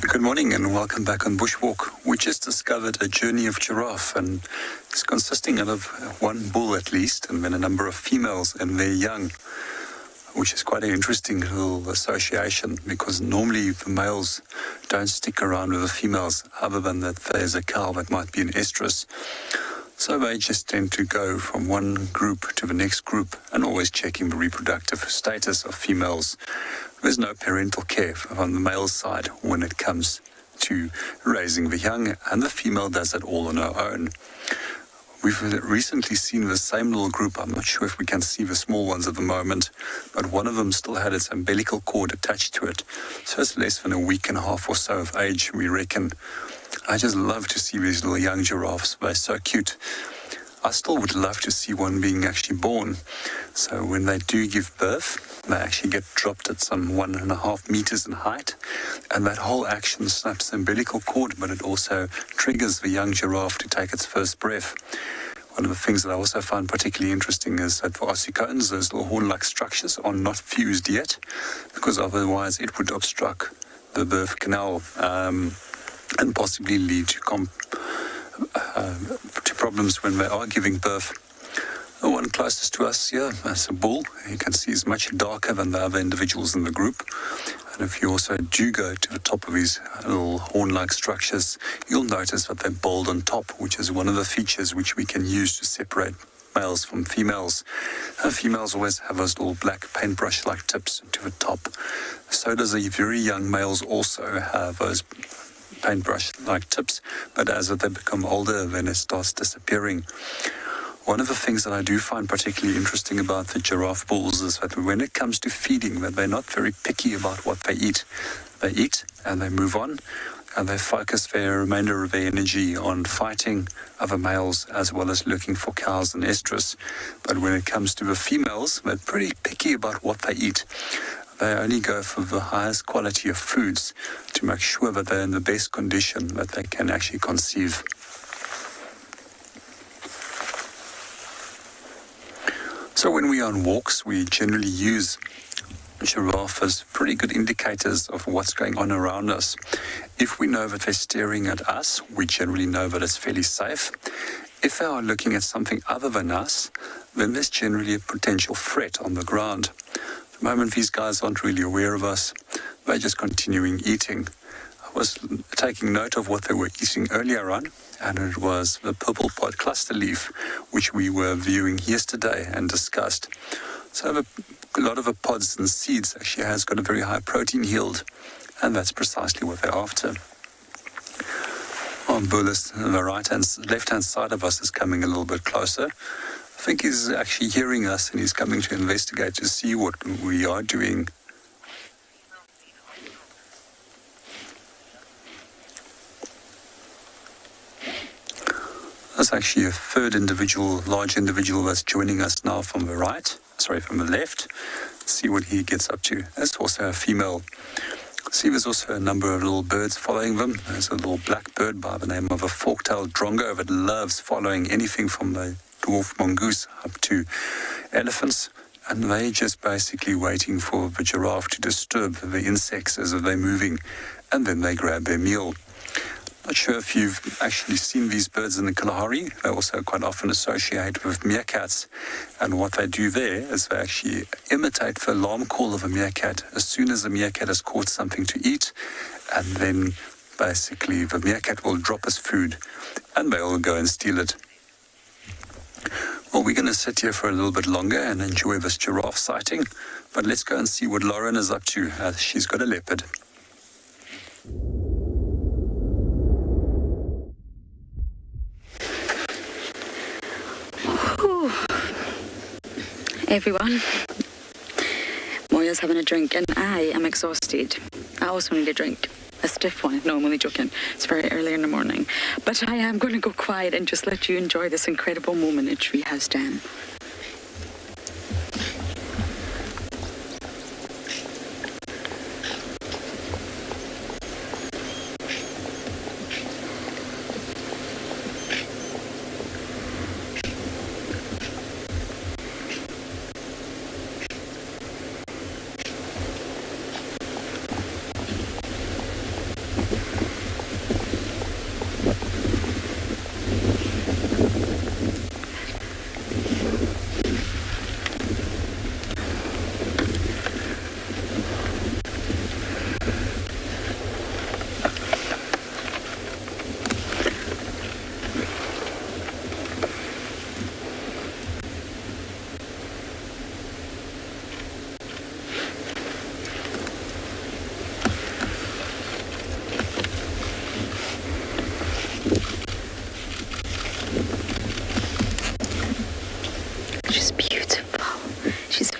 Good morning and welcome back on Bushwalk. We just discovered a journey of giraffe, and it's consisting of one bull at least and then a number of females and their young, which is quite an interesting little association because normally the males don't stick around with the females other than that there's a cow that might be an estrus. So they just tend to go from one group to the next group and always checking the reproductive status of females. There's no parental care on the male side when it comes to raising the young, and the female does it all on her own. We've recently seen the same little group. I'm not sure if we can see the small ones at the moment, but one of them still had its umbilical cord attached to it. So it's less than a week and a half or so of age, we reckon. I just love to see these little young giraffes. They're so cute. I still would love to see one being actually born. So when they do give birth, they actually get dropped at some 1.5 meters in height. And that whole action snaps the umbilical cord, but it also triggers the young giraffe to take its first breath. One of the things that I also find particularly interesting is that for ossicones, those little horn-like structures are not fused yet, because otherwise it would obstruct the birth canal and possibly lead to problems when they are giving birth. The one closest to us here is a bull. You can see is much darker than the other individuals in the group. And if you also do go to the top of these little horn-like structures, you'll notice that they're bald on top, which is one of the features which we can use to separate males from females. Females always have those little black paintbrush-like tips to the top. So does the very young males also have those paintbrush-like tips, but as they become older, then it starts disappearing. One of the things that I do find particularly interesting about the giraffe bulls is that when it comes to feeding, that they're not very picky about what they eat. They eat and they move on. and they focus their remainder of their energy on fighting other males as well as looking for cows and estrus. But when it comes to the females, they're pretty picky about what they eat. They only go for the highest quality of foods to make sure that they're in the best condition that they can actually conceive. So when we are on walks, we generally use giraffe as pretty good indicators of what's going on around us. If we know that they're staring at us, we generally know that it's fairly safe. If they are looking at something other than us, then there's generally a potential threat on the ground. At the moment, these guys aren't really aware of us. They're just continuing eating. I was taking note of what they were eating earlier on, and it was the purple pod cluster leaf, which we were viewing yesterday and discussed. So a lot of the pods and seeds actually has got a very high protein yield, and that's precisely what they're after. Bulis, the left-hand side of us, is coming a little bit closer. I think he's actually hearing us, and he's coming to investigate to see what we are doing. There's actually a third individual, large individual, that's joining us now from the left. Let's see what he gets up to. There's also a female. See, there's also a number of little birds following them. There's a little black bird by the name of a fork-tailed drongo that loves following anything from the dwarf mongoose up to elephants. And they're just basically waiting for the giraffe to disturb the insects as they're moving, and then they grab their meal. Not sure if you've actually seen these birds in the Kalahari. They also quite often associate with meerkats. And what they do there is they actually imitate the alarm call of a meerkat as soon as the meerkat has caught something to eat. And then basically the meerkat will drop his food and they'll go and steal it. Well, we're going to sit here for a little bit longer and enjoy this giraffe sighting. But let's go and see what Lauren is up to, as she's got a leopard. Everyone, Moya's having a drink and I am exhausted. I also need a drink, a stiff one. No, I'm only joking. It's very early in the morning. But I am going to go quiet and just let you enjoy this incredible moment at Treehouse Dam.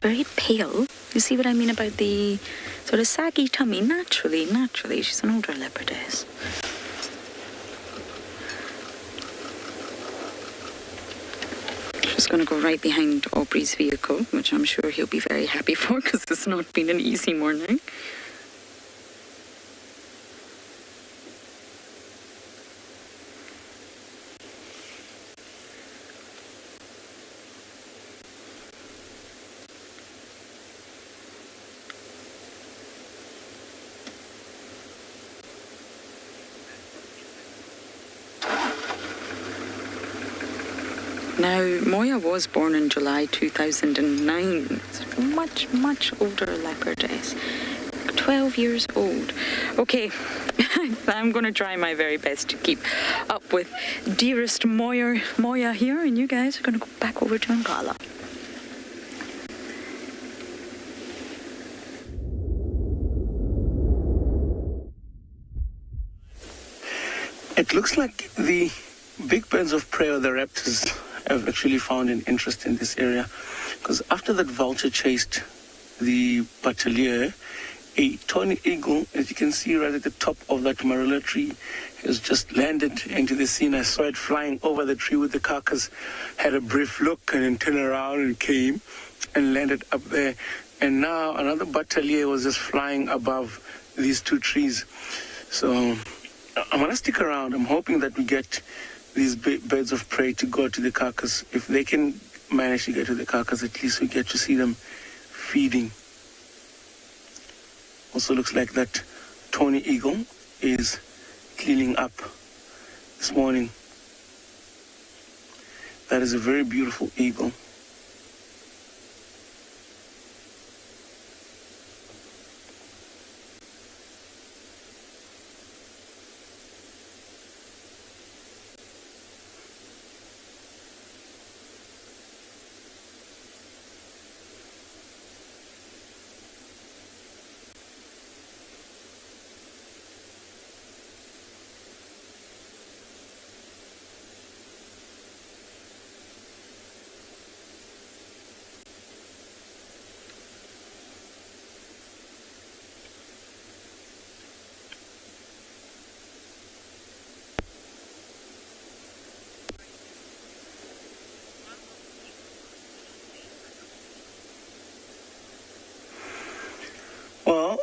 Very pale. You see what I mean about the sort of saggy tummy? Naturally. She's an older leopardess. She's going to go right behind Aubrey's vehicle, which I'm sure he'll be very happy for because it's not been an easy morning. Now, Moya was born in July 2009. It's a much older leopardess. 12 years old. Okay, I'm going to try my very best to keep up with dearest Moya here, and you guys are going to go back over to Ngala. It looks like the big birds of prey, or the raptors, have actually found an interest in this area, because after that vulture chased the battalier, a tawny eagle, as you can see right at the top of that marula tree, has just landed into the scene. I saw it flying over the tree with the carcass, had a brief look and then turned around and came and landed up there. And now another battalier was just flying above these two trees. So I'm going to stick around. I'm hoping that we get these birds of prey to go to the carcass. If they can manage to get to the carcass, at least we get to see them feeding. Also looks like that tawny eagle is cleaning up this morning. That is a very beautiful eagle. Well,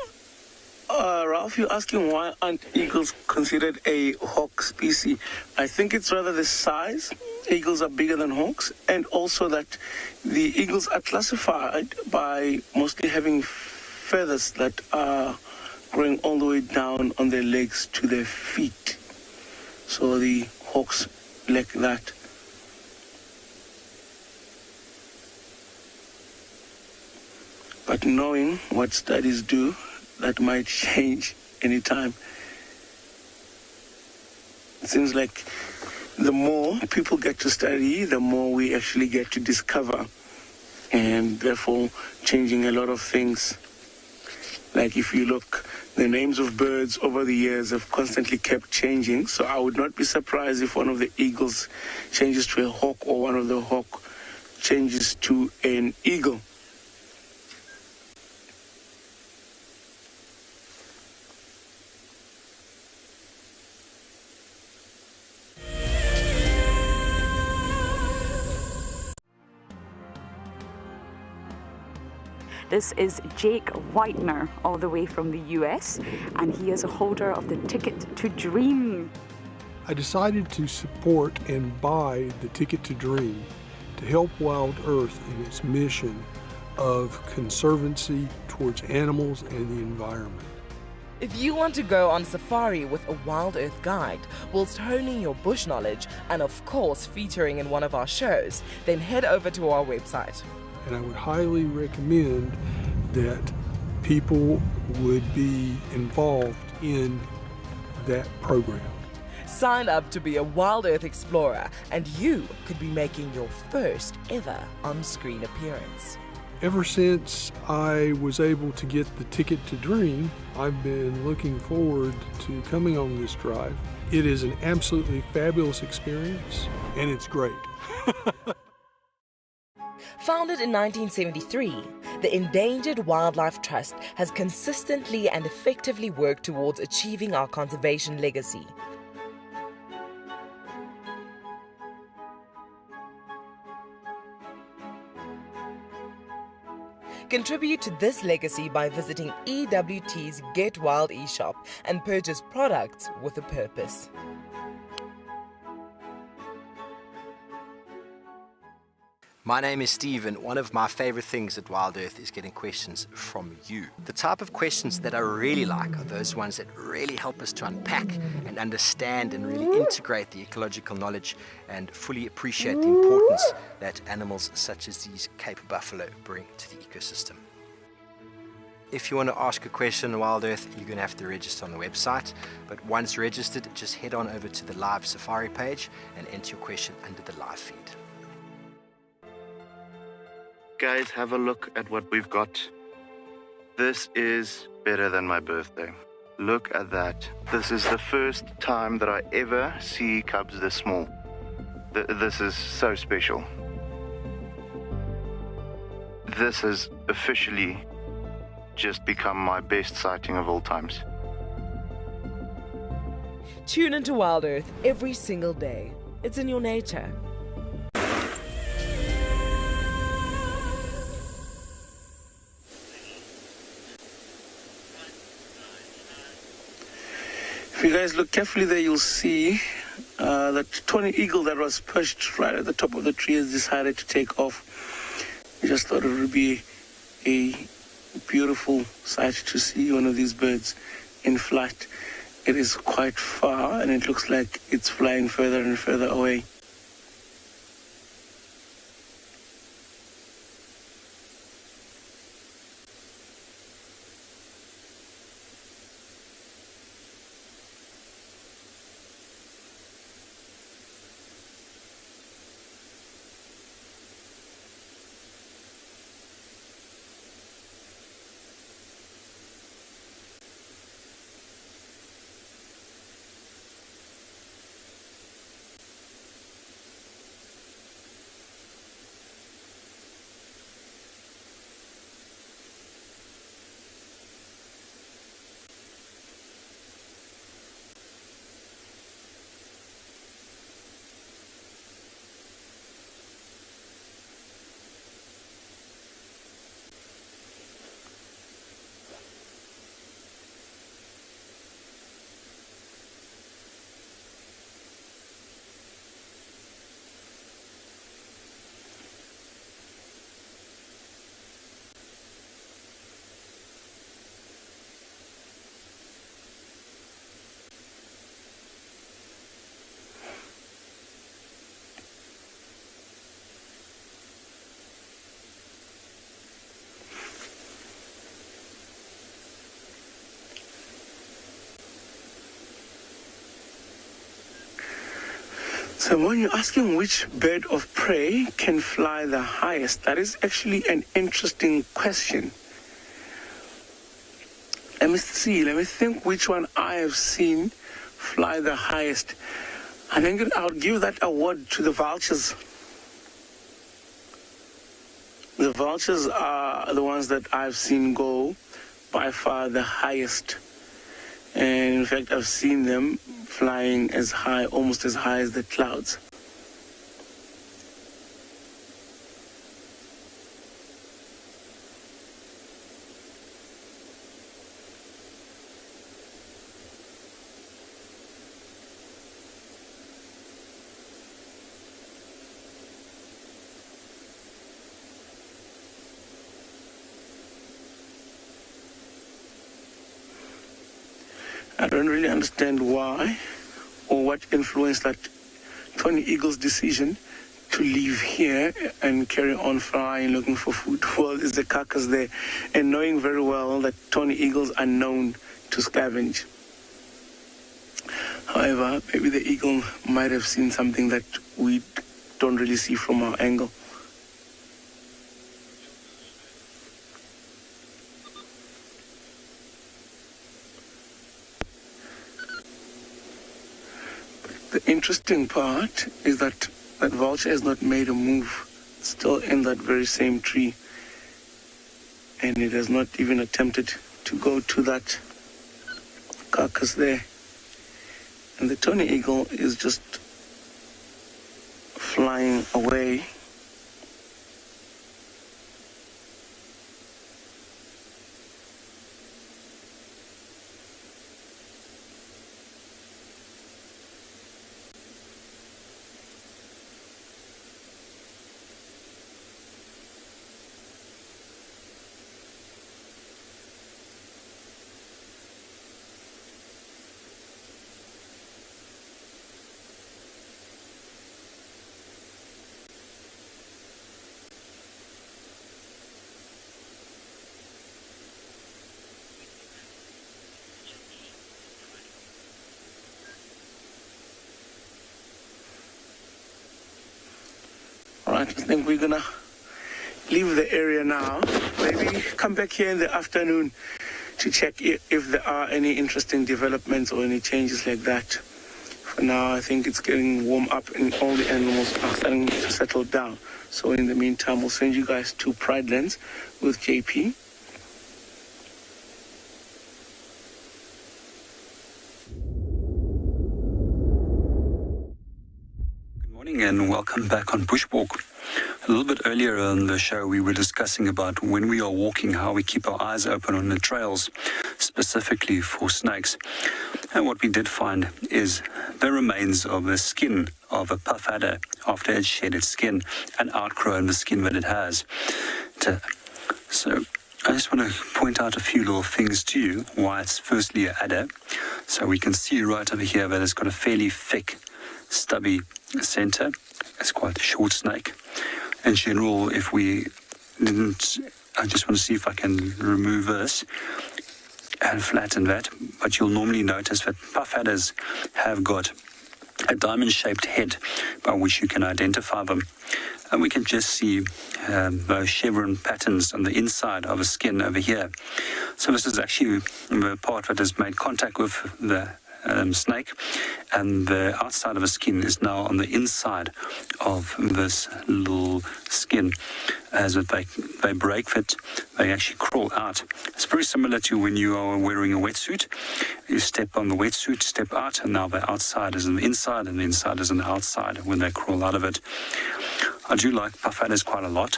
Ralph, you're asking why aren't eagles considered a hawk species? I think it's rather the size. Eagles are bigger than hawks, and also that the eagles are classified by mostly having feathers that are growing all the way down on their legs to their feet. So the hawks lack that. But knowing what studies do, that might change anytime. It seems like the more people get to study, the more we actually get to discover, and therefore changing a lot of things. Like if you look, the names of birds over the years have constantly kept changing, so I would not be surprised if one of the eagles changes to a hawk or one of the hawk changes to an eagle. This is Jake Whitener, all the way from the US, and he is a holder of the Ticket to Dream. I decided to support and buy the Ticket to Dream to help Wild Earth in its mission of conservancy towards animals and the environment. If you want to go on safari with a Wild Earth guide, whilst honing your bush knowledge and of course featuring in one of our shows, then head over to our website. And I would highly recommend that people would be involved in that program. Sign up to be a Wild Earth explorer and you could be making your first ever on-screen appearance. Ever since I was able to get the Ticket to Dream, I've been looking forward to coming on this drive. It is an absolutely fabulous experience and it's great. Founded in 1973, the Endangered Wildlife Trust has consistently and effectively worked towards achieving our conservation legacy. Contribute to this legacy by visiting EWT's Get Wild eShop and purchase products with a purpose. My name is Steve, and one of my favorite things at Wild Earth is getting questions from you. The type of questions that I really like are those ones that really help us to unpack and understand and really integrate the ecological knowledge and fully appreciate the importance that animals such as these Cape buffalo bring to the ecosystem. If you want to ask a question on Wild Earth, you're going to have to register on the website. But once registered, just head on over to the live safari page and enter your question under the live feed. Guys, have a look at what we've got. This is better than my birthday. Look at that. This is the first time that I ever see cubs this small. This is so special. This has officially just become my best sighting of all times. Tune into Wild Earth every single day. It's in your nature. If you guys look carefully there, you'll see that tawny eagle that was perched right at the top of the tree has decided to take off. I just thought it would be a beautiful sight to see one of these birds in flight. It is quite far and it looks like it's flying further and further away. So when you're asking which bird of prey can fly the highest, that is actually an interesting question. Let me think which one I have seen fly the highest. I think I'll give that award to the vultures. The vultures are the ones that I've seen go by far the highest. And in fact, I've seen them flying as high, almost as high as the clouds. I don't really understand why or what influenced that tawny eagle's decision to leave here and carry on flying looking for food. Well, there's a carcass there, and knowing very well that tawny eagles are known to scavenge. However, maybe the eagle might have seen something that we don't really see from our angle. The interesting part is that that vulture has not made a move. It's still in that very same tree. And it has not even attempted to go to that carcass there. And the tawny eagle is just flying away. All right, I think we're gonna leave the area now. Maybe come back here in the afternoon to check if there are any interesting developments or any changes like that. For now, I think it's getting warm up and all the animals are starting to settle down. So in the meantime, we'll send you guys to Pride Lands with JP. morning and welcome back on Bushwalk. A little bit earlier on the show, we were discussing about when we are walking, how we keep our eyes open on the trails, specifically for snakes. And what we did find is the remains of the skin of a puff adder after it shed its skin and outgrown the skin that it has. So I just want to point out a few little things to you, why it's firstly an adder. So we can see right over here that it's got a fairly thick, stubby center. It's quite a short snake. In general, if we didn't, I just want to see if I can remove this and flatten that. But you'll normally notice that puff adders have got a diamond-shaped head by which you can identify them. And we can just see those chevron patterns on the inside of the skin over here. So this is actually the part that has made contact with the snake, and the outside of the skin is now on the inside of this little skin. As they break it, they actually crawl out. It's very similar to when you are wearing a wetsuit. You step on the wetsuit, step out, and now the outside is on the inside, and the inside is on the outside when they crawl out of it. I do like puff adders quite a lot.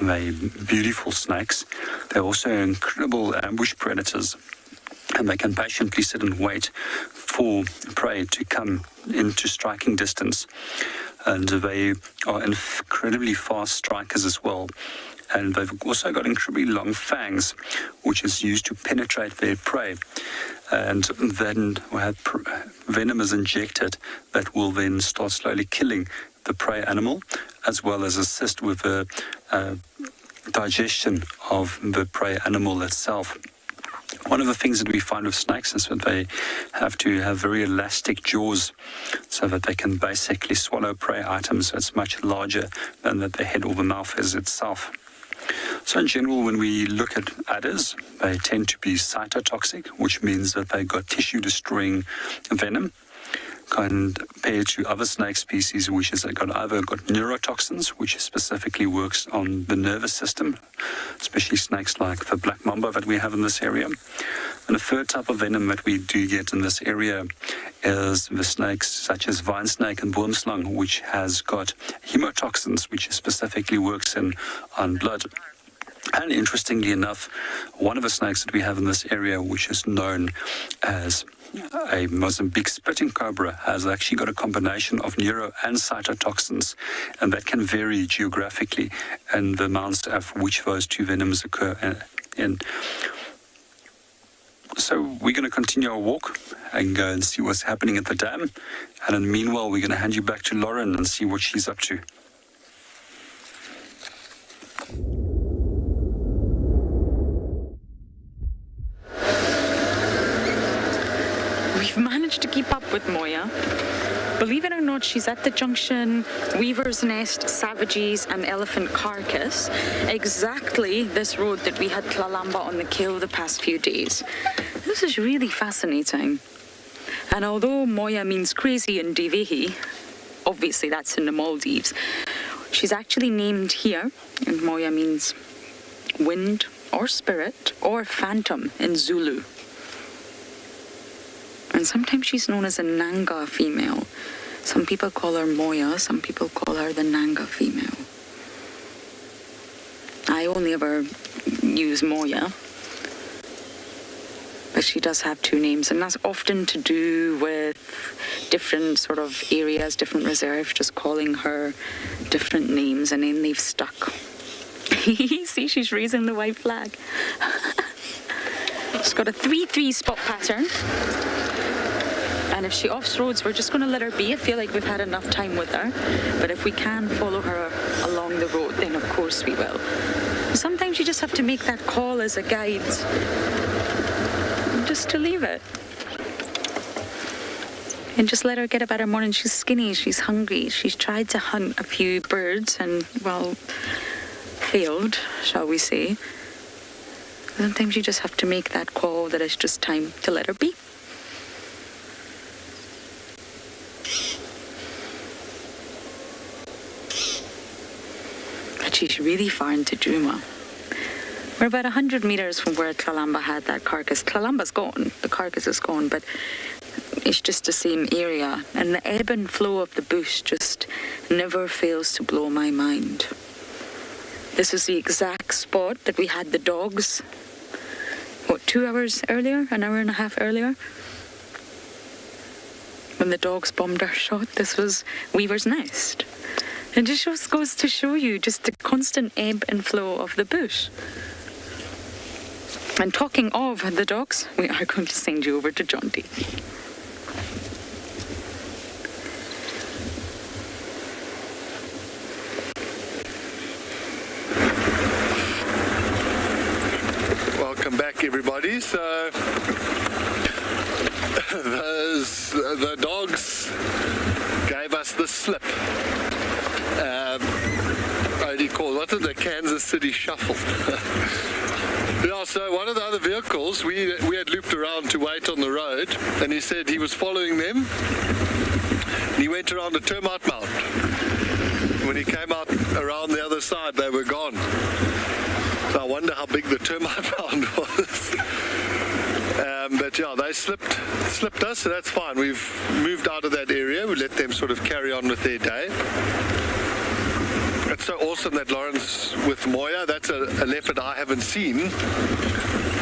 They're beautiful snakes. They're also incredible ambush predators. And they can patiently sit and wait for prey to come into striking distance. And they are incredibly fast strikers as well. And they've also got incredibly long fangs, which is used to penetrate their prey. And then venom is injected that will then start slowly killing the prey animal, as well as assist with the digestion of the prey animal itself. One of the things that we find with snakes is that they have to have very elastic jaws so that they can basically swallow prey items that's much larger than that the head or the mouth is itself. So in general, when we look at adders, they tend to be cytotoxic, which means that they've got tissue-destroying venom, compared to other snake species, which has either got neurotoxins, which specifically works on the nervous system, especially snakes like the black mamba that we have in this area. And the third type of venom that we do get in this area is the snakes such as vine snake and boomslang, which has got hemotoxins, which specifically works on blood. And interestingly enough, one of the snakes that we have in this area, which is known as a Mozambique spitting cobra, has actually got a combination of neuro and cytotoxins, and that can vary geographically and the amounts of which those two venoms occur in. So we're going to continue our walk and go and see what's happening at the dam. And in the meanwhile, we're going to hand you back to Lauren and see what she's up to. We've managed to keep up with Moya. Believe it or not, she's at the junction Weaver's Nest, Savages and Elephant Carcass. Exactly this road that we had Tlalamba on the kill the past few days. This is really fascinating. And although Moya means crazy in Divehi, obviously that's in the Maldives, she's actually named here, and Moya means wind or spirit or phantom in Zulu. And sometimes she's known as a Nanga female. Some people call her Moya, some people call her the Nanga female. I only ever use Moya, but she does have two names, and that's often to do with different sort of areas, different reserves, just calling her different names, and then they've stuck. See, she's raising the white flag. She's got a 3-3 spot pattern. And if she off-roads, we're just going to let her be. I feel like we've had enough time with her. But if we can follow her along the road, then of course we will. Sometimes you just have to make that call as a guide. Just to leave it. And just let her get about her morning. She's skinny, she's hungry. She's tried to hunt a few birds and, well, failed, shall we say. Sometimes you just have to make that call that it's just time to let her be. But she's really far into Djuma. We're about 100 meters from where Tlalamba had that carcass. Tlalamba's gone, the carcass is gone, but it's just the same area, and the ebb and flow of the bush just never fails to blow my mind. This is the exact spot that we had the dogs, 2 hours earlier, an hour and a half earlier? When the dogs bombed our shot, this was Weaver's Nest. It just goes to show you just the constant ebb and flow of the bush. And talking of the dogs, we are going to send you over to Jonty. Welcome back, everybody. So the dogs gave us the slip. What is the Kansas City Shuffle? Yeah, so one of the other vehicles, we had looped around to wait on the road, and he said he was following them, and he went around a termite mound. When he came out around the other side, they were gone. So I wonder how big the termite mound was. But yeah, they slipped us, so that's fine. We've moved out of that area. We let them sort of carry on with their day. It's so awesome that Lauren's with Moya. That's a leopard I haven't seen.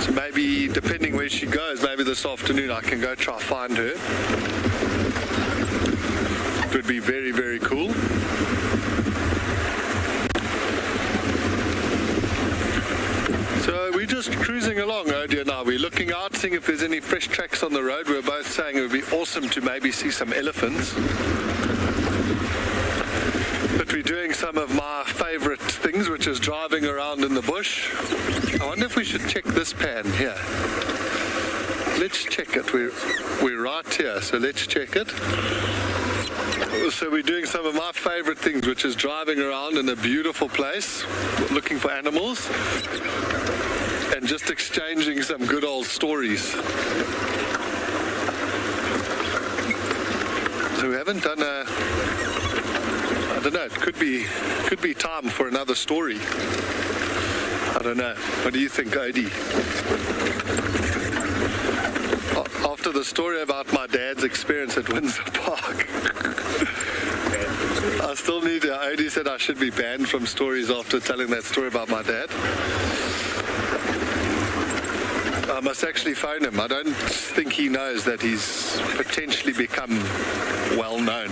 So maybe, depending where she goes, maybe this afternoon I can go try find her. It would be very, very cool. So we're just cruising along, Odie and I. We're looking out, seeing if there's any fresh tracks on the road. We're both saying it would be awesome to maybe see some elephants. But we're doing some of my favorite things, which is driving around in the bush. I wonder if we should check this pan here. Let's check it. We're right here, so let's check it. So we're doing some of my favorite things, which is driving around in a beautiful place, looking for animals, and just exchanging some good old stories. So we haven't done I don't know, it could be time for another story. I don't know. What do you think, Odie? After the story about my dad's experience at Windsor Park, I still need to. Odie said I should be banned from stories after telling that story about my dad. I must actually phone him. I don't think he knows that he's potentially become well known.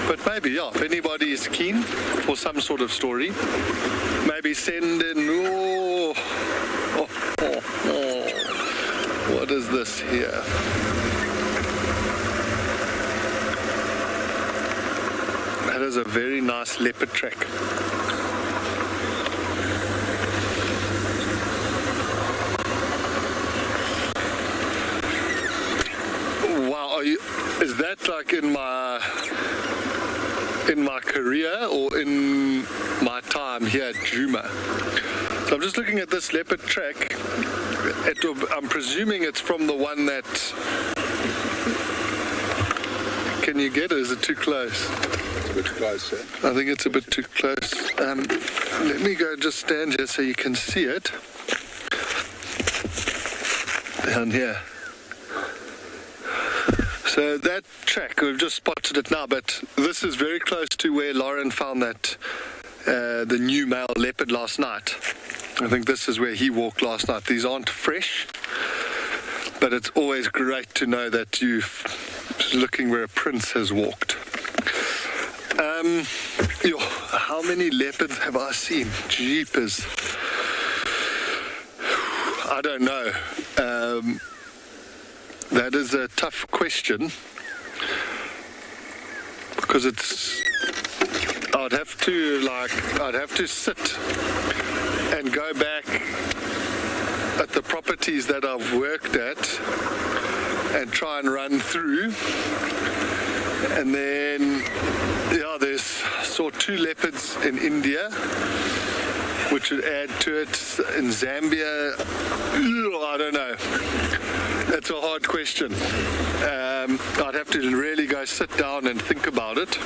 But maybe, yeah, if anybody is keen for some sort of story, maybe send in, what is this here? That is a very nice leopard track. Wow, is that like in my career or in my time here at Djuma? So I'm just looking at this leopard track. I'm presuming it's from the one that... Can you get it? Is it too close? It's a bit close, yeah. I think it's a bit too close. Let me go just stand here so you can see it. Down here. So that track, we've just spotted it now, but this is very close to where Lauren found that the new male leopard last night. I think this is where he walked last night. These aren't fresh, but it's always great to know that you're looking where a prince has walked. How many leopards have I seen? Jeepers. I don't know. That is a tough question because I'd have to sit and go back at the properties that I've worked at and try and run through. And then, saw 2 leopards in India, which would add to it. In Zambia, I don't know. That's a hard question. I'd have to really go sit down and think about it.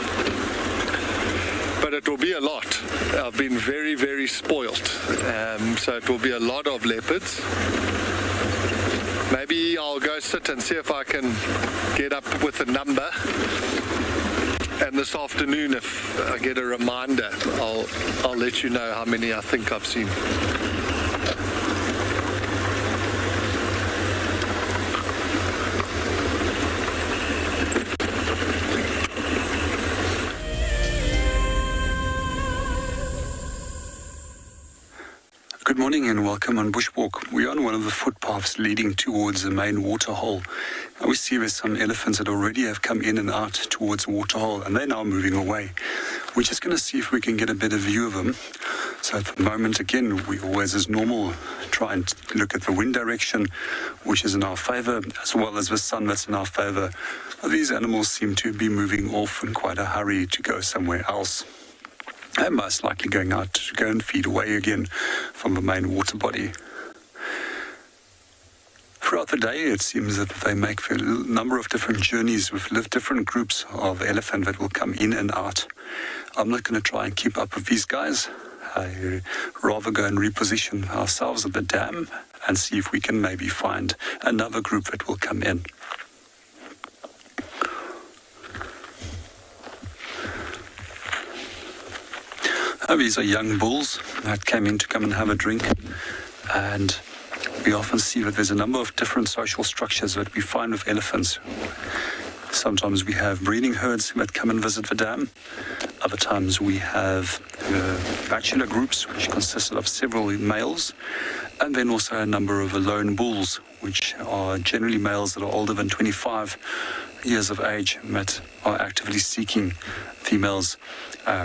but it will be a lot. I've been very, very spoilt. So it will be a lot of leopards. Maybe I'll go sit and see if I can get up with a number. And this afternoon, if I get a reminder, I'll let you know how many I think I've seen. Good morning and welcome on Bushwalk. We're on one of the footpaths leading towards the main waterhole. And we see there's some elephants that already have come in and out towards the waterhole, and they're now moving away. We're just going to see if we can get a better view of them. So at the moment, again, we always, as normal, try and look at the wind direction, which is in our favor, as well as the sun that's in our favor. These animals seem to be moving off in quite a hurry to go somewhere else. They're most likely going out to go and feed away again from the main water body. Throughout the day, it seems that they make a number of different journeys with different groups of elephant that will come in and out. I'm not going to try and keep up with these guys. I rather go and reposition ourselves at the dam and see if we can maybe find another group that will come in. These are young bulls that came in to come and have a drink, and we often see that there's a number of different social structures that we find with elephants. Sometimes we have breeding herds that come and visit the dam. Other times we have bachelor groups, which consisted of several males, and then also a number of lone bulls, which are generally males that are older than 25 years of age that are actively seeking females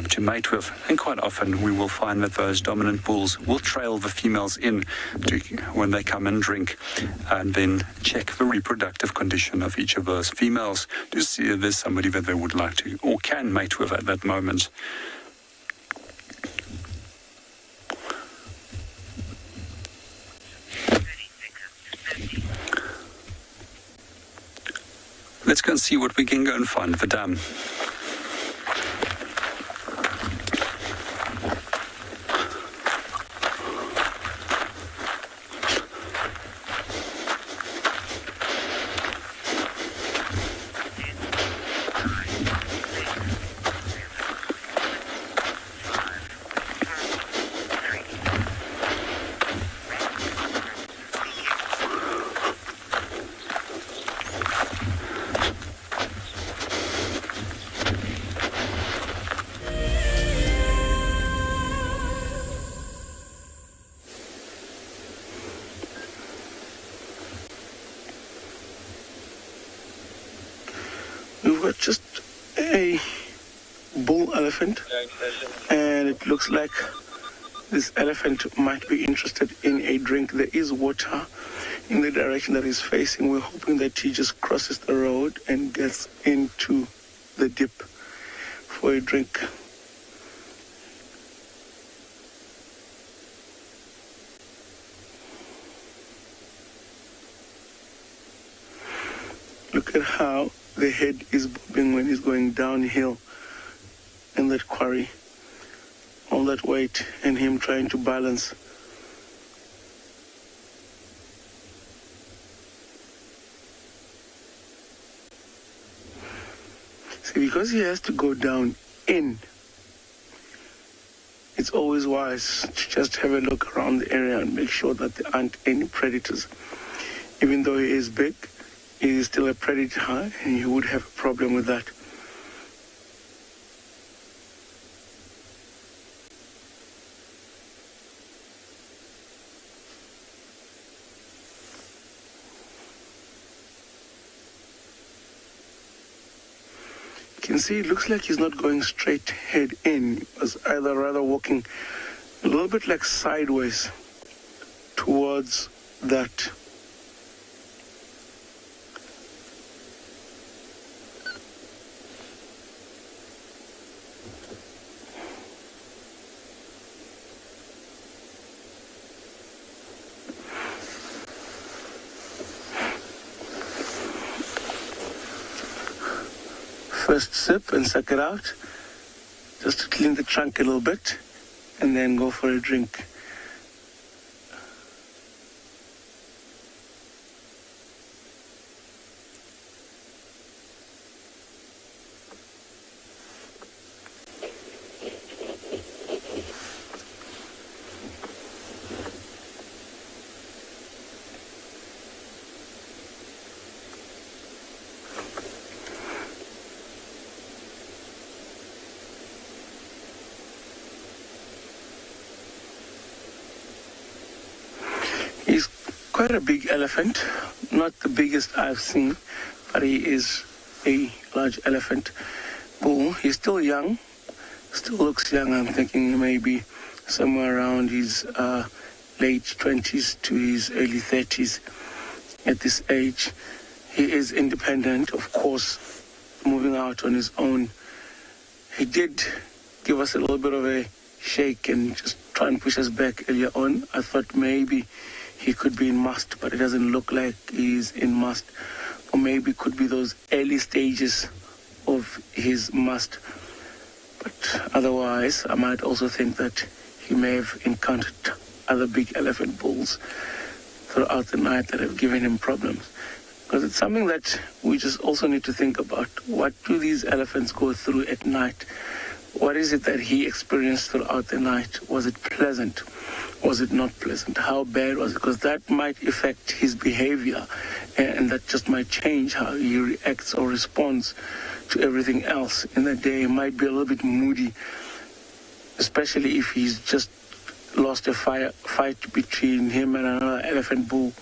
to mate with. And quite often we will find that those dominant bulls will trail the females in when they come and drink, and then check the reproductive condition of each of those females to see if there's somebody that they would like to or can mate with at that moment. Let's go and see what we can go and find at the dam. We've got just a bull elephant, and it looks like this elephant might be interested in a drink. There is water in the direction that he's facing. We're hoping that he just crosses the road and gets into the dip for a drink. Look at how the head is bobbing when he's going downhill in that quarry. All that weight and him trying to balance. See, because he has to go down in, it's always wise to just have a look around the area and make sure that there aren't any predators. Even though he is big, he is still a predator, and you would have a problem with that. You can see it looks like he's not going straight head in. He was either rather walking a little bit like sideways towards that. First sip and suck it out. just to clean the trunk a little bit and then go for a drink. He's quite a big elephant, not the biggest I've seen, but he is a large elephant bull. He's still young, still looks young. I'm thinking maybe somewhere around his late 20s to his early 30s at this age. He is independent, of course, moving out on his own. He did give us a little bit of a shake and just try and push us back earlier on. I thought maybe he could be in must, but it doesn't look like he's in must. Or maybe it could be those early stages of his must. But otherwise, I might also think that he may have encountered other big elephant bulls throughout the night that have given him problems. Because it's something that we just also need to think about. What do these elephants go through at night? What is it that he experienced throughout the night? Was it pleasant? Was it not pleasant? How bad was it? Because that might affect his behavior, and that just might change how he reacts or responds to everything else in the day. He might be a little bit moody, especially if he's just lost a fight between him and another elephant bull.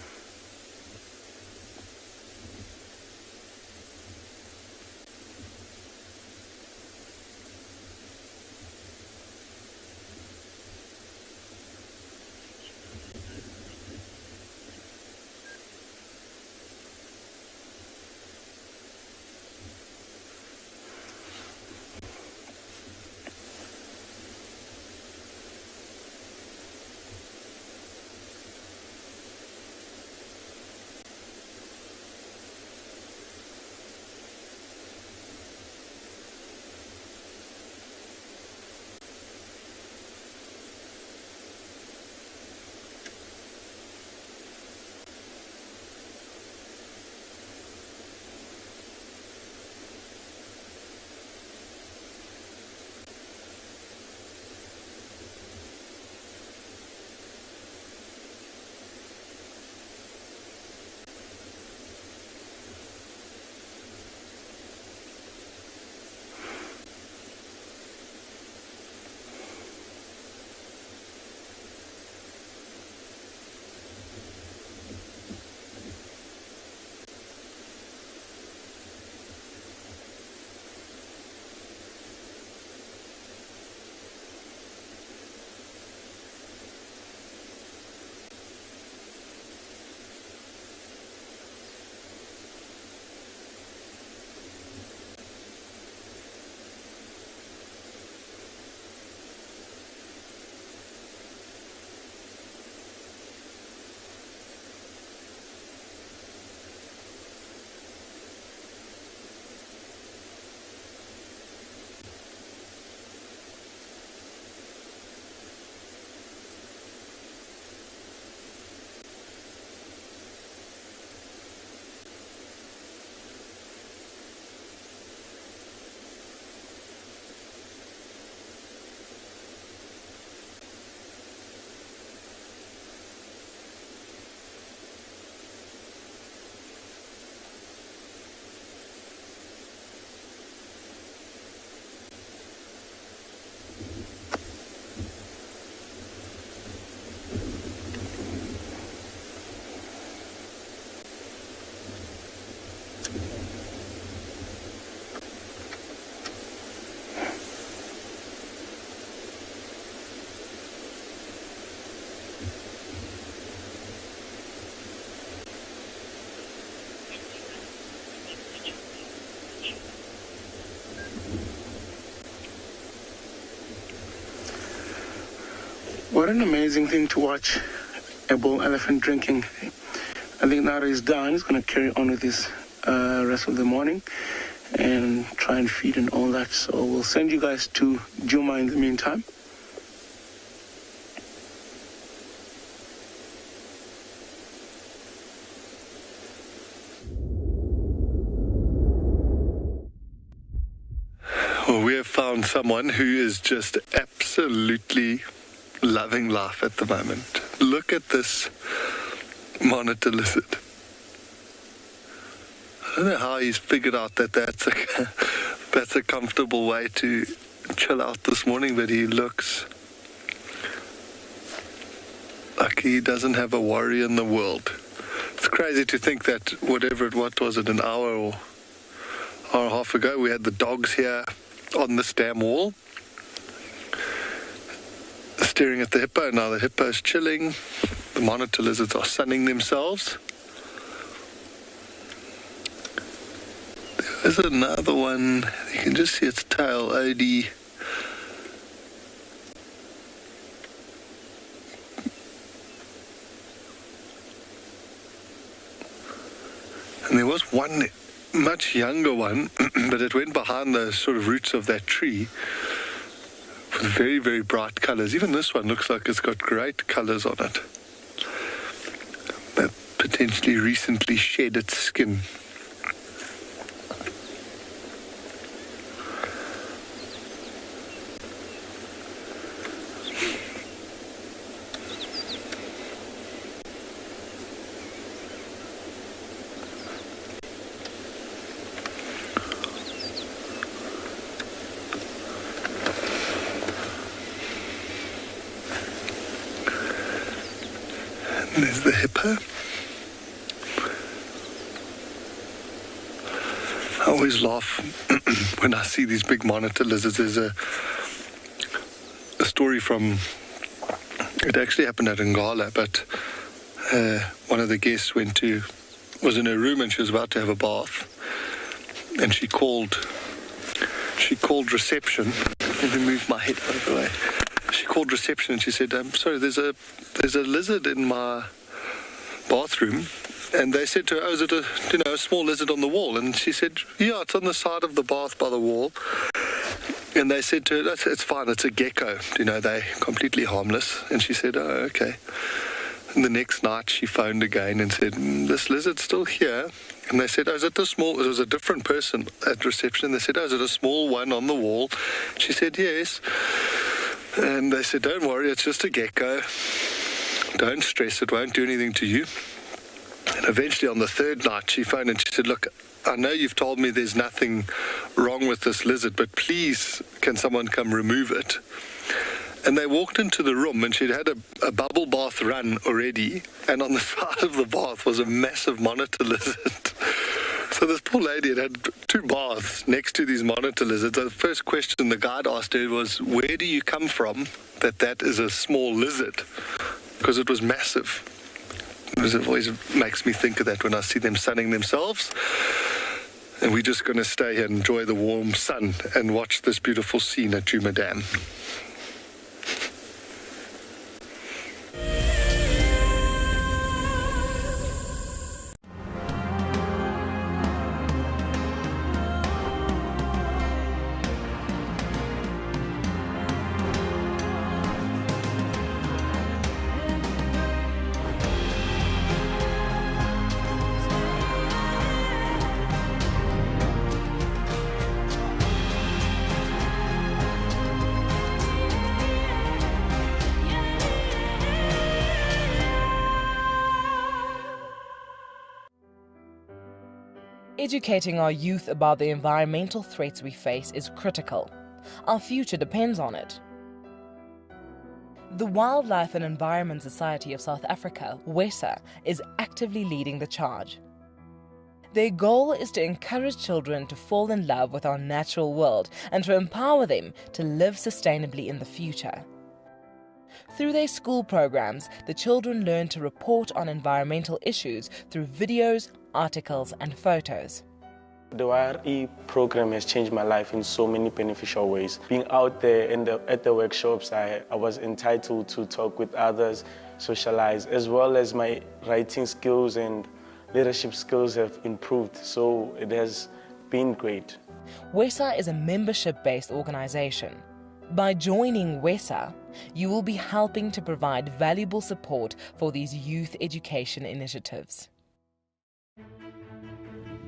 What an amazing thing to watch a bull elephant drinking. I think now that he's done, he's going to carry on with this rest of the morning. and try and feed and all that. So we'll send you guys to Juma in the meantime. Well, we have found someone who is just absolutely loving life at the moment. Look at this monitor lizard. I don't know how he's figured out that that's a comfortable way to chill out this morning, but he looks like he doesn't have a worry in the world. It's crazy to think that what was it, an hour or a half ago, we had the dogs here on this damn wall staring at the hippo. Now the hippo's chilling, the monitor lizards are sunning themselves. There's another one, you can just see its tail, OD. And there was one much younger one, but it went behind the sort of roots of that tree with very, very bright colors. Even this one looks like it's got great colors on it. That potentially recently shed its skin. There's the hippo. I always laugh when I see these big monitor lizards. There's a story from, it actually happened at Ngala, but one of the guests was in her room and she was about to have a bath, and she called reception. Let me move my head out of the way. She called reception and she said, "I'm sorry, there's a lizard in my bathroom." And they said to her, "Oh, is it a small lizard on the wall?" And she said, "Yeah, it's on the side of the bath by the wall." And they said to her, "It's fine, it's a gecko. They're completely harmless." And she said, "Oh, okay." And the next night she phoned again and said, "This lizard's still here." And they said, "Oh, is it small?" It was a different person at reception. They said, "Oh, is it a small one on the wall?" She said, "Yes." And they said, "Don't worry, it's just a gecko. Don't stress, it won't do anything to you." And eventually on the third night she phoned and she said, "Look, I know you've told me there's nothing wrong with this lizard, but please, can someone come remove it?" And they walked into the room and she'd had a bubble bath run already, and on the side of the bath was a massive monitor lizard. So this poor lady had 2 baths next to these monitor lizards. The first question the guide asked her was, "Where do you come from that is a small lizard?" Because it was massive. It always makes me think of that when I see them sunning themselves. And we're just going to stay here and enjoy the warm sun and watch this beautiful scene at Juma Dam. Educating our youth about the environmental threats we face is critical. Our future depends on it. The Wildlife and Environment Society of South Africa, WESA, is actively leading the charge. Their goal is to encourage children to fall in love with our natural world and to empower them to live sustainably in the future. Through their school programs, the children learn to report on environmental issues through videos, articles and photos. The YRE program has changed my life in so many beneficial ways. Being out there at the workshops, I was entitled to talk with others, socialize, as well as my writing skills and leadership skills have improved. So it has been great. WESA is a membership-based organization. By joining WESA, you will be helping to provide valuable support for these youth education initiatives.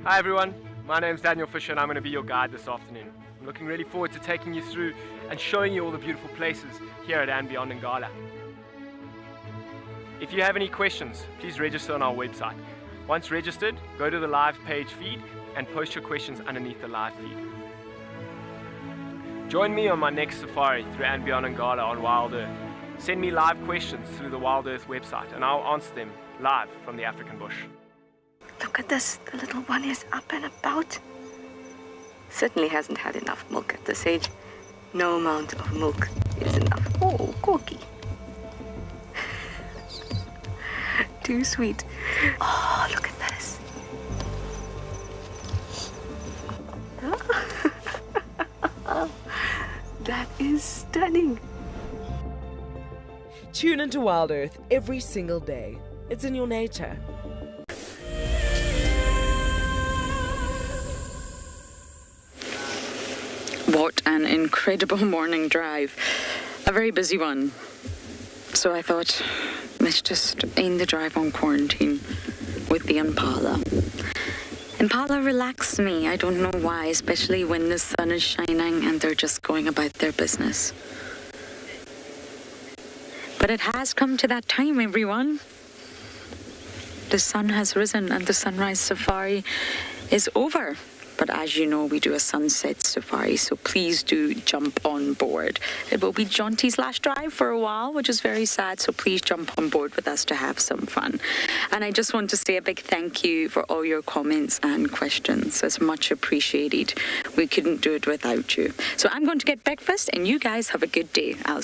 Hi everyone, my name's Daniel Fisher and I'm going to be your guide this afternoon. I'm looking really forward to taking you through and showing you all the beautiful places here at and beyond Ngala. If you have any questions, please register on our website. Once registered, go to the live page feed and post your questions underneath the live feed. Join me on my next safari through and beyond Ngala on Wild Earth. Send me live questions through the Wild Earth website and I'll answer them live from the African bush. Look at this, the little one is up and about. Certainly hasn't had enough milk at this age. No amount of milk is enough. Oh, Corky. Too sweet. Oh, look at this. That is stunning. Tune into Wild Earth every single day. It's in your nature. What an incredible morning drive. A very busy one. So I thought, let's just end the drive on quarantine with the Impala. Impala relax me. I don't know why, especially when the sun is shining and they're just going about their business. But it has come to that time, everyone. The sun has risen and the sunrise safari is over. But as you know, we do a sunset safari, so please do jump on board. It will be jaunty's last drive for a while, which is very sad, so please jump on board with us to have some fun. And I just want to say a big thank you for all your comments and questions. It's much appreciated. We couldn't do it without you. So I'm going to get breakfast, and you guys have a good day. I'll